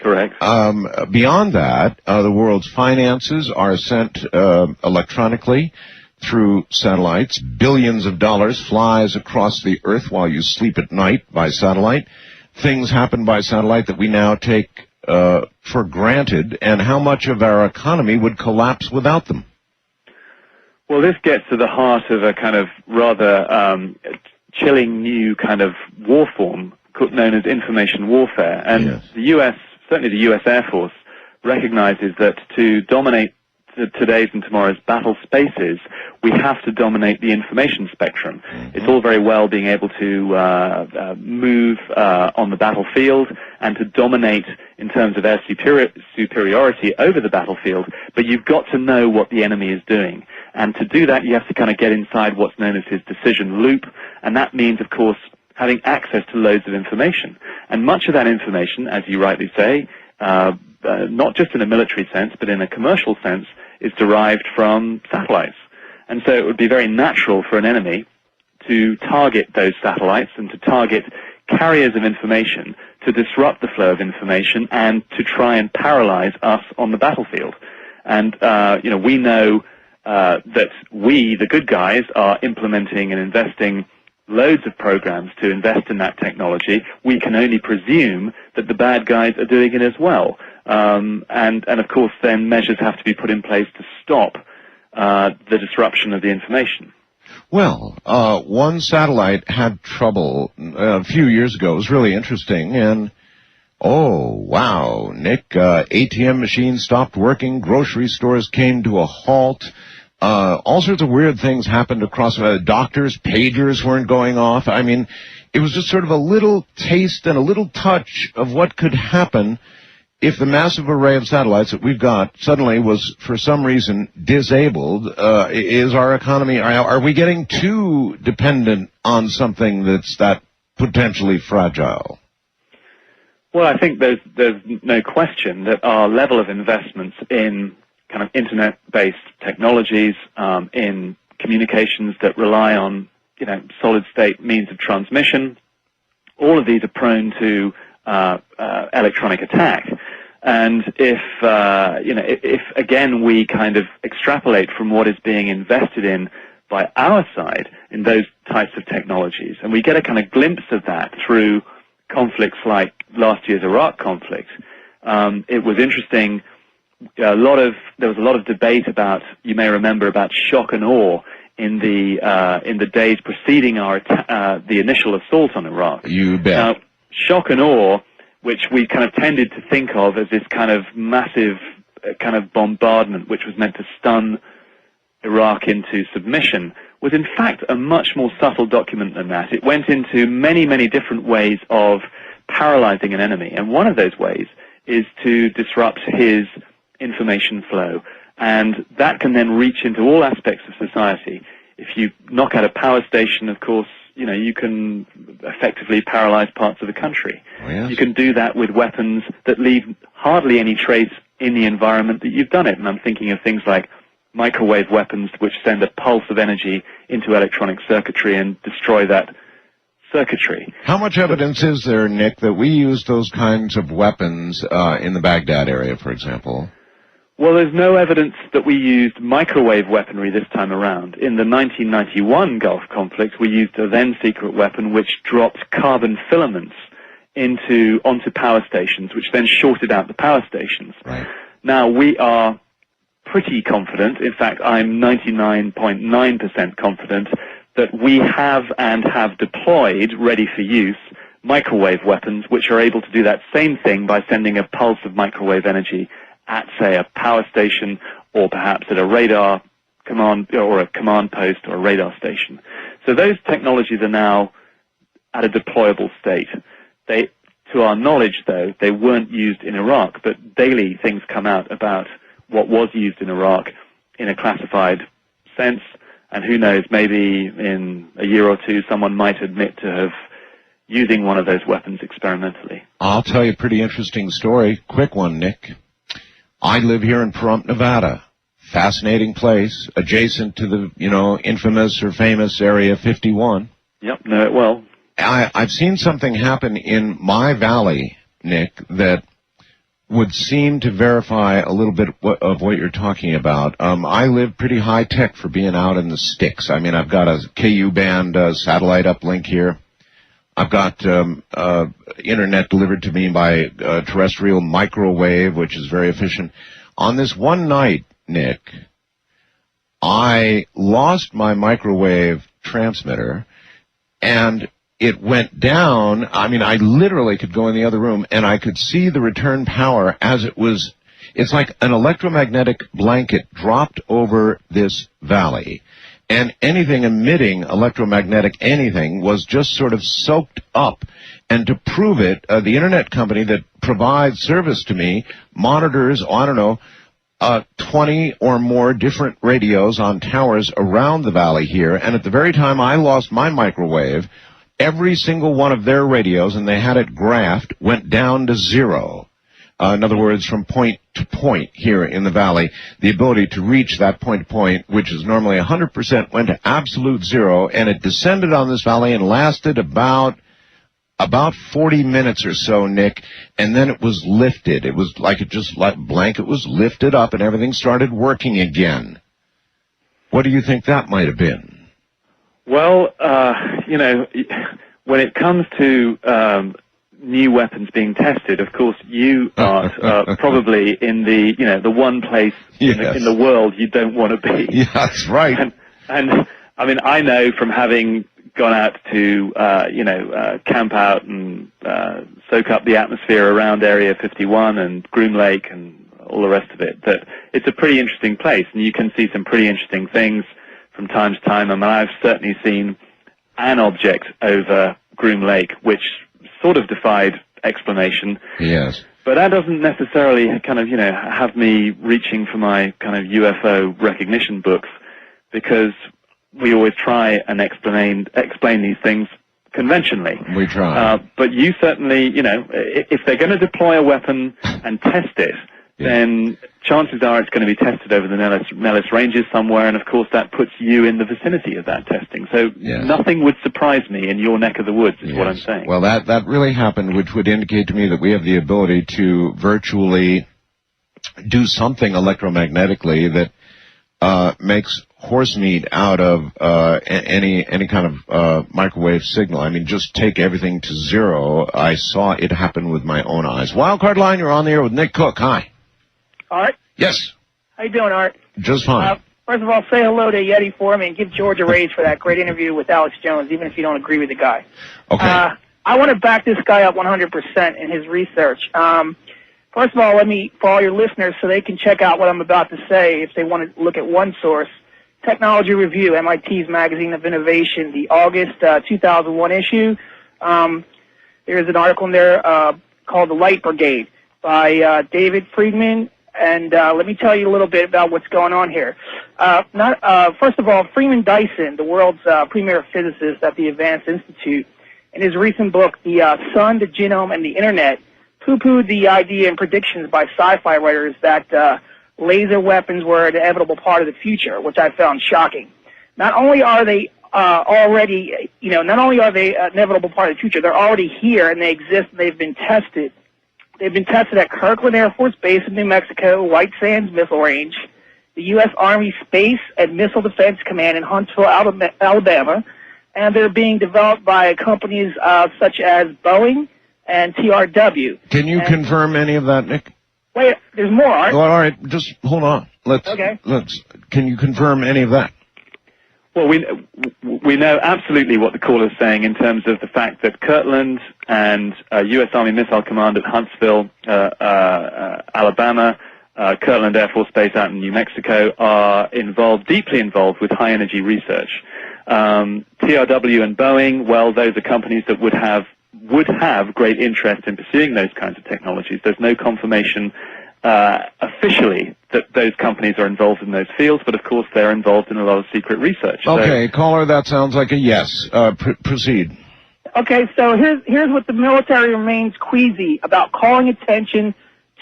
Correct. Beyond that, the world's finances are sent electronically through satellites. Billions of dollars flies across the earth while you sleep at night by satellite. Things happen by satellite that we now take for granted, and how much of our economy would collapse without them? Well, this gets to the heart of a kind of rather chilling new kind of war form known as information warfare. And the U.S., certainly the U.S. Air Force, recognizes that to dominate today's and tomorrow's battle spaces, we have to dominate the information spectrum. It's all very well being able to move on the battlefield and to dominate in terms of air superiority over the battlefield, but you've got to know what the enemy is doing. And to do that, you have to kind of get inside what's known as his decision loop, and that means, of course, having access to loads of information. And much of that information, as you rightly say, not just in a military sense, but in a commercial sense, is derived from satellites. And so it would be very natural for an enemy to target those satellites and to target carriers of information to disrupt the flow of information and to try and paralyze us on the battlefield. And, we know that we, the good guys, are implementing and investing loads of programs to invest in that technology. We can only presume that the bad guys are doing it as well. And of course, then measures have to be put in place to stop the disruption of the information. Well, one satellite had trouble a few years ago. It was really interesting, and oh, wow, Nick, ATM machines stopped working, grocery stores came to a halt, all sorts of weird things happened across, doctors' pagers weren't going off. I mean, it was just sort of a little taste and a little touch of what could happen if the massive array of satellites that we've got suddenly was, for some reason, disabled. Is our economy, are we getting too dependent on something that's that potentially fragile? Well, I think there's no question that our level of investments in kind of internet-based technologies, in communications that rely on, solid-state means of transmission, all of these are prone to electronic attack. And if again we kind of extrapolate from what is being invested in by our side in those types of technologies, and we get a kind of glimpse of that through conflicts like last year's Iraq conflict, it was interesting. There was a lot of debate about, you may remember, about shock and awe in the days preceding the initial assault on Iraq. You bet. Now, shock and awe, which we kind of tended to think of as this kind of massive kind of bombardment, which was meant to stun Iraq into submission, was in fact a much more subtle document than that. It went into many, many different ways of paralyzing an enemy, and one of those ways is to disrupt his information flow, and that can then reach into all aspects of society. If you knock out a power station, of course, you can effectively paralyze parts of the country. Oh, yes. You can do that with weapons that leave hardly any trace in the environment that you've done it, and I'm thinking of things like microwave weapons, which send a pulse of energy into electronic circuitry and destroy that circuitry. How much evidence is there, Nick, that we use those kinds of weapons in the Baghdad area, for example? Well, there's no evidence that we used microwave weaponry this time around. In the 1991 Gulf conflict, we used a then-secret weapon which dropped carbon filaments onto power stations, which then shorted out the power stations. Right. Now, we are pretty confident, in fact, I'm 99.9% confident, that we have and have deployed, ready for use, microwave weapons which are able to do that same thing by sending a pulse of microwave energy at, say, a power station or perhaps at a radar command or a command post or a radar station. So those technologies are now at a deployable state. To our knowledge, though, they weren't used in Iraq, but daily things come out about what was used in Iraq in a classified sense, and who knows, maybe in a year or two someone might admit to have using one of those weapons experimentally. I'll tell you a pretty interesting story. Quick one, Nick. I live here in Pahrump, Nevada. Fascinating place, adjacent to the, infamous or famous Area 51. Yep, know it well. I've seen something happen in my valley, Nick, that would seem to verify a little bit of what you're talking about. I live pretty high tech for being out in the sticks. I mean, I've got a KU band satellite uplink here. I've got internet delivered to me by terrestrial microwave, which is very efficient. On this one night, Nick, I lost my microwave transmitter, and it went down. I mean, I literally could go in the other room, and I could see the return power as it was. It's like an electromagnetic blanket dropped over this valley, and anything emitting electromagnetic anything was just sort of soaked up. And to prove it, the internet company that provides service to me monitors, 20 or more different radios on towers around the valley here, and at the very time I lost my microwave, every single one of their radios, and they had it graphed, went down to zero. In other words, from point to point here in the valley, the ability to reach that point to point, which is normally 100%, went to absolute zero, and it descended on this valley and lasted about 40 minutes or so, Nick, and then it was lifted. It was like blanket was lifted up and everything started working again. What do you think that might have been? Well, when it comes to new weapons being tested, of course, you are probably in the one place in the world you don't want to be. Yeah, that's right. And I mean, I know from having gone out to camp out and soak up the atmosphere around Area 51 and Groom Lake and all the rest of it, that it's a pretty interesting place, and you can see some pretty interesting things from time to time. I mean, I've certainly seen an object over Groom Lake which sort of defied explanation. Yes. But that doesn't necessarily have me reaching for my kind of UFO recognition books, because we always try and explain these things conventionally. We try. But you certainly, if they're going to deploy a weapon and test it, then chances are it's going to be tested over the Nellis Ranges somewhere, and of course that puts you in the vicinity of that testing. So nothing would surprise me in your neck of the woods, is what I'm saying. Well, that really happened, which would indicate to me that we have the ability to virtually do something electromagnetically that makes horse meat out of any kind of microwave signal. I mean, just take everything to zero. I saw it happen with my own eyes. Wildcard Line, you're on the air with Nick Cook. Hi. Art? Yes. How you doing, Art? Just fine. First of all, say hello to Yeti for me and give George a raise for that great interview with Alex Jones, even if you don't agree with the guy. Okay. I want to back this guy up 100% in his research. First of all, for all your listeners, so they can check out what I'm about to say, if they want to look at one source, Technology Review, MIT's Magazine of Innovation, the August 2001 issue. There's an article in there called The Light Brigade by David Friedman. And let me tell you a little bit about what's going on here. First of all, Freeman Dyson, the world's premier physicist at the Advanced Institute, in his recent book, The Sun, the Genome, and the Internet, poo-pooed the idea and predictions by sci-fi writers that laser weapons were an inevitable part of the future, which I found shocking. Not only are they an inevitable part of the future, they're already here and they exist and they've been tested. They've been tested at Kirkland Air Force Base in New Mexico, White Sands Missile Range, the U.S. Army Space and Missile Defense Command in Huntsville, Alabama, and they're being developed by companies such as Boeing and TRW. Can you confirm any of that, Nick? Wait, there's more, Art. Well, all right, just hold on. Can you confirm any of that? Well, we know absolutely what the caller's saying in terms of the fact that Kirtland and U.S. Army Missile Command at Huntsville, Alabama, Kirtland Air Force Base out in New Mexico are deeply involved with high-energy research. TRW and Boeing, well, those are companies that would have great interest in pursuing those kinds of technologies. There's no confirmation officially that those companies are involved in those fields, but of course they're involved in a lot of secret research. Okay, caller, that sounds like a yes. Proceed. Okay, so here's what the military remains queasy about calling attention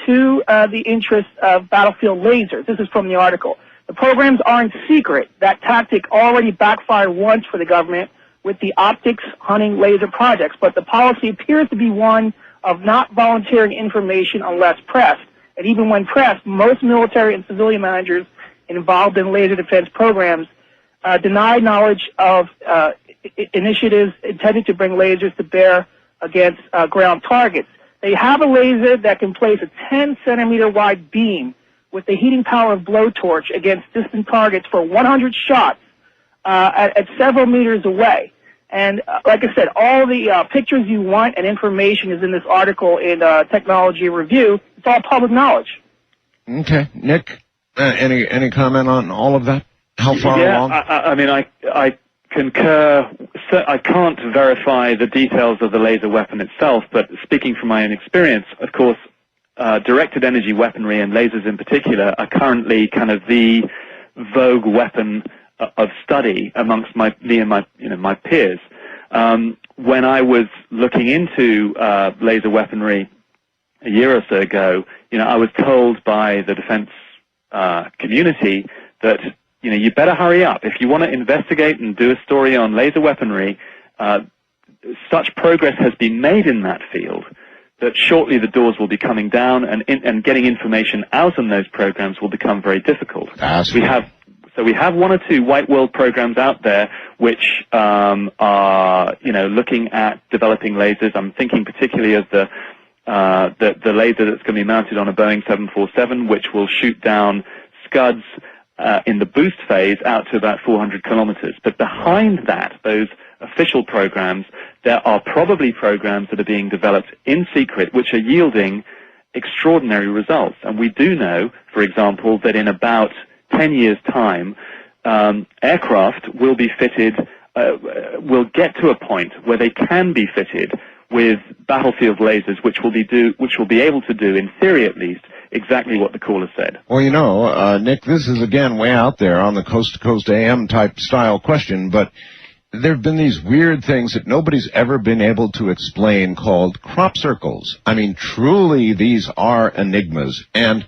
to the interests of battlefield lasers. This is from the article. The programs aren't secret. That tactic already backfired once for the government with the optics hunting laser projects, but the policy appears to be one of not volunteering information unless pressed. And even when pressed, most military and civilian managers involved in laser defense programs deny knowledge of initiatives intended to bring lasers to bear against ground targets. They have a laser that can place a 10-centimeter wide beam with the heating power of blowtorch against distant targets for 100 shots at several meters away. And like I said, all the pictures you want and information is in this article in Technology Review. It's all public knowledge. Okay. Nick, any comment on all of that? How far along? I mean, I concur. I can't verify the details of the laser weapon itself, but speaking from my own experience, of course, directed energy weaponry and lasers in particular are currently kind of the vogue weapon of study amongst my peers. When I was looking into laser weaponry a year or so ago, I was told by the defense community that you better hurry up if you want to investigate and do a story on laser weaponry. Such progress has been made in that field that shortly the doors will be coming down, and getting information out on those programs will become very difficult. We have one or two white world programs out there which are looking at developing lasers. I'm thinking particularly of the laser that's going to be mounted on a Boeing 747, which will shoot down Scuds in the boost phase out to about 400 kilometers. But behind that, those official programs, there are probably programs that are being developed in secret which are yielding extraordinary results. And we do know, for example, that in about 10 years' time, aircraft will be fitted, will get to a point where they can be fitted with battlefield lasers, which will be able to do, in theory at least, exactly what the caller said. Well, Nick, this is again way out there on the Coast to Coast AM type style question, but there have been these weird things that nobody's ever been able to explain called crop circles. I mean, truly, these are enigmas. And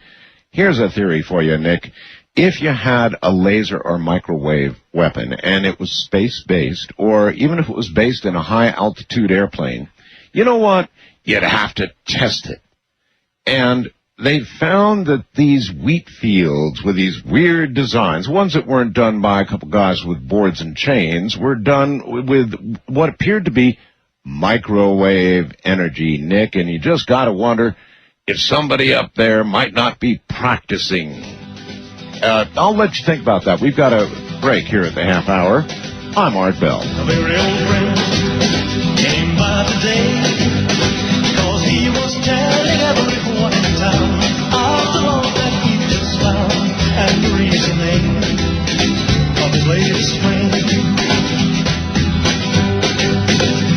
here's a theory for you, Nick. If you had a laser or microwave weapon and it was space-based, or even if it was based in a high-altitude airplane, you know what? You'd have to test it. And they found that these wheat fields with these weird designs, ones that weren't done by a couple guys with boards and chains, were done with what appeared to be microwave energy, Nick, and you just got to wonder if somebody up there might not be practicing. I'll let you think about that. We've got a break here at the half hour. I'm Art Bell. A very old friend came by today, 'cause he was telling everyone in town of the love that he just found and the reasoning of his latest friend.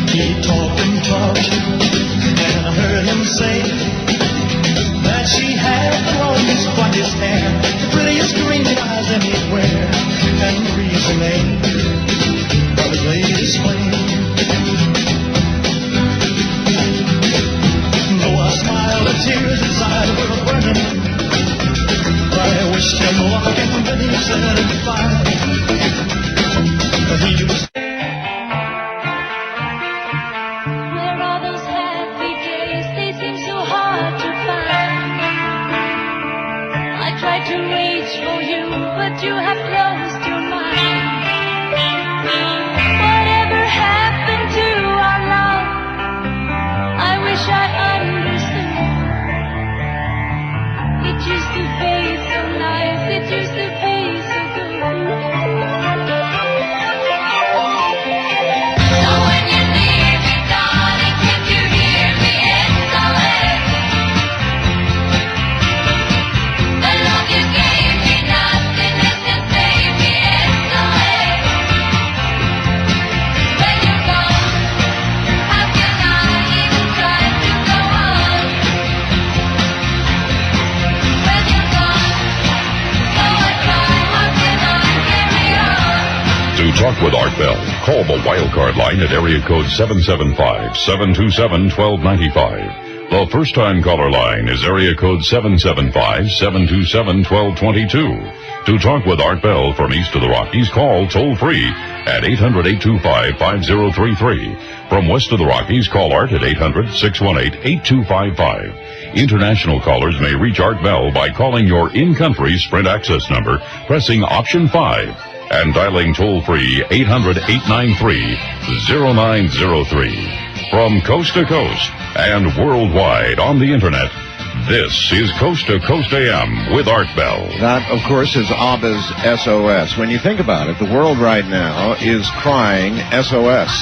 He talked and talked, and I heard him say that she had the longest, whitest hair, the prettiest green eyes anywhere, and the reasoning of his latest flame. Though I smiled, the tears inside were talk with Art Bell, call the wildcard line at area code 775-727-1295. The first-time caller line is area code 775-727-1222. To talk with Art Bell from east of the Rockies, call toll-free at 800-825-5033. From west of the Rockies, call Art at 800-618-8255. International callers may reach Art Bell by calling your in-country Sprint access number, pressing option 5, and dialing toll-free 800-893-0903. From coast to coast and worldwide on the Internet, this is Coast to Coast AM with Art Bell. That, of course, is ABBA's SOS. When you think about it, the world right now is crying SOS.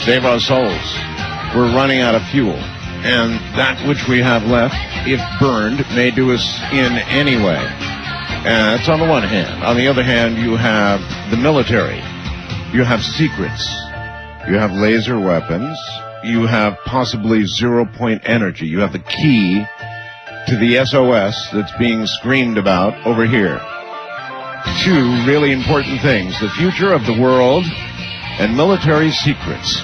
Save our souls. We're running out of fuel. And that which we have left, if burned, may do us in any way. That's on the one hand. On the other hand, you have the military. You have secrets. You have laser weapons. You have possibly zero-point energy. You have the key to the SOS that's being screamed about over here. Two really important things: the future of the world and military secrets.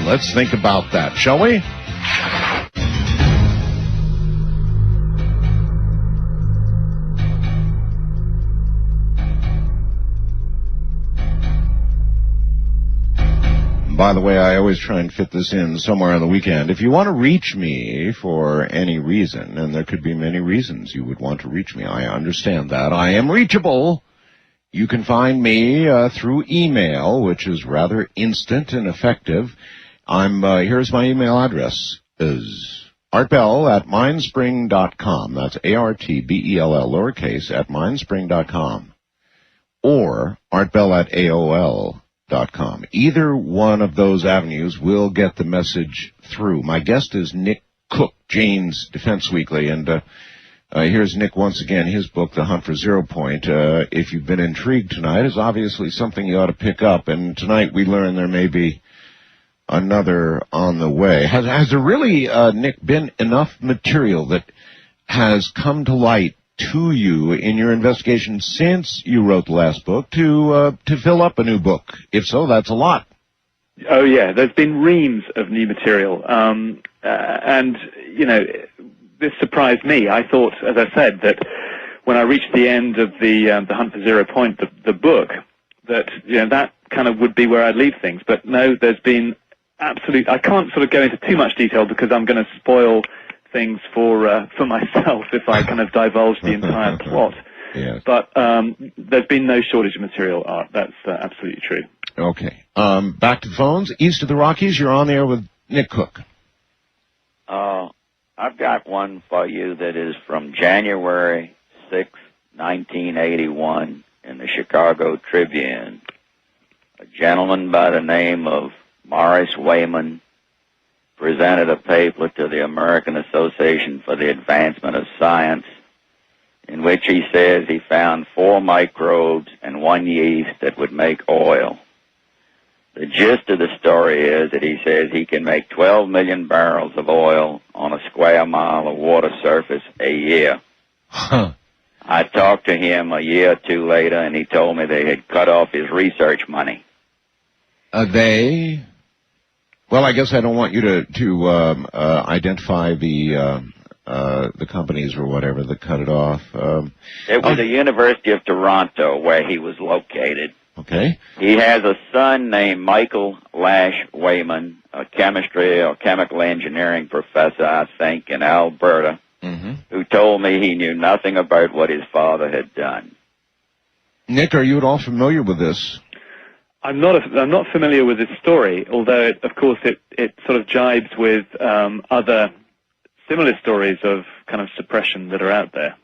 Let's think about that, shall we? By the way, I always try and fit this in somewhere on the weekend. If you want to reach me for any reason, and there could be many reasons you would want to reach me, I understand that. I am reachable. You can find me through email, which is rather instant and effective. Here's my email address, is artbell@mindspring.com. That's ARTBELL, lowercase, at mindspring.com. Or artbell@AOL.com. Either one of those avenues will get the message through. My guest is Nick Cook, Jane's Defense Weekly, and here's Nick once again. His book, The Hunt for Zero Point, if you've been intrigued tonight, is obviously something you ought to pick up, and tonight we learn there may be another on the way. Has there really, Nick, been enough material that has come to light to you in your investigation since you wrote the last book to fill up a new book? If so, that's a lot. Oh, yeah. There's been reams of new material. And, you know, this surprised me. I thought, as I said, that when I reached the end of the Hunt for Zero Point, the book, that, you know, that kind of would be where I'd leave things. But no, there's been absolute... I can't sort of go into too much detail because I'm going to spoil things for myself if I kind of divulge the entire plot. Yes. But there's been no shortage of material, Art. That's absolutely true. Okay. Back to the phones. East of the Rockies, you're on there with Nick Cook. I've got one for you that is from January 6, 1981 in the Chicago Tribune. A gentleman by the name of Morris Wayman presented a paper to the American Association for the Advancement of Science in which he says he found 4 microbes and 1 yeast that would make oil. The gist of the story is that he says he can make 12 million barrels of oil on a square mile of water surface a year. Huh. I talked to him a year or two later, and he told me they had cut off his research money. Well, I guess I don't want you to identify the companies or whatever that cut it off. It was the University of Toronto where he was located. Okay. He has a son named Michael Lash Wayman, a chemistry or chemical engineering professor, I think, in Alberta, who told me he knew nothing about what his father had done. Nick, are you at all familiar with this? I'm not familiar with this story, although of course it sort of jibes with other similar stories of kind of suppression that are out there.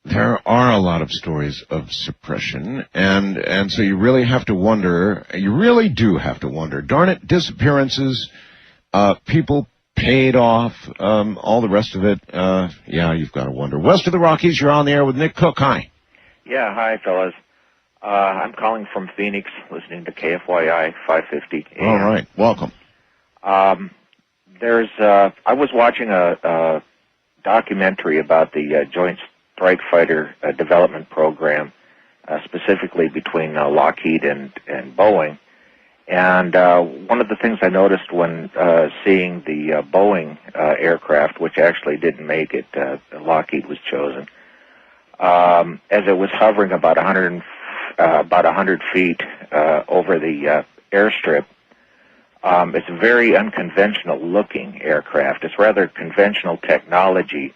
There are a lot of stories of suppression, and so you really have to wonder, you really do have to wonder, darn it, disappearances, people paid off, all the rest of it, yeah, you've got to wonder. West of the Rockies, you're on the air with Nick Cook. Hi. Yeah, hi, fellas. I'm calling from Phoenix, listening to KFYI 550 AM. All right, welcome. I was watching a documentary about the Joint Strike Fighter Development Program, specifically between Lockheed and Boeing. And one of the things I noticed when seeing the Boeing aircraft, which actually didn't make it, Lockheed was chosen, as it was hovering about 100 feet over the airstrip. It's a very unconventional-looking aircraft. It's rather conventional technology,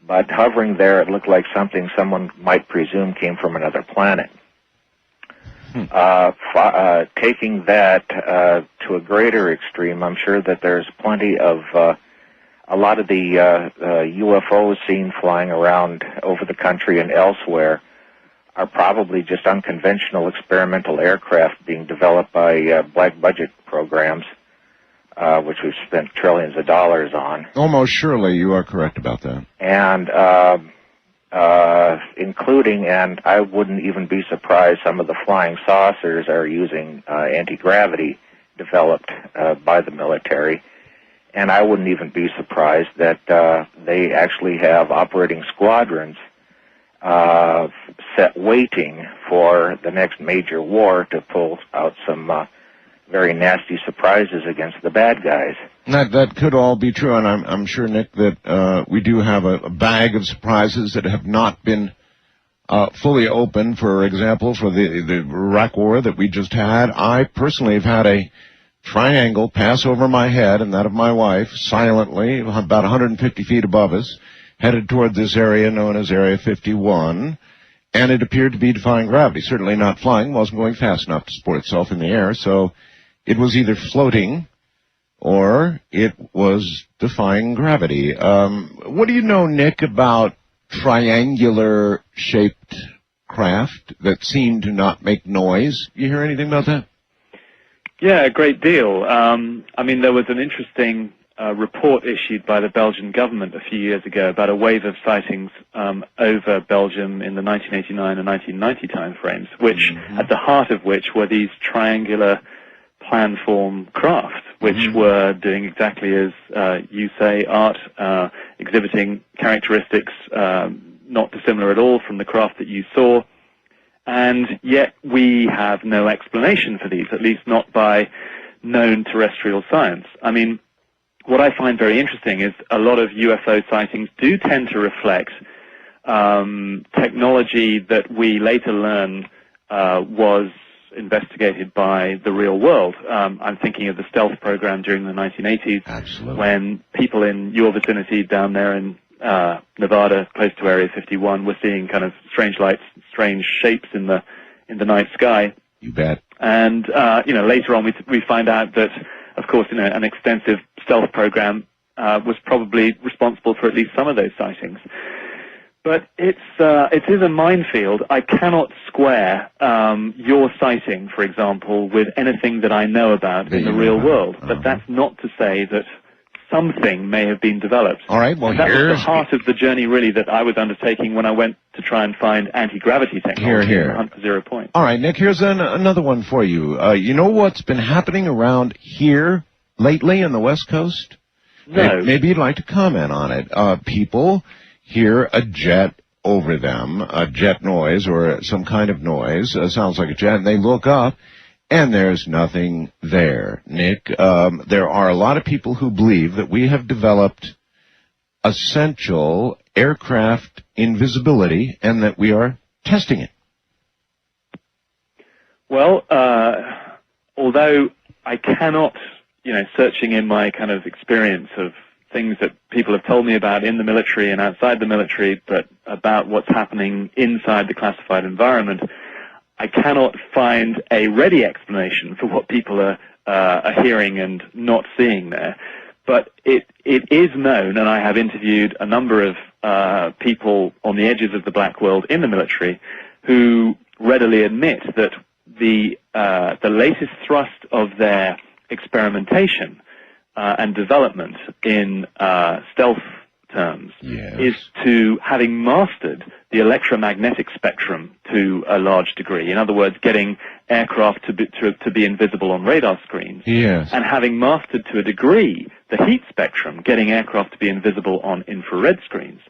but hovering there, it looked like something someone might presume came from another planet. Taking that to a greater extreme, I'm sure that there's plenty of a lot of the UFOs seen flying around over the country and elsewhere are probably just unconventional experimental aircraft being developed by black budget programs, which we've spent trillions of dollars on. Almost surely you are correct about that. And including, and I wouldn't even be surprised, some of the flying saucers are using anti-gravity developed by the military. And I wouldn't even be surprised that they actually have operating squadrons set waiting for the next major war to pull out some very nasty surprises against the bad guys. That could all be true, and I'm sure, Nick, that we do have a bag of surprises that have not been fully open. For example, for the Iraq War that we just had, I personally have had a triangle pass over my head and that of my wife silently about 150 feet above us, headed toward this area known as Area 51, and it appeared to be defying gravity. Certainly not flying, wasn't going fast enough to support itself in the air, so it was either floating or it was defying gravity. What do you know, Nick, about triangular-shaped craft that seem to not make noise? You hear anything about that? Yeah, a great deal. I mean, there was an interesting report issued by the Belgian government a few years ago about a wave of sightings over Belgium in the 1989 and 1990 timeframes, which, at the heart of which were these triangular plan-form craft, which were doing exactly as you say, Art, exhibiting characteristics not dissimilar at all from the craft that you saw. And yet we have no explanation for these, at least not by known terrestrial science. I mean, what I find very interesting is a lot of UFO sightings do tend to reflect technology that we later learn was investigated by the real world. I'm thinking of the stealth program during the 1980s. Absolutely. When people in your vicinity down there in Nevada, close to Area 51, were seeing kind of strange lights, strange shapes in the night sky. You bet. And later on we find out that, of course, an extensive stealth program was probably responsible for at least some of those sightings. But it is a minefield. I cannot square your sighting, for example, with anything that I know about in the real world. But that's not to say that something may have been developed. All right, well, that was the heart of the journey, really, that I was undertaking when I went to try and find anti-gravity technology and hunt for 0 point. All right, Nick, here's another one for you. You know what's been happening around here lately in the West Coast? No. Maybe you'd like to comment on it. People hear a jet over them, a jet noise or some kind of noise, sounds like a jet, and they look up, and there's nothing there. Nick, there are a lot of people who believe that we have developed essential aircraft invisibility and that we are testing it. Well, although I cannot, searching in my kind of experience of things that people have told me about in the military and outside the military, but about what's happening inside the classified environment, I cannot find a ready explanation for what people are hearing and not seeing there. But it is known, and I have interviewed a number of people on the edges of the black world in the military who readily admit that the latest thrust of their experimentation and development in stealth terms is to having mastered the electromagnetic spectrum to a large degree. In other words, getting aircraft to be invisible on radar screens. Yes. And having mastered to a degree the heat spectrum, getting aircraft to be invisible on infrared screens.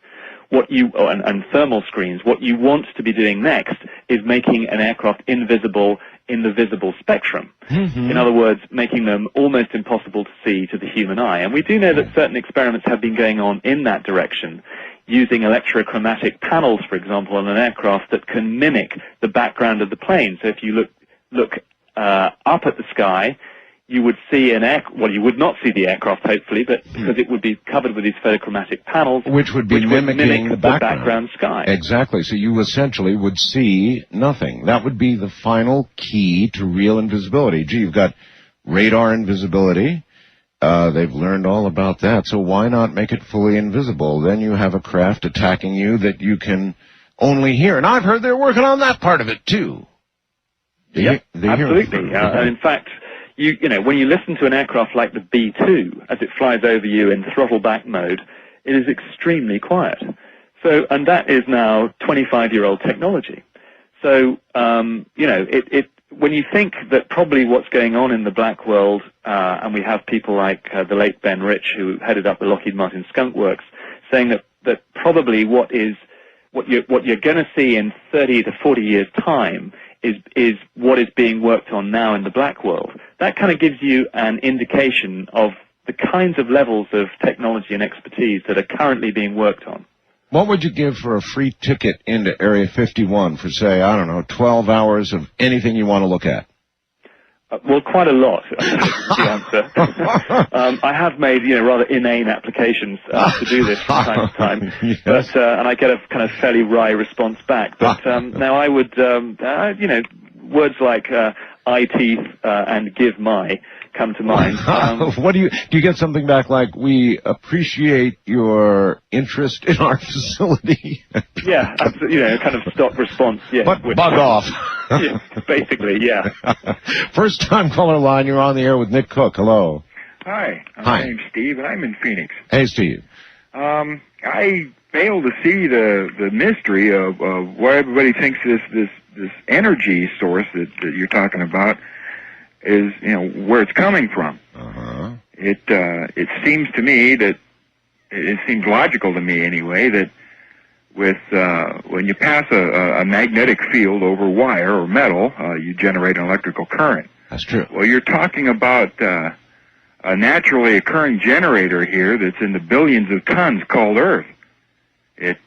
And thermal screens. What you want to be doing next is making an aircraft invisible in the visible spectrum. Mm-hmm. In other words, making them almost impossible to see to the human eye. And we do know that certain experiments have been going on in that direction, using electrochromatic panels, for example, on an aircraft that can mimic the background of the plane. So if you look up at the sky, you would see well, you would not see the aircraft, hopefully, but because it would be covered with these photochromatic panels, which would be mimicking the background sky. Exactly. So you essentially would see nothing. That would be the final key to real invisibility. Gee, you've got radar invisibility. They've learned all about that, so why not make it fully invisible? Then you have a craft attacking you that you can only hear. And I've heard they're working on that part of it, too. Yep, absolutely. And in fact, you know, when you listen to an aircraft like the B-2 as it flies over you in throttle back mode, it is extremely quiet. So, and that is now 25-year-old technology. So, you know, when you think that probably what's going on in the black world, and we have people like the late Ben Rich, who headed up the Lockheed Martin Skunk Works, saying that probably what you're going to see in 30 to 40 years' time is what is being worked on now in the black world. That kind of gives you an indication of the kinds of levels of technology and expertise that are currently being worked on. What would you give for a free ticket into Area 51 for, say, I don't know, 12 hours of anything you want to look at? Well, quite a lot, I think is the answer. I have made, you know, rather inane applications to do this from time to time, Yes. but and I get a kind of fairly wry response back. But now I would, you know, words like eye teeth and give my come to mind. What do you get something back like, we appreciate your interest in our facility? Yeah, you know, kind of stop response. Yeah, but bug off. Yeah, basically, yeah. First time caller line, you're on the air with Nick Cook. Hello. Hi, Hi. my name's Steve, and I'm in Phoenix. Hey, Steve. I fail to see the mystery of why everybody thinks this energy source that you're talking about is, you know, where it's coming from. Uh-huh. It seems to me that it seems logical to me anyway that with when you pass a magnetic field over wire or metal, you generate an electrical current. That's true. Well, you're talking about a naturally occurring generator here that's in the billions of tons called Earth. It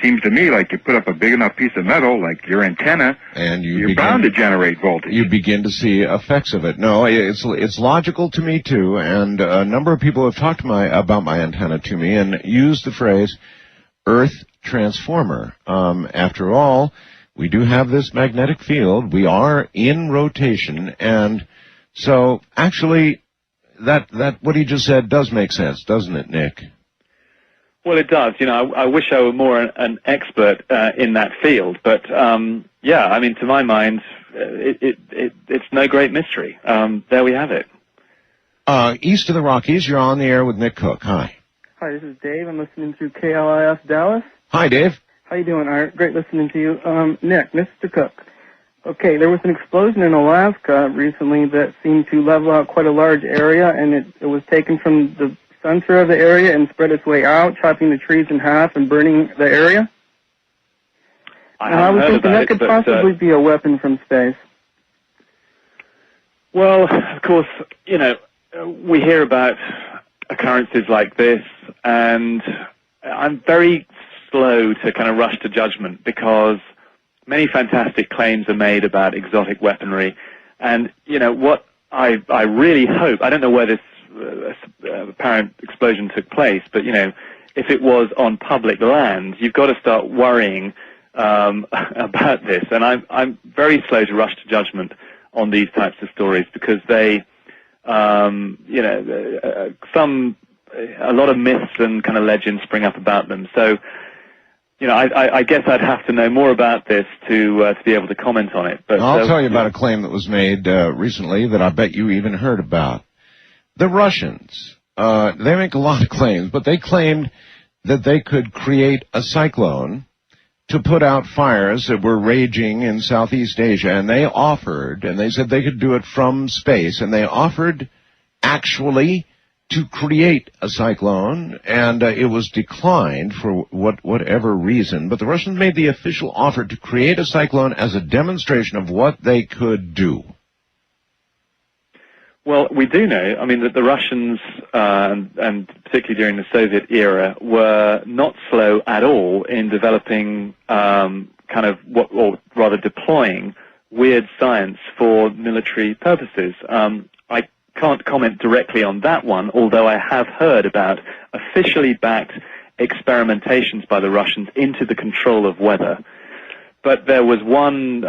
seems to me like you put up a big enough piece of metal, like your antenna, and you're bound to generate voltage. You begin to see effects of it. No, it's logical to me too, and a number of people have talked about my antenna to me and used the phrase Earth transformer. After all, we do have this magnetic field. We are in rotation, and so actually, that what he just said does make sense, doesn't it, Nick? Well, it does. You know, I wish I were more an expert in that field, but yeah, I mean, to my mind, it's no great mystery. There we have it. East of the Rockies, you're on the air with Nick Cook. Hi. Hi, this is Dave. I'm listening to KLIS Dallas. Hi, Dave. How you doing, Art? Great listening to you. Nick, Mr. Cook. Okay, there was an explosion in Alaska recently that seemed to level out quite a large area, and it was taken from the center of the area and spread its way out, chopping the trees in half and burning the area. I was thinking that could possibly be a weapon from space. Well, of course, you know, we hear about occurrences like this, and I'm very slow to kind of rush to judgment because many fantastic claims are made about exotic weaponry. And, you know, what I really hope, I don't know where this apparent explosion took place, but, you know, if it was on public land, you've got to start worrying about this. And I'm very slow to rush to judgment on these types of stories because they, you know, a lot of myths and kind of legends spring up about them. So, you know, I guess I'd have to know more about this to be able to comment on it. But I'll tell you about a claim that was made recently that I bet you even heard about. The Russians, they make a lot of claims, but they claimed that they could create a cyclone to put out fires that were raging in Southeast Asia, and they offered, and they said they could do it from space, and they offered actually to create a cyclone, and it was declined for whatever reason, but the Russians made the official offer to create a cyclone as a demonstration of what they could do. Well, we do know, I mean, that the Russians, and particularly during the Soviet era, were not slow at all in developing or rather deploying weird science for military purposes. I can't comment directly on that one, although I have heard about officially backed experimentations by the Russians into the control of weather. But there was one,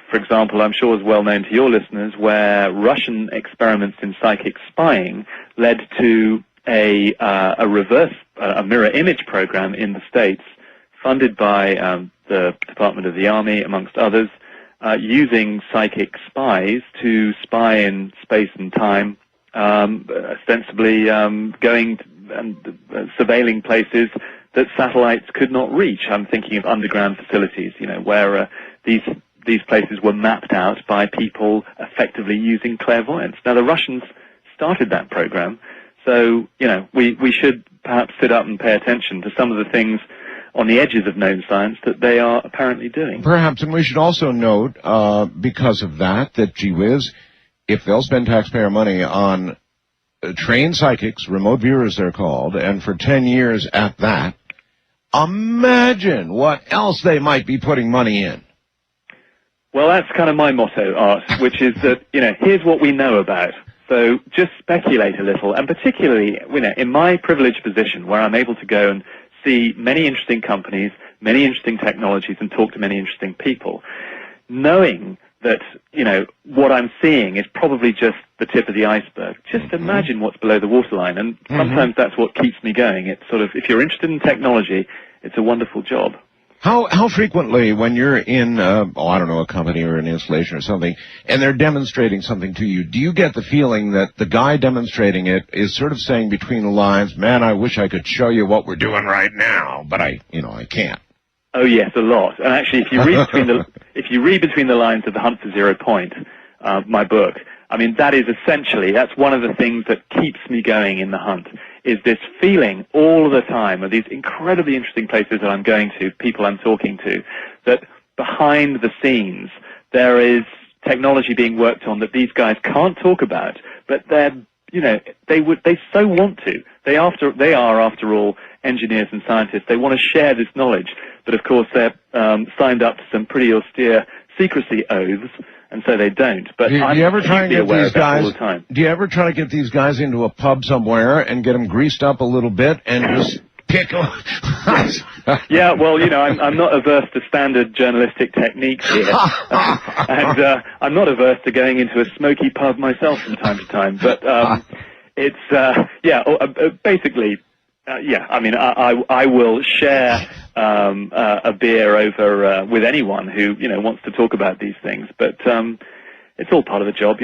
for example, I'm sure is well known to your listeners, where Russian experiments in psychic spying led to a mirror image program in the States, funded by the Department of the Army, amongst others, using psychic spies to spy in space and time, ostensibly going and surveilling places that satellites could not reach. I'm thinking of underground facilities, where these places were mapped out by people effectively using clairvoyance. Now, the Russians started that program, so, we should perhaps sit up and pay attention to some of the things on the edges of known science that they are apparently doing. Perhaps, and we should also note, because of that gee whiz, if they'll spend taxpayer money on trained psychics, remote viewers they're called, and for 10 years at that, imagine what else they might be putting money in. Well, that's kind of my motto, Art, which is that, here's what we know about. So just speculate a little, and particularly, in my privileged position where I'm able to go and see many interesting companies, many interesting technologies, and talk to many interesting people, knowing that, what I'm seeing is probably just the tip of the iceberg. Just imagine what's below the waterline, and sometimes that's what keeps me going. It's sort of, if you're interested in technology, it's a wonderful job. How frequently, when you're in, a company or an installation or something, and they're demonstrating something to you, do you get the feeling that the guy demonstrating it is sort of saying between the lines, man, I wish I could show you what we're doing right now, but I can't? Oh yes, a lot. And actually, if you read between the lines of The Hunt for Zero Point, my book, I mean, that's one of the things that keeps me going in the hunt, is this feeling all the time of these incredibly interesting places that I'm going to, people I'm talking to, that behind the scenes there is technology being worked on that these guys can't talk about, but they so want to. They are, after all, engineers and scientists. They want to share this knowledge, but of course they're signed up to some pretty austere secrecy oaths, and so they don't. But do you ever try and get these guys? All the time. Do you ever try to get these guys into a pub somewhere and get them greased up a little bit and just pick them? Yeah, well, I'm not averse to standard journalistic techniques here, and I'm not averse to going into a smoky pub myself from time to time. But basically. I mean, I will share a beer over with anyone who wants to talk about these things, but it's all part of the job,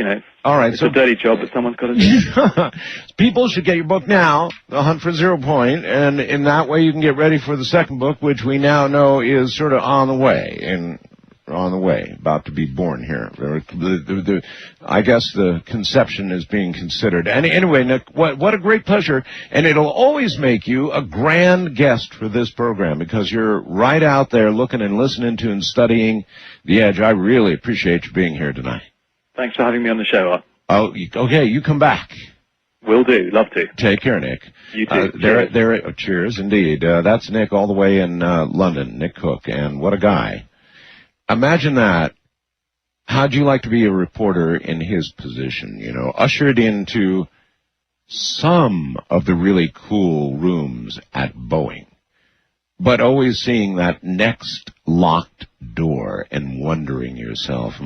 All right, it's a dirty job, but someone's got to do it. People should get your book now, The Hunt for Zero Point, and in that way you can get ready for the second book, which we now know is sort of on the way. About to be born here. I guess the conception is being considered. And anyway, Nick, what a great pleasure. And it'll always make you a grand guest for this program, because you're right out there looking and listening to and studying the edge. I really appreciate you being here tonight. Thanks for having me on the show, Art. Oh, okay, you come back. Will do. Love to. Take care, Nick. You too. Cheers. Cheers, indeed. That's Nick all the way in London, Nick Cook, and what a guy. Imagine that. How'd you like to be a reporter in his position, ushered into some of the really cool rooms at Boeing, but always seeing that next locked door and wondering yourself, I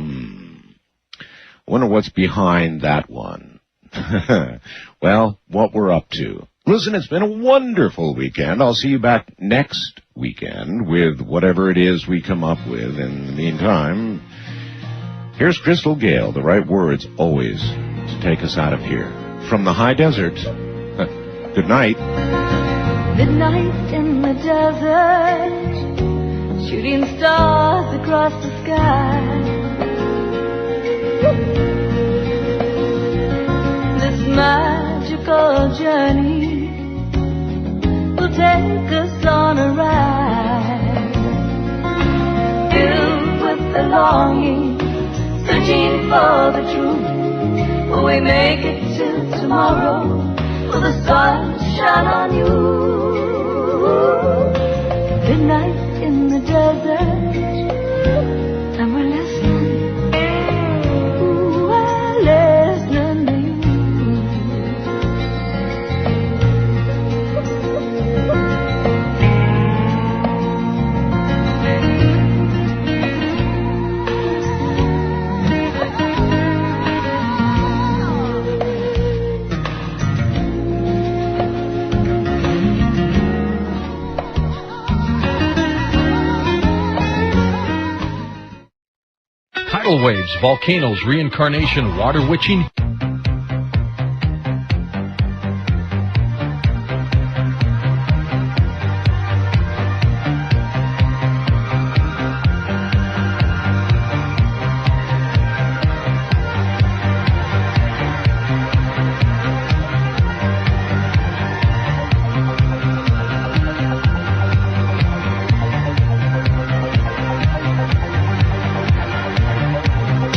wonder what's behind that one. Well, what we're up to. Listen, it's been a wonderful weekend. I'll see you back next weekend with whatever it is we come up with. In the meantime, here's Crystal Gale, the right words always to take us out of here. From the high desert, good night. Midnight in the desert, shooting stars across the sky. This magical our journey will take us on a ride, filled with the longing, searching for the truth. Will we make it to tomorrow? Will the sun shine on you? Midnight in the desert, and we're listening. Ooh, we're listening to you. Tidal waves, volcanoes, reincarnation, water witching.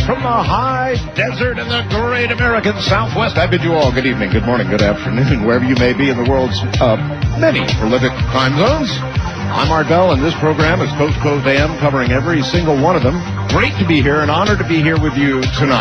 From the high desert in the great American Southwest, I bid you all good evening, good morning, good afternoon, wherever you may be in the world's many prolific time zones. I'm Art Bell, and this program is Coast to Coast AM, covering every single one of them. Great to be here, and honored to be here with you tonight.